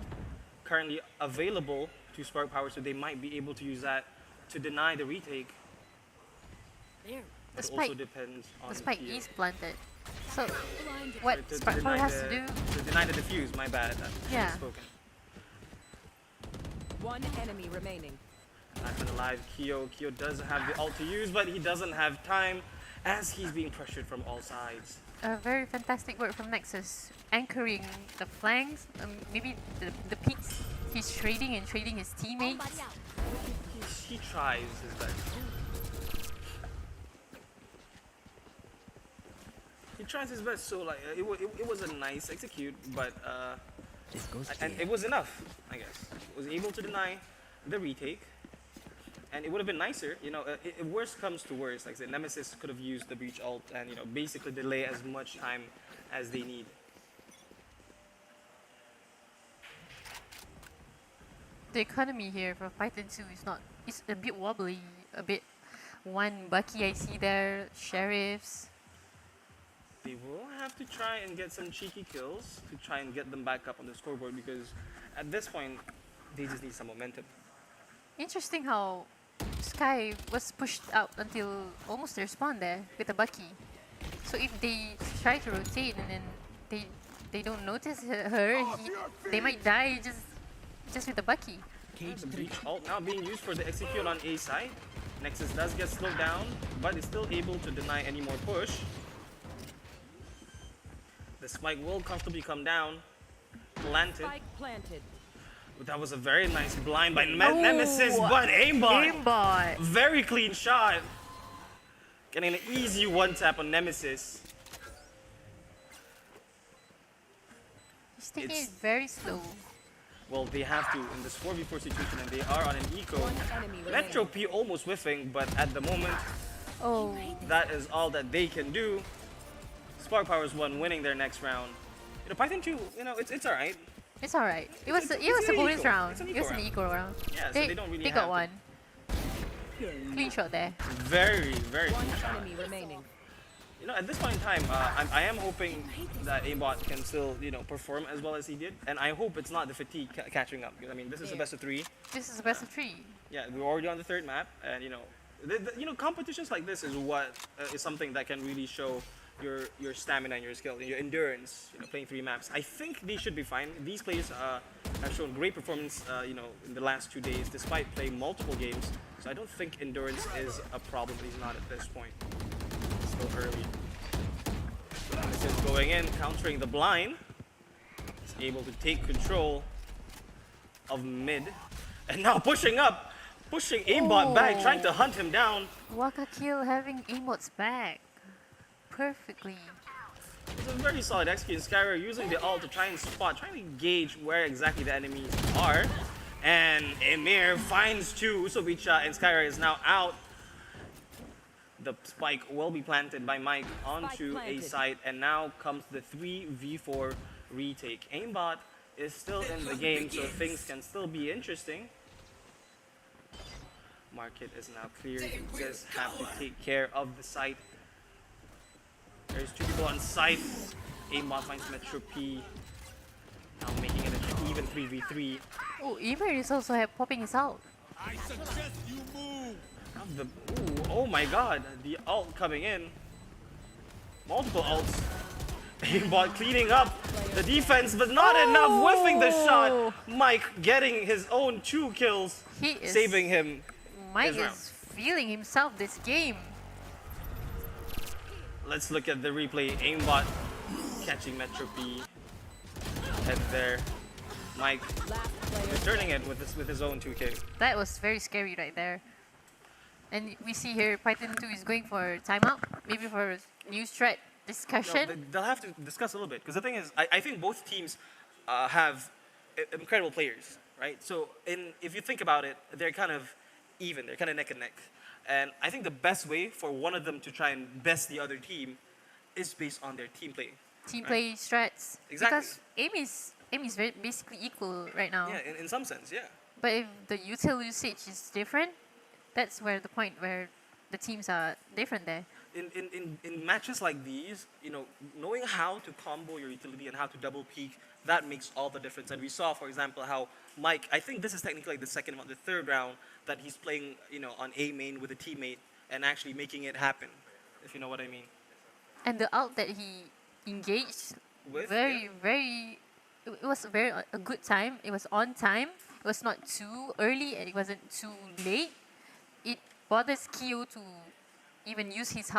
currently available to SparkPower, so they might be able to use that to deny the retake. The But it spike, also depends on the spike Kyo. is planted. So what To SparkPower deny has to do? to deny the defuse, my bad. Yeah. Spoken. One enemy remaining. Back on alive, Kyo. Kyo does have the ult to use, but he doesn't have time. as he's being pressured from all sides. A very fantastic work from Nexus, anchoring the flanks, maybe the peaks. He's trading and trading his teammates. He tries his best. He tries his best, so like it was a nice execute, but and it was enough, I guess. Was able to deny the retake, and it would have been nicer, you know. If worst comes to worst, like I said, Nemesis could have used the breach ult and basically delay as much time as they need. The economy here for Python 2 is not. It's a bit wobbly, a bit. One Bucky I see there, Sheriffs. They will have to try and get some cheeky kills to try and get them back up on the scoreboard, because at this point, they just need some momentum. Interesting how Sky was pushed out until almost their spawn there with a Bucky. So if they try to rotate and then they don't notice her, they might die just with the Bucky. The breach ult now being used for the execute on A side. Nexus does get slowed down, but is still able to deny any more push. The spike will comfortably come down, planted. Spike planted. But that was a very nice blind by Nemesis, but aimbot. Aimbot! Very clean shot. Getting an easy one tap on Nemesis. He's taking It's- it very slow. Well, they have to in this 4v4 situation, and they are on an eco. One enemy Metro remaining. P almost whiffing, but at the moment, Oh, that is all that they can do. SparkPower's one winning their next round. Python 2, it's alright. it's alright. It was It's a an bonus eco. round. It's an It eco was an round. eco round. Yeah, so they don't really They have got to- one. Clean shot there. Very, very One clean shot. enemy remaining. At this point in time, I am hoping that aimbot can still, perform as well as he did, and I hope it's not the fatigue catching up. Because, this is a Yeah. best of 3. This is the best of 3. Yeah, we're already on the 3rd map, and competitions like this is what is something that can really show your stamina and your skill, your endurance. Playing 3 maps, I think they should be fine. These players have shown great performance, in the last 2 days, despite playing multiple games. So I don't think endurance is a problem. At least not at this point. It's still early. This is going in, countering the blind. He's able to take control of mid, and now pushing up, pushing aimbot back, trying to hunt him down. Waka kill having aimbot's back. Perfectly. It's a very solid execute. Skyra using the ult to try and spot, trying to gauge where exactly the enemies are. And Emir finds 2 Usovicha, and Skyra is now out. The spike will be planted by Mike onto A planted. site, and now comes the 3v4 retake. Aimbot is still in the game, so things can still be interesting. Market is now clear. You just have to take care of the site. There's 2 people on site. Aimbot finds Metro P. Now making it an even 3v3. Oh, Emir is also popping his out. Oh my god, the ult coming in. Multiple ults. Aimbot cleaning up the defense, but not enough, whiffing the shot. Mike getting his own 2 kills, He is saving him. Mike his round. is feeling himself this game. Let's look at the replay. Aimbot catching Metro P. Head there. Mike Last player. returning it with his own 2K. That was very scary right there. And we see here Python 2 is going for timeout, maybe for new strat discussion. No, they'll have to discuss a little bit, because the thing is, I think both teams have incredible players, right? So if you think about it, they're kind of even, they're kind of neck and neck. And I think the best way for one of them to try and best the other team is based on their team play. Team play strats. Exactly. Because aim is very basically equal right now. Yeah, in some sense, yeah. But if the util usage is different, that's where the point where the teams are different there. In matches like these, knowing how to combo your utility and how to double peak, that makes all the difference. And we saw, for example, how Mike, I think this is technically like the second round, the 3rd round, that he's playing, on A main with a teammate and actually making it happen, if you know what I mean. And the ult that he engaged, With, it was a good time. It was on time. It was not too early and it wasn't too late. It bothers Kyo to even use his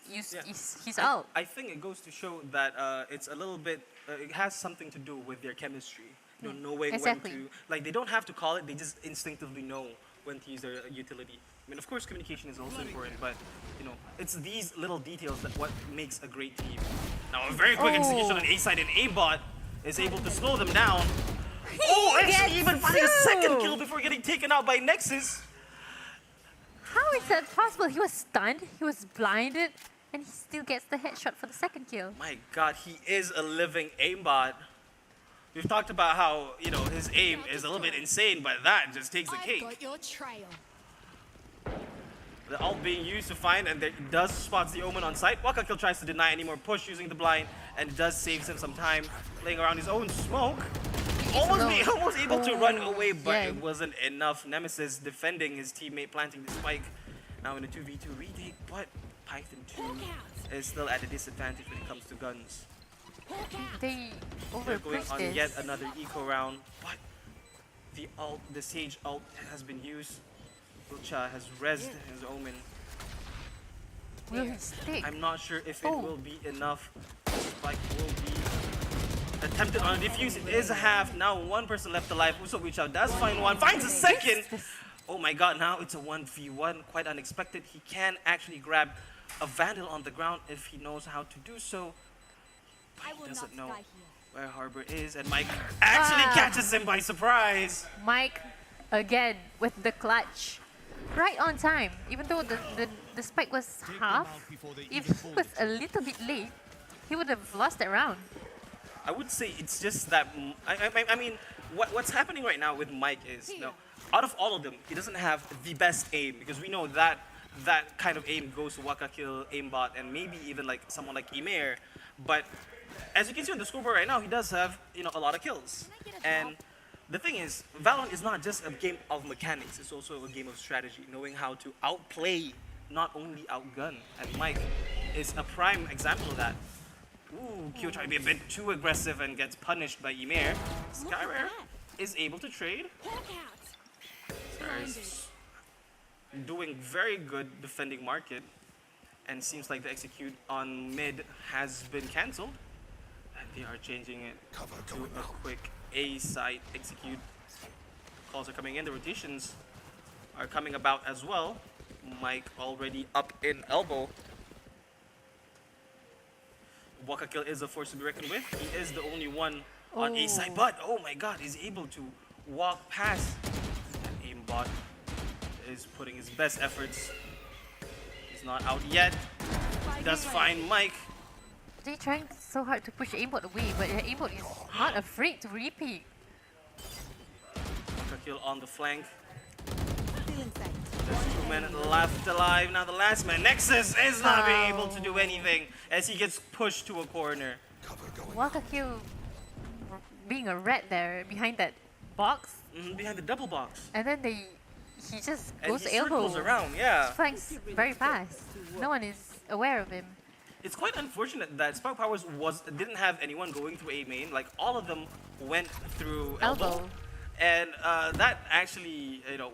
use Yeah. his ult. I think it goes to show that it's a little bit. It has something to do with their chemistry. You know, knowing exactly. when to, like, they don't have to call it. They just instinctively know when to use their utility. I mean, of course, communication is also important, but you know, it's these little details that what makes a great team. Now, a very quick execution on A side, and A bot is able to slow them down. Oh, actually, even finding a second kill before getting taken out by Nexus. How is that possible? He was stunned, he was blinded, and he still gets the headshot for the second kill. My God, he is a living aimbot. We've talked about how, you know, his aim is a little bit insane, but that just takes the cake. I've got your trail. The ult being used to find, and there does spots the Omen on site. Wakakill tries to deny any more push using the blind, and does saves him some time playing around his own smoke. Almost able to run away, but yeah. it wasn't enough. Nemesis defending his teammate, planting the spike. Now in a 2v2 retake, but Python 2 is still at a disadvantage when it comes to guns. They They're going overpushed on this. yet another eco round, but the Sage ult has been used. Ulcha has rezzed his Omen. Will he stick? I'm not sure if it Oh. will be enough. Spike will be attempted on a defuse. It is a half. Now one person left alive. Uso reach out, does find one, finds a second. Oh my God, now it's a 1v1. Quite unexpected. He can actually grab a Vandal on the ground if he knows how to do so. But he doesn't know where Harbor is, and Mike actually catches him by surprise. Mike, again, with the clutch. Right on time. Even though the spike was half, if he was a little bit late, he would have lost that round. I would say it's just that. I mean, what's happening right now with Mike is, you know, out of all of them, he doesn't have the best aim, because we know that that kind of aim goes to Wakakill, aimbot, and maybe even like someone like Emer. But as you can see on the scoreboard right now, he does have, you know, a lot of kills. And the thing is, Valorant is not just a game of mechanics; it's also a game of strategy, knowing how to outplay, not only outgun. And Mike is a prime example of that. Ooh, Kyo trying to be a bit too aggressive and gets punished by Emer. Skyrer is able to trade. Skyrer is doing very good defending market, and seems like the execute on mid has been cancelled. And they are changing it to a quick A side execute. Calls are coming in, the rotations are coming about as well. Mike already up in elbow. Wakakill is a force to be reckoned with. He is the only one on A side, but oh my God, he's able to walk past. And aimbot is putting his best efforts. He's not out yet. He does find Mike. They're trying so hard to push aimbot away, but aimbot is not afraid to repeat. Wakakill on the flank. There's 2 men left alive. Now the last man, Nexus, is not being able to do anything as he gets pushed to a corner. Wakakill being a rat there behind that box, Behind the double box. and then he just And goes he to elbow. circles around, yeah. Flanks very fast. No one is aware of him. It's quite unfortunate that SparkPower didn't have anyone going through A main. Like, all of them went through elbow. And that actually, you know,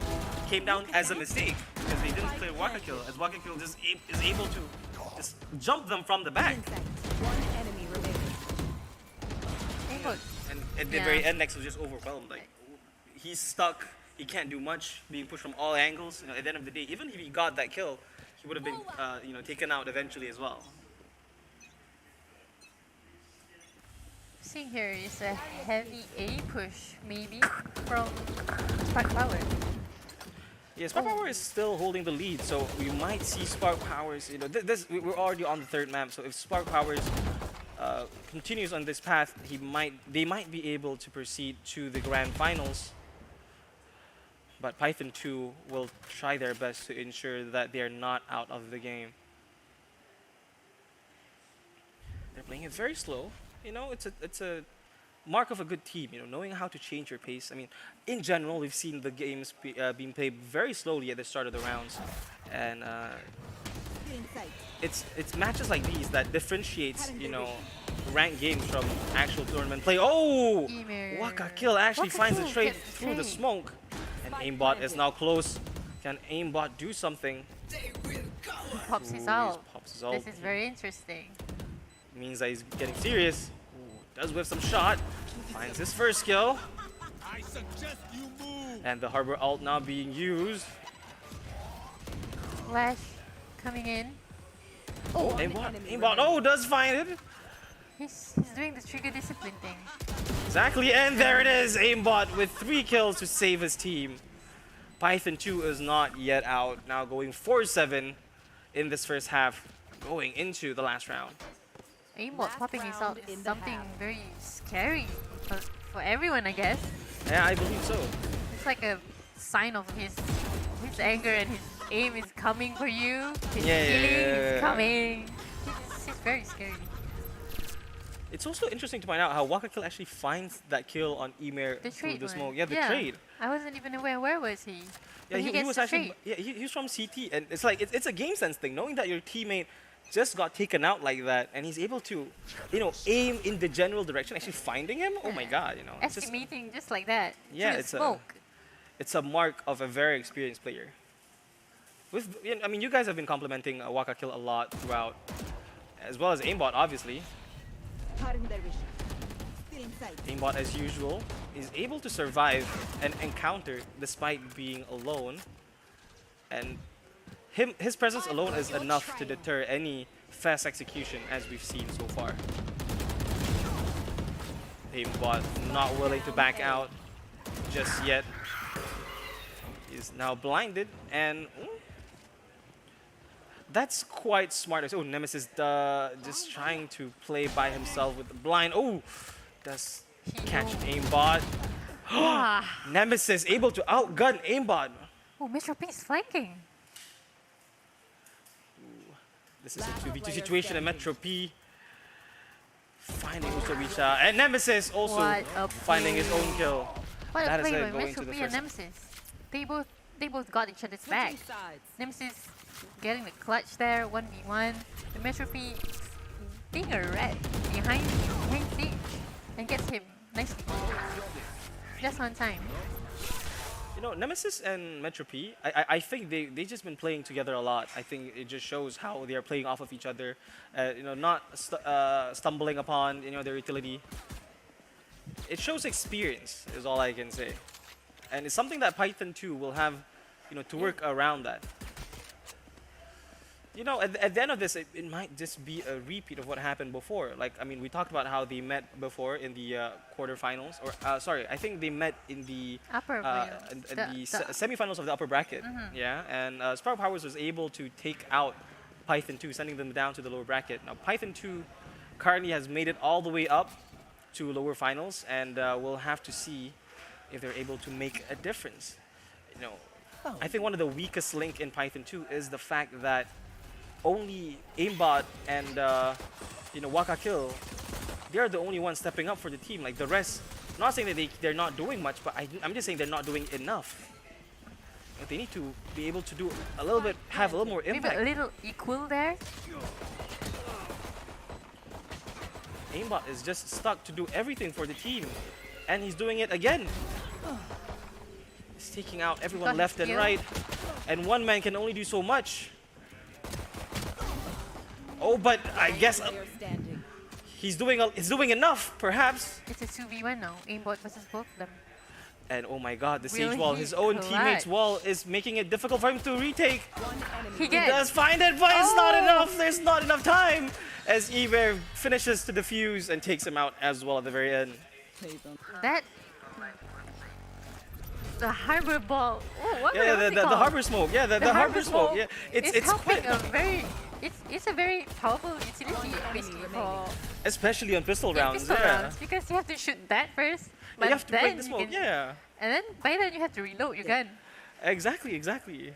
came down as a mistake, because they didn't clear Wakakill, as Wakakill just is able to just jump them from the back. One enemy remaining. Aimbot. And at the very end, Nex was just overwhelmed. Like, he's stuck. He can't do much, being pushed from all angles. You know, at the end of the day, even if he got that kill, he would have been, you know, taken out eventually as well. Seeing here is a heavy A push, maybe, from SparkPower. Yeah, SparkPower is still holding the lead, so we might see SparkPower's, you know, we're already on the third map, so if SparkPower's continues on this path, they might be able to proceed to the grand finals. But Python 2 will try their best to ensure that they are not out of the game. They're playing it very slow. You know, it's a mark of a good team, you know, knowing how to change your pace. I mean, in general, we've seen the games being played very slowly at the start of the rounds. And it's matches like these that differentiates, you know, ranked games from actual tournament play. Oh! Emer. Wakakill actually finds a Wakakill trade gets the through the trade. smoke. And aimbot is now close. Can aimbot do something? He pops his Ooh, ult. he pops his ult. This is very interesting. Means that he's getting serious. Ooh, does whiff some shot. Finds his first kill. I suggest you move. And the Harbor ult now being used. Flash coming in. Oh, aimbot. Oh, does find it. He's doing the trigger discipline thing. Exactly, and there it is. Aimbot with 3 kills to save his team. Python 2 is not yet out. Now going 4-7 in this first half, going into the last round. Aimbot Last popping his round ult in is the something half. very scary for everyone, I guess. Yeah, I believe so. It's like a sign of his anger and his aim is coming for you. His Yeah, yeah, killing yeah. is coming. He's very scary. It's also interesting to point out how Waka Kill actually finds that kill on Emer The through trade the one. smoke. Yeah, the trade. I wasn't even aware. Where was he? Yeah, But he gets was the actually. trade. Yeah, he was from CT, and it's like it's a game sense thing. Knowing that your teammate just got taken out like that, and he's able to, aim in the general direction, actually finding him. Oh my God, it's just, Estimating just like that. Yeah, through it's the a- smoke. it's a mark of a very experienced player. I mean, you guys have been complimenting Waka Kill a lot throughout, as well as Aimbot, obviously. Aimbot, as usual, is able to survive an encounter despite being alone. And his presence alone is enough to deter any fast execution, as we've seen so far. Aimbot not willing to back out just yet. Is now blinded, and that's quite smart. Oh, Nemesis just trying to play by himself with the blind. Oh, does catch Aimbot. Wow. Nemesis able to outgun Aimbot. Oh, Mr. P is flanking. This is a 2v2 situation, and Metro P finding Usobicha, and Nemesis also What a finding his own kill. What That a is play it, by going Metro to the P and first- Nemesis. They both got each other's back. Switching sides. Nemesis getting the clutch there, 1v1. The Metro P being a rat behind stage and gets him nicely. Just on time. Nemesis and Metro P, I think they just been playing together a lot. I think it just shows how they are playing off of each other, not stumbling upon their utility. It shows experience, is all I can say, and it's something that Python 2 will have, to work around that. At the end of this, it might just be a repeat of what happened before. Like, I mean, we talked about how they met before in the quarterfinals, or sorry, I think they met in the Upper in the the- semifinals of the upper bracket. Yeah, and SparkPower was able to take out Python 2, sending them down to the lower bracket. Now, Python 2 currently has made it all the way up to lower finals, and we'll have to see if they're able to make a difference. I think one of the weakest link in Python 2 is the fact that only Aimbot and Waka Kill, they're the only ones stepping up for the team. Like the rest, I'm not saying that they're not doing much, but I'm just saying they're not doing enough. They need to be able to do a little bit, have a little more Maybe impact. a little equal there. Aimbot is just stuck to do everything for the team, and he's doing it again. He's taking out everyone Got left his and kill. right, and one man can only do so much. Oh, but I guess Player standing. he's doing enough, perhaps. It's a 2v1 now. Aimbot versus both of them. And oh my God, the Will stage wall, he his own teammate's clutch? wall is making it difficult for him to retake. One enemy. He He gets does find it, but it's not Oh. enough. There's not enough time. As Eber finishes to defuse and takes him out as well at the very end. that. The harbor ball. Oh, what Yeah, was it the called? harbor smoke. Yeah, the harbor smoke. ball Yeah, it's helping quite, a very. It's a very powerful utility basically for especially on pistol rounds. pistol Yeah. rounds because you have to shoot that first. Yeah, But you have to then break the you smoke. can- Yeah. And then by then you have to reload your gun. Exactly.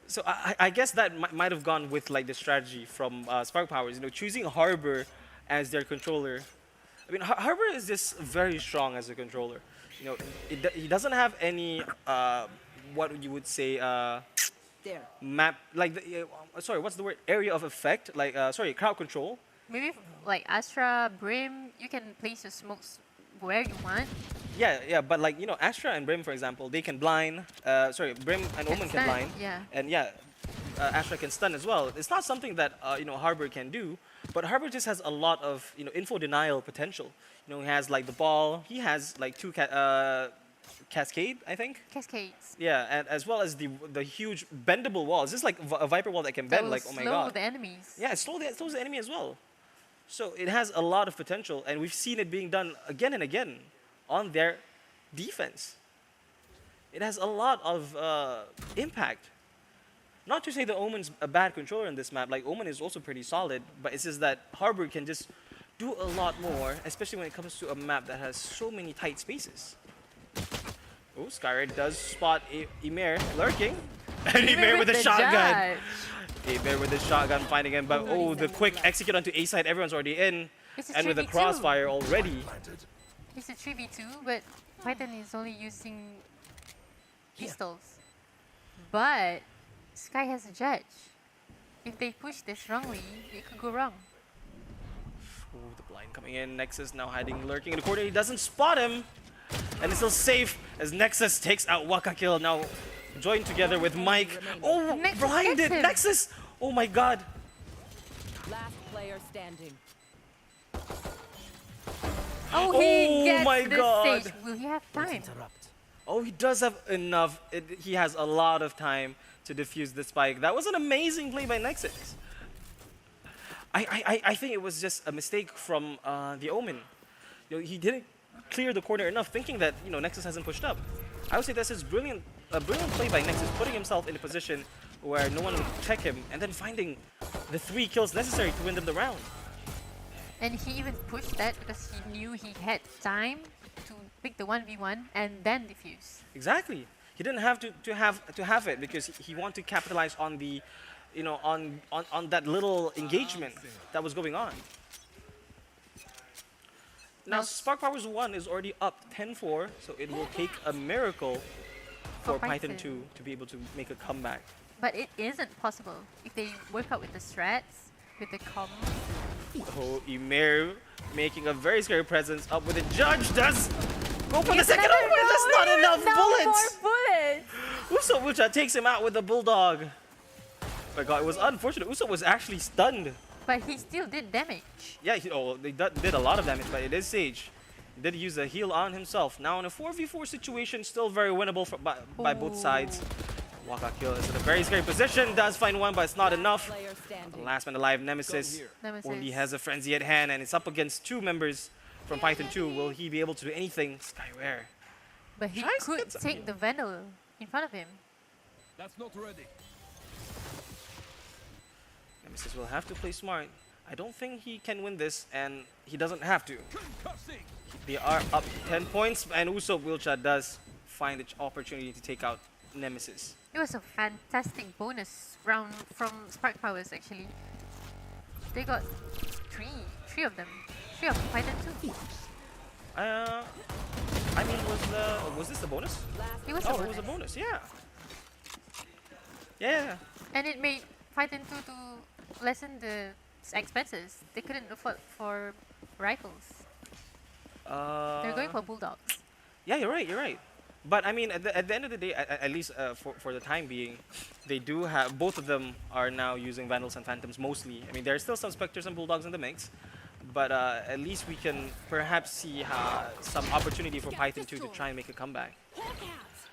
So I guess that might have gone with like the strategy from SparkPower, choosing Harbor as their controller. I mean, Harbor is just very strong as a controller. He doesn't have any what you would say There. map like sorry, what's the word? Area of effect, like sorry, crowd control. Maybe like Astra, Brim, you can place your smokes where you want. Yeah, but like Astra and Brim, for example, they can blind. Sorry, Brim and Omen can stun, blind. yeah. And yeah, Astra can stun as well. It's not something that Harbor can do, but Harbor just has a lot of info denial potential. He has like the ball. He has like two cascade, I think. Cascades. Yeah, and as well as the huge bendable wall. It's just like a Viper wall that can That bend. will Like, oh my slow god. the enemies. Yeah, it slows the enemy as well. So it has a lot of potential, and we've seen it being done again and again on their defense. It has a lot of impact. Not to say that Omen's a bad controller in this map. Like, Omen is also pretty solid, but it's just that Harbor can just do a lot more, especially when it comes to a map that has so many tight spaces. Oh, Skyred does spot Emer lurking. And Emer with a shotgun. Emer with the shotgun finding him, but oh, the quick execute onto A side, everyone's already in. It's a And with the 3v2. crossfire already. It's a 3v2, but Python is only using pistols. But Sky has a judge. If they push this wrongly, it could go wrong. Oh, the blind coming in. Nexus now hiding, lurking in the corner. He doesn't spot him. And it's still safe as Nexus takes out Waka Kill. Now joined together with Mike. Oh, Nexus blinded! gets him. Nexus! Oh my god. Last player standing. Oh, he Oh gets my the God. stage. Will he have time? Oh, he does have enough. He has a lot of time to defuse the spike. That was an amazing play by Nexus. I think it was just a mistake from the Omen. He didn't clear the corner enough, thinking that Nexus hasn't pushed up. I would say that's a brilliant play by Nexus, putting himself in a position where no one would check him, and then finding the 3 kills necessary to win them the round. And he even pushed that because he knew he had time to pick the 1v1 and then defuse. Exactly. He didn't have to have it because he wanted to capitalize on the, on that little engagement that was going on. Now, SparkPower's 1 is already up 10-4, so it will take a miracle for Python 2 to be able to make a comeback. But it isn't possible if they work out with the strats, with the comms. Oh, Emer making a very scary presence up with the judge. Does go for the It's second. another Oh, that's not enough no bullets. more bullets. Uso Wucha takes him out with the bulldog. Oh my god, it was unfortunate. Uso was actually stunned. But he still did damage. Yeah, they did a lot of damage, but it is Sage. He did use a heal on himself. Now in a 4v4 situation, still very winnable by both sides. Waka Kill is in a very scary position. Does find one, but it's not enough. Player standing. Last man alive, Nemesis. Nemesis. Only has a frenzy at hand, and it's up against 2 members from Python 2. Will he be able to do anything? Skyware. But he Tries to could get some take heal. the Vandal in front of him. That's not ready. Nemesis will have to play smart. I don't think he can win this, and he doesn't have to. Concussing. They are up 10 points, and Usopp Wilcha does find the opportunity to take out Nemesis. It was a fantastic bonus round from SparkPowers actually. They got three of them. 3 of Python 2. I mean, was this a bonus? It was Oh, a it was a bonus. bonus, yeah. Yeah. And it made Python 2 to lessen the expenses. They couldn't afford for rifles. They're going for bulldogs. Yeah, you're right. But I mean, at the end of the day, at least for the time being, they do have, both of them are now using Vandals and Phantoms mostly. I mean, there are still some Spectres and Bulldogs in the mix, but at least we can perhaps see some opportunity for Python 2 to try and make a comeback.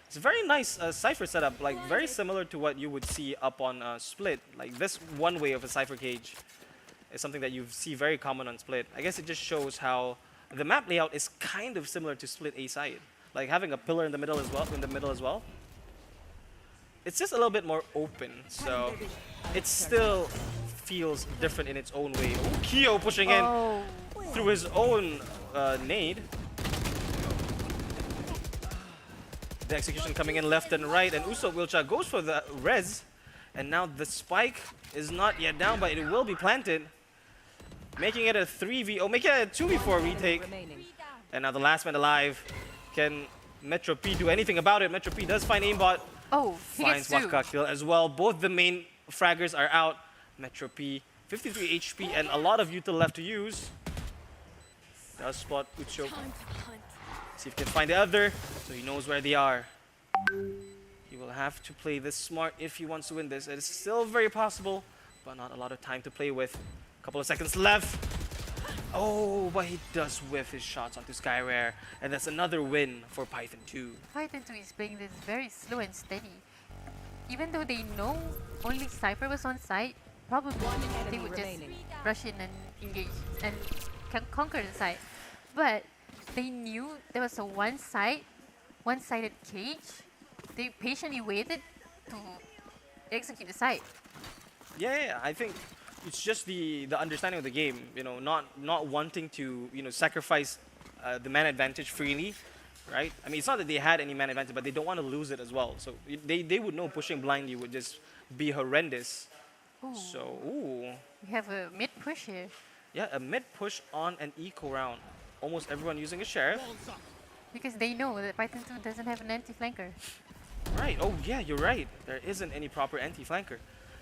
It's a very nice Cypher setup, like very similar to what you would see up on Split. Like this one way of a Cypher cage is something that you see very common on Split. I guess it just shows how the map layout is kind of similar to Split A side. Like having a pillar in the middle as well. It's just a little bit more open, so it still feels different in its own way. Oh, Kyo pushing in Oh, through his own nade. The execution coming in left and right, and Usopp Wilcha goes for the res. And now the spike is not yet down, but it will be planted. Making it a making it a 2v4 retake. Remaining. And now the last man alive. Can Metro P do anything about it? Metro P does find aimbot. oh, he Finds gets 2. Waka Kill as well. Both the main fraggers are out. Metro P, 53 HP and a lot of util left to use. Does spot Ucho. See if he can find the other, so he knows where they are. He will will have to play this smart if he wants to win this. It is still very possible, but not a lot of time to play with. Couple of seconds left. Oh, but he does whiff his shots onto Skyrare, and that's another win for Python 2. Python 2 is playing this very slow and steady. Even though they know only Cypher was on site, probably they would just rush in and engage and conquer the site. But they knew there was a one-sided cage. They patiently waited to execute the site. Yeah, I think it's just the understanding of the game. You know, not wanting to sacrifice the man advantage freely, right? I mean, it's not that they had any man advantage, but they don't want to lose it as well. So they would know pushing blindly would just be horrendous. Ooh. So, ooh. We have a mid push here. Yeah, a mid push on an eco round. Almost everyone using a sheriff. Because they know that Python 2 doesn't have an anti-flanker. Right, oh yeah, you're right. There isn't any proper anti-flanker.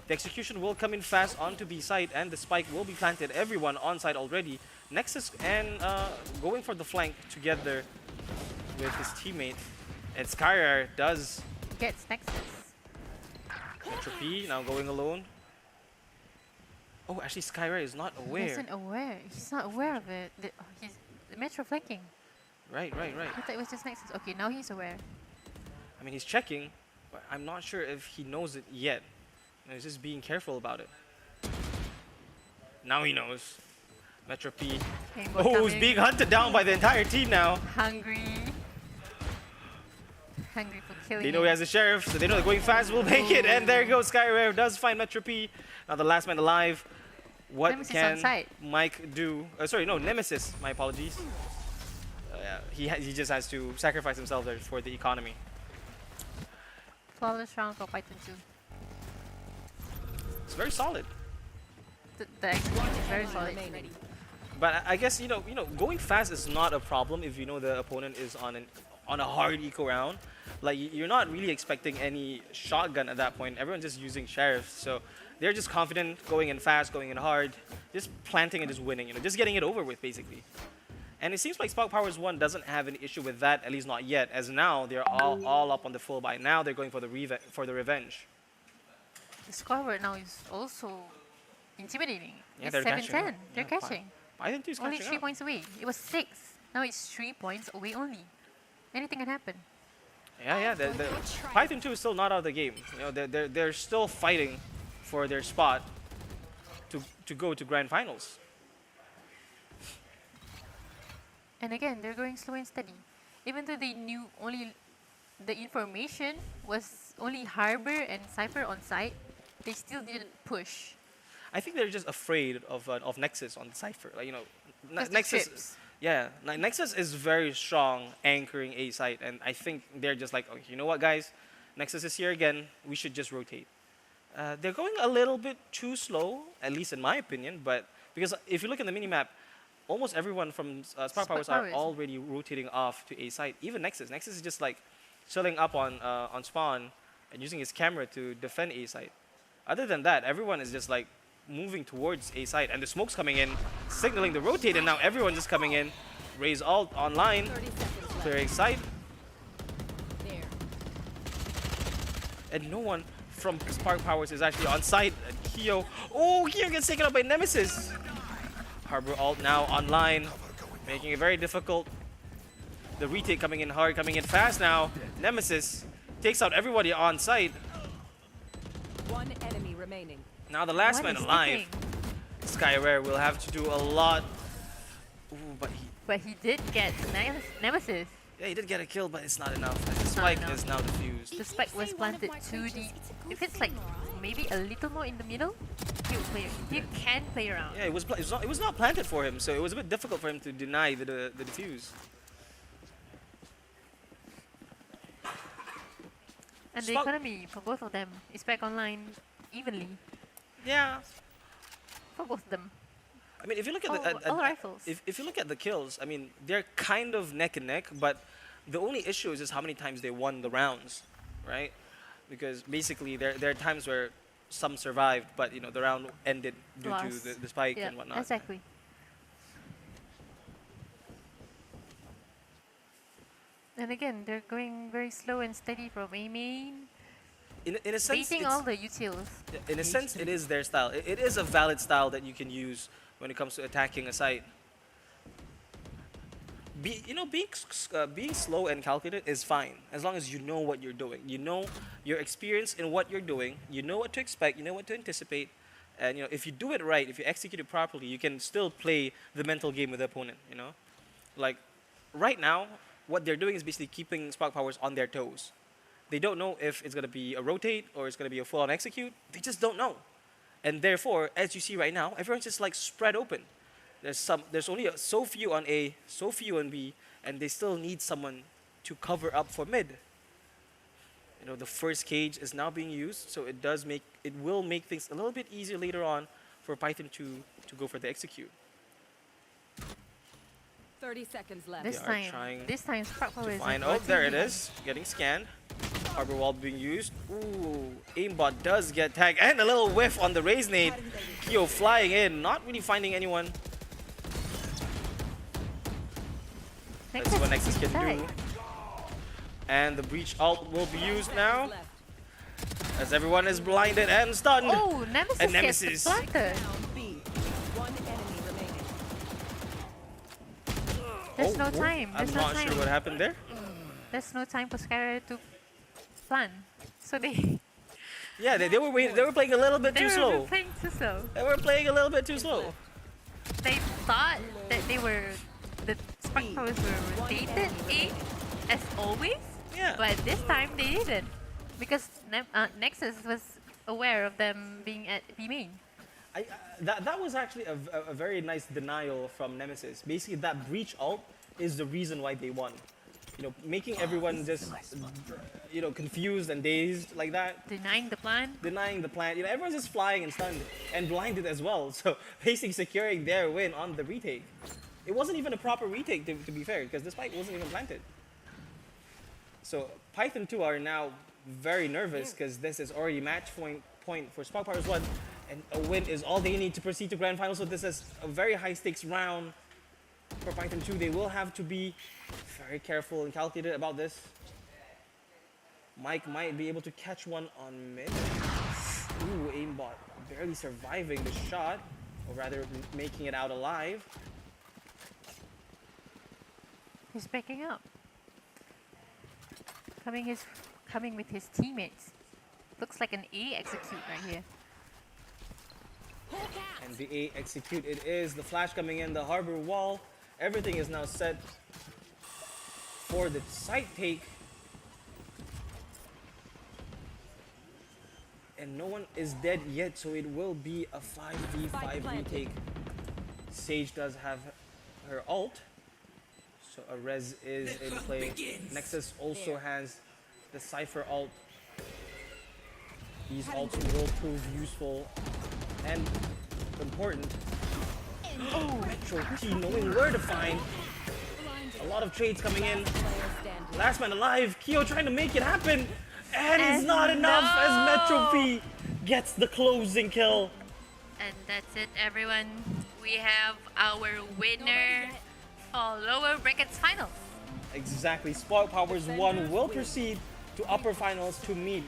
The execution will come in fast onto B side and the spike will be planted. Everyone on side already. Nexus and going for the flank together with his teammate. And Skyrare does. Gets Nexus. Metro P now going alone. Oh, actually Skyrare is not He aware. isn't aware. He's not aware of it. He's the Metro flanking. Right. I thought it was just Nexus. Okay, now he's aware. I mean, he's checking, but I'm not sure if he knows it yet. He's just being careful about it. Now he knows. Metro P. Rainbow Oh, he's coming. being hunted down by the entire team now. Hungry for killing. They know he has a sheriff, so they know that going fast will make it. And there goes Skyrare, does find Metro P. Now the last man alive. What Nemesis can on site. Mike do? Sorry, no, Nemesis. My apologies. Yeah, he just has to sacrifice himself there for the economy. Flawless round for Python 2. It's very solid. The execution is very solid. But I guess going fast is not a problem if you know the opponent is on a hard eco round. Like you're not really expecting any shotgun at that point. Everyone's just using sheriffs, so they're just confident, going in fast, going in hard, just planting and just winning. Just getting it over with basically. And it seems like SparkPower's 1 doesn't have an issue with that, at least not yet. As now they're all up on the full buy. Now they're going for the revenge. The scoreboard now is also intimidating. Yeah, It's they're 7-10. catching up. They're Yeah, catching. I think he's Only catching 3 up. points away. It was 6. Now it's 3 points away only. Anything can happen. Yeah. The Python 2 is still not out of the game. They're still fighting for their spot to go to grand finals. And again, they're going slow and steady. Even though they knew only the information was only Harbor and Cypher on site, they still didn't push. I think they're just afraid of Nexus on the Cypher. Like, Because the Nexus. trips. Yeah, Nexus is very strong anchoring A site, and I think they're just like, okay, you know what, guys? Nexus is here again. We should just rotate. They're going a little bit too slow, at least in my opinion. But because if you look at the minimap, almost everyone from SparkPowers are SparkPowers. already rotating off to A site. Even Nexus. Nexus is just like chilling up on spawn and using his camera to defend A site. Other than that, everyone is just like moving towards A site, and the smoke's coming in, signaling the rotate, and now everyone's just coming in. Raise alt online, 30 seconds left. clearing site, There. and no one from SparkPowers is actually on site. And Kyo, Kyo gets taken out by Nemesis. Harbor alt now online, making it very difficult. The retake coming in hard, coming in fast now. Nemesis takes out everybody on site. One enemy remaining. Now the last What man is alive. sticking? Skyrare will have to do a lot. But he did get Nemesis. Yeah, he did get a kill, but it's not enough. The not spike enough. is now defused. The spike was planted too deep. If it's like maybe a little more in the middle, you can play around. Yeah, it was not planted for him, so it was a bit difficult for him to deny the defuse. And the Spark- economy for both of them is back online evenly Yeah, for both of them. I mean, if you look at All rifles. if you look at the kills, I mean, they're kind of neck and neck, but the only issue is just how many times they won the rounds, right? Because basically there are times where some survived, but the round ended due to Lost. the spike Yeah, and whatnot. exactly. And again, they're going very slow and steady from A main. in a sense, Baiting it's, all the utils. in a sense, it is their style. It is a valid style that you can use when it comes to attacking a site. Being slow and calculated is fine as long as you know what you're doing. You know your experience in what you're doing. You know what to expect. You know what to anticipate, and if you do it right, if you execute it properly, you can still play the mental game with the opponent. Like right now, what they're doing is basically keeping SparkPowers on their toes. They don't know if it's gonna be a rotate or it's gonna be a full-on execute. They just don't know, and therefore, as you see right now, everyone's just like spread open. There's only so few on A, so few on B, and they still need someone to cover up for mid. The first cage is now being used, so it will make things a little bit easier later on for Python to go for the execute. 30 seconds left. This are time, trying SparkPower is Fine. like Oh, rotating. there it is. Getting scanned. Harbor wall being used. Ooh, aimbot does get tagged, and a little whiff on the raise nade. Kyo flying in, not really finding anyone. Let's see what Nexus can do. And the breach ult will be used now, Left. as everyone is blinded and stunned. Oh, Nemesis, And gets Nemesis. planted. Down B. One enemy remaining. There's no Oh, time. I'm There's no not time. sure what happened there. There's no time for Skyra to plan. So they Yeah, they were waiting. They were playing a little bit they too were slow. playing too slow. They were playing a little bit too slow. They thought that the SparkPowers were rotated A as always. Yeah. But this time they didn't, because Nexus was aware of them being at B main. That was actually a very nice denial from Nemesis. Basically, that breach ult is the reason why they won. Making everyone just, confused and dazed like that, Denying the plan. denying the plan. Everyone's just flying and stunned and blinded as well. So basically securing their win on the retake. It wasn't even a proper retake, to be fair, because the spike wasn't even planted. So Python 2 are now very nervous because this is already match point for SparkPower's 1, and a win is all they need to proceed to grand final. So this is a very high stakes round for Python 2. They will have to be very careful and calculated about this. Mike might be able to catch one on mid. Ooh, aimbot barely surviving the shot, or rather making it out alive. He's backing up. Coming with his teammates. Looks like an A execute right here. And the A execute it is. The flash coming in, the harbor wall. Everything is now set for the site take. And no one is dead yet, so it will be a 5v5 retake. Sage does have her ult, so a res is in play. Nexus also has the Cypher ult. These ults will prove useful and important. Oh, Metro T knowing where to find. A lot of trades coming in. Last man alive. Kyo trying to make it happen. And it's not enough as Metro P gets the closing kill. And that's it, everyone. We have our winner for lower brackets finals. Exactly. SparkPower's 1 will proceed to upper finals to meet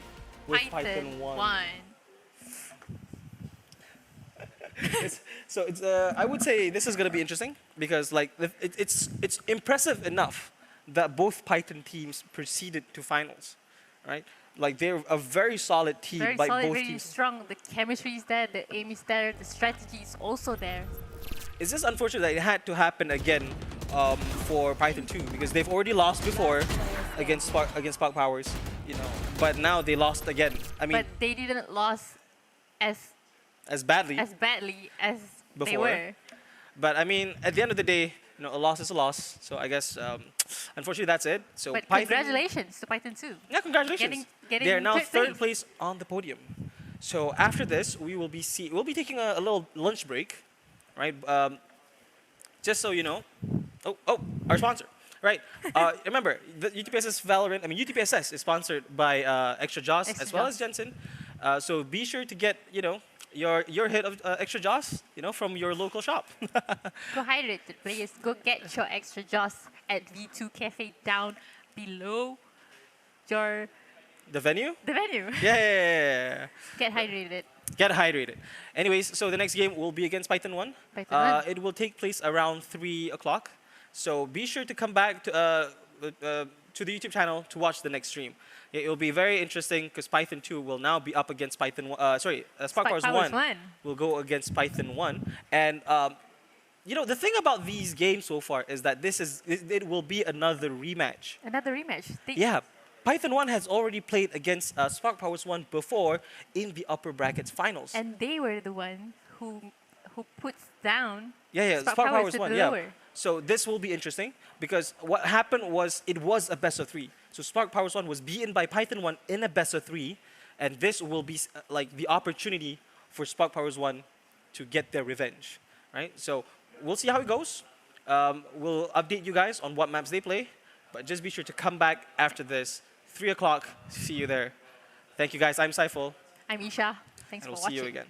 with Python 1. So it's I would say this is going to be interesting because it's impressive enough that both Python teams proceeded to finals, right? Like they're a very solid team Very by solid, both very teams. strong. The chemistry is there, the aim is there, the strategy is also there. It's just unfortunate that it had to happen again for Python 2 because they've already lost before against SparkPowers, but now they lost again. I mean, But they didn't lose as badly. as badly as they Before. were. But I mean, at the end of the day, a loss is a loss. So I guess, unfortunately, that's it. So But Python, congratulations to Python 2. yeah, congratulations. Getting They are now third third place on the podium. So after this, we'll be taking a little lunch break, right? Just so you know. Oh, our sponsor. Right. Remember, the UTPSS Valorant, UTPSS is sponsored by Extra Jaws Extra as well Jaws. as Jensen. So be sure to get, your hit of Extra Jaws, from your local shop. Go hydrate it, players. Go get your extra jaws at V2 Cafe down below your The venue? The venue. Yeah. Get hydrated. Get hydrated. Anyways, so the next game will be against Python 1. Python 1. It will take place around 3 o'clock. So be sure to come back to the YouTube channel to watch the next stream. It will be very interesting because Python 2 will now be up against Python 1. SparkPower's 1 will go against Python 1. And you know, the thing about these games so far is that it will be another rematch. Another rematch. Yeah. Python 1 has already played against SparkPower's 1 before in the upper brackets finals. And they were the one who puts down. Yeah, SparkPower's 1, the yeah. lower. So this will be interesting because what happened was it was a best of 3. So SparkPower's 1 was beaten by Python 1 in a best of 3, and this will be like the opportunity for SparkPower's 1 to get their revenge, right? So we'll see how it goes. We'll update you guys on what maps they play, but just be sure to come back after this, 3 o'clock. See you there. Thank you guys. I'm Saiful. I'm Isha. Thanks And for we'll see watching. you again.